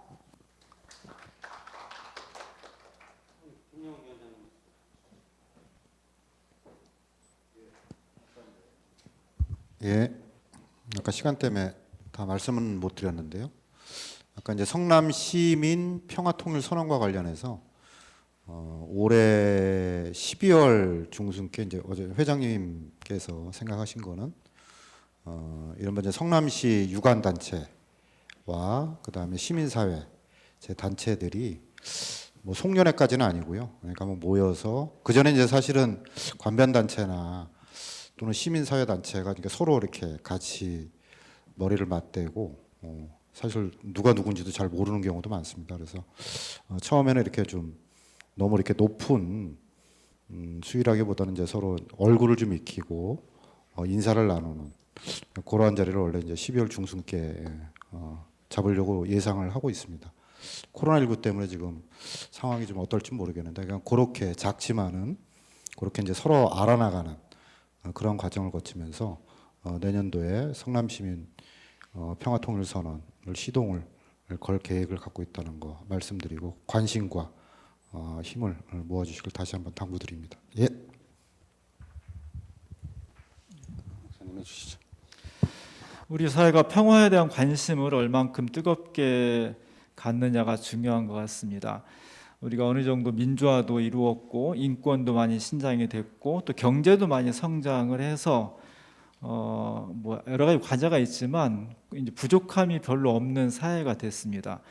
예, 아까 시간 때문에 다 말씀은 못 드렸는데요. 아까 이제 성남 시민 평화통일 선언과 관련해서 올해 12월 중순께 이제 어제 회장님께서 생각하신 거는 이른바 이제 성남시 유관 단체와 그 다음에 시민사회 제 단체들이 뭐 송년회까지는 아니고요. 그러니까 뭐 모여서 그 전에 이제 사실은 관변 단체나 또는 시민사회 단체가 그러니까 서로 이렇게 같이 머리를 맞대고 사실 누가 누군지도 잘 모르는 경우도 많습니다. 그래서 처음에는 이렇게 좀 너무 이렇게 높은 수위라기보다는 이제 서로 얼굴을 좀 익히고 인사를 나누는 그러한 자리를 원래 이제 12월 중순께 잡으려고 예상을 하고 있습니다. 코로나19 때문에 지금 상황이 좀 어떨지 모르겠는데 그냥 그렇게 작지만은 그렇게 이제 서로 알아나가는 그런 과정을 거치면서 내년도에 성남시민 평화통일선언을 시동을 걸 계획을 갖고 있다는 거 말씀드리고 관심과 힘을 모아주시길 다시 한번 당부드립니다. 예. 목사님 해주시죠. 우리 사회가 평화에 대한 관심을 얼만큼 뜨겁게 갖느냐가 중요한 것 같습니다. 우리가 어느 정도 민주화도 이루었고 인권도 많이 신장이 됐고 또 경제도 많이 성장을 해서 뭐 여러 가지 과제가 있지만 이제 부족함이 별로 없는 사회가 됐습니다.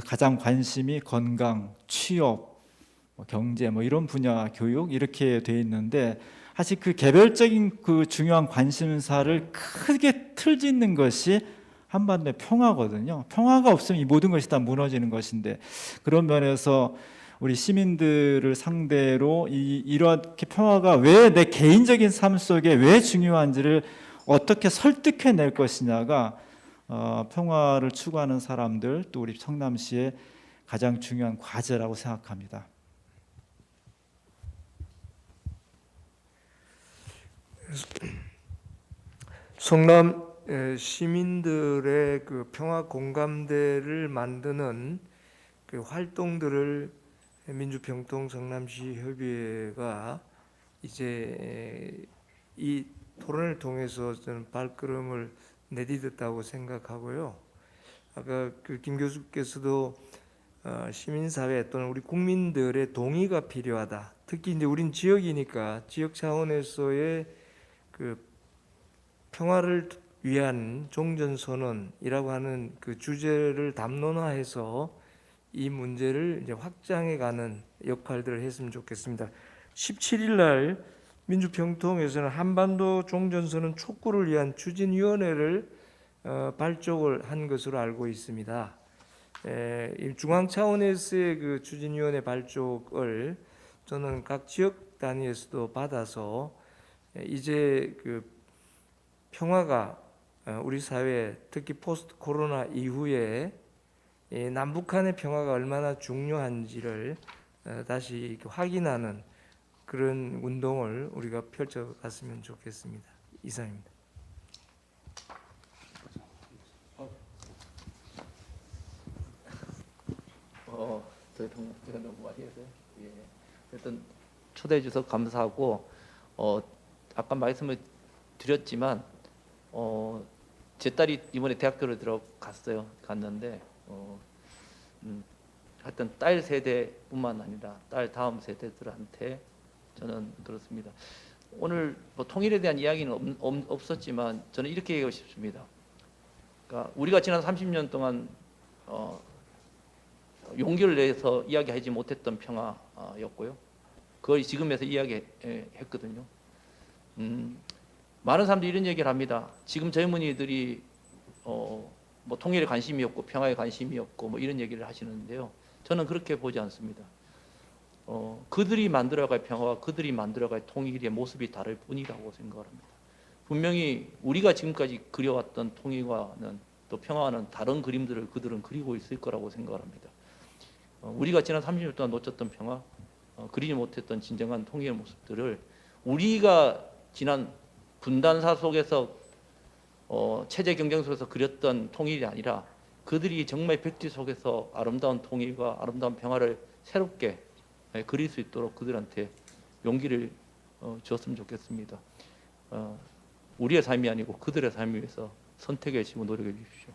가장 관심이 건강, 취업, 경제 이런 분야, 교육 이렇게 돼 있는데 사실 그 개별적인 그 중요한 관심사를 크게 틀짓는 것이 한반도의 평화거든요. 평화가 없으면 이 모든 것이 다 무너지는 것인데 그런 면에서 우리 시민들을 상대로 이렇게 평화가 왜 내 개인적인 삶 속에 왜 중요한지를 어떻게 설득해낼 것이냐가 평화를 추구하는 사람들 또 우리 성남시의 가장 중요한 과제라고 생각합니다. 성남 시민들의 그 평화 공감대를 만드는 그 활동들을 민주평통 성남시 협의회가 이제 이 토론을 통해서 저는 발걸음을 내디뎠다고 생각하고요. 아까 그 김 교수께서도 시민사회 또는 우리 국민들의 동의가 필요하다. 특히 이제 우린 지역이니까 지역 차원에서의 그 평화를 위한 종전선언이라고 하는 그 주제를 담론화해서 이 문제를 이제 확장해가는 역할들을 했으면 좋겠습니다. 17일 날 민주평통에서는 한반도 종전선언 촉구를 위한 추진위원회를 발족을 한 것으로 알고 있습니다. 중앙 차원에서의 그 추진위원회 발족을 저는 각 지역 단위에서도 받아서 이제 그 평화가 우리 사회 특히 포스트 코로나 이후에 남북한의 평화가 얼마나 중요한지를 다시 확인하는 그런 운동을 우리가 펼쳐갔으면 좋겠습니다. 이상입니다. 제가 너무 많이 해서요. 예. 일단 초대해 주셔서 감사하고 아까 말씀을 드렸지만 제 딸이 이번에 대학교를 들어갔어요. 갔는데 하여튼 딸 세대뿐만 아니라 딸 다음 세대들한테 저는 그렇습니다. 오늘 뭐 통일에 대한 이야기는 없었지만 저는 이렇게 얘기하고 싶습니다. 그러니까 우리가 지난 30년 동안 용기를 내서 이야기하지 못했던 평화였고요. 그걸 지금에서 이야기했거든요. 많은 사람들이 이런 얘기를 합니다. 지금 젊은이들이 뭐 통일에 관심이 없고 평화에 관심이 없고 뭐 이런 얘기를 하시는데요. 저는 그렇게 보지 않습니다. 그들이 만들어갈 평화와 그들이 만들어갈 통일의 모습이 다를 뿐이라고 생각을 합니다. 분명히 우리가 지금까지 그려왔던 통일과는 또 평화와는 다른 그림들을 그들은 그리고 있을 거라고 생각을 합니다. 우리가 지난 30년 동안 놓쳤던 평화, 그리지 못했던 진정한 통일의 모습들을 우리가 지난 분단사 속에서 체제 경쟁 속에서 그렸던 통일이 아니라 그들이 정말 백지 속에서 아름다운 통일과 아름다운 평화를 새롭게 그릴 수 있도록 그들한테 용기를 주었으면 좋겠습니다. 우리의 삶이 아니고 그들의 삶을 위해서 선택해 주시고 노력해 주십시오.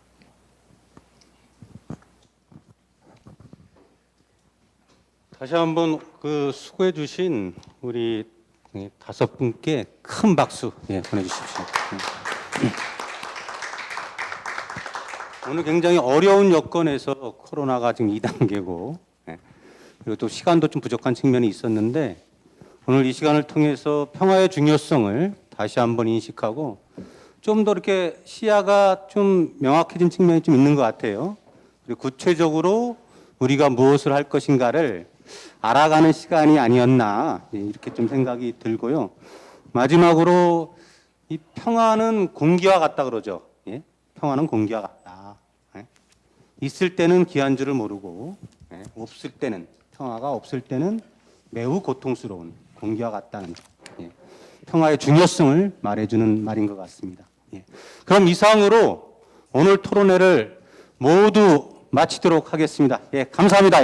다시 한번 그 수고해 주신 우리 5분께 큰 박수 보내주십시오. 오늘 굉장히 어려운 여건에서 코로나가 지금 2단계고 그리고 또 시간도 좀 부족한 측면이 있었는데 오늘 이 시간을 통해서 평화의 중요성을 다시 한번 인식하고 좀 더 이렇게 시야가 좀 명확해진 측면이 좀 있는 것 같아요. 그리고 구체적으로 우리가 무엇을 할 것인가를 알아가는 시간이 아니었나 이렇게 좀 생각이 들고요. 마지막으로 이 평화는 공기와 같다 그러죠. 예? 평화는 공기와 같다. 예? 있을 때는 귀한 줄을 모르고 없을 때는 평화가 없을 때는 매우 고통스러운 공기와 같다는 평화의 중요성을 말해주는 말인 것 같습니다. 그럼 이상으로 오늘 토론회를 모두 마치도록 하겠습니다. 감사합니다.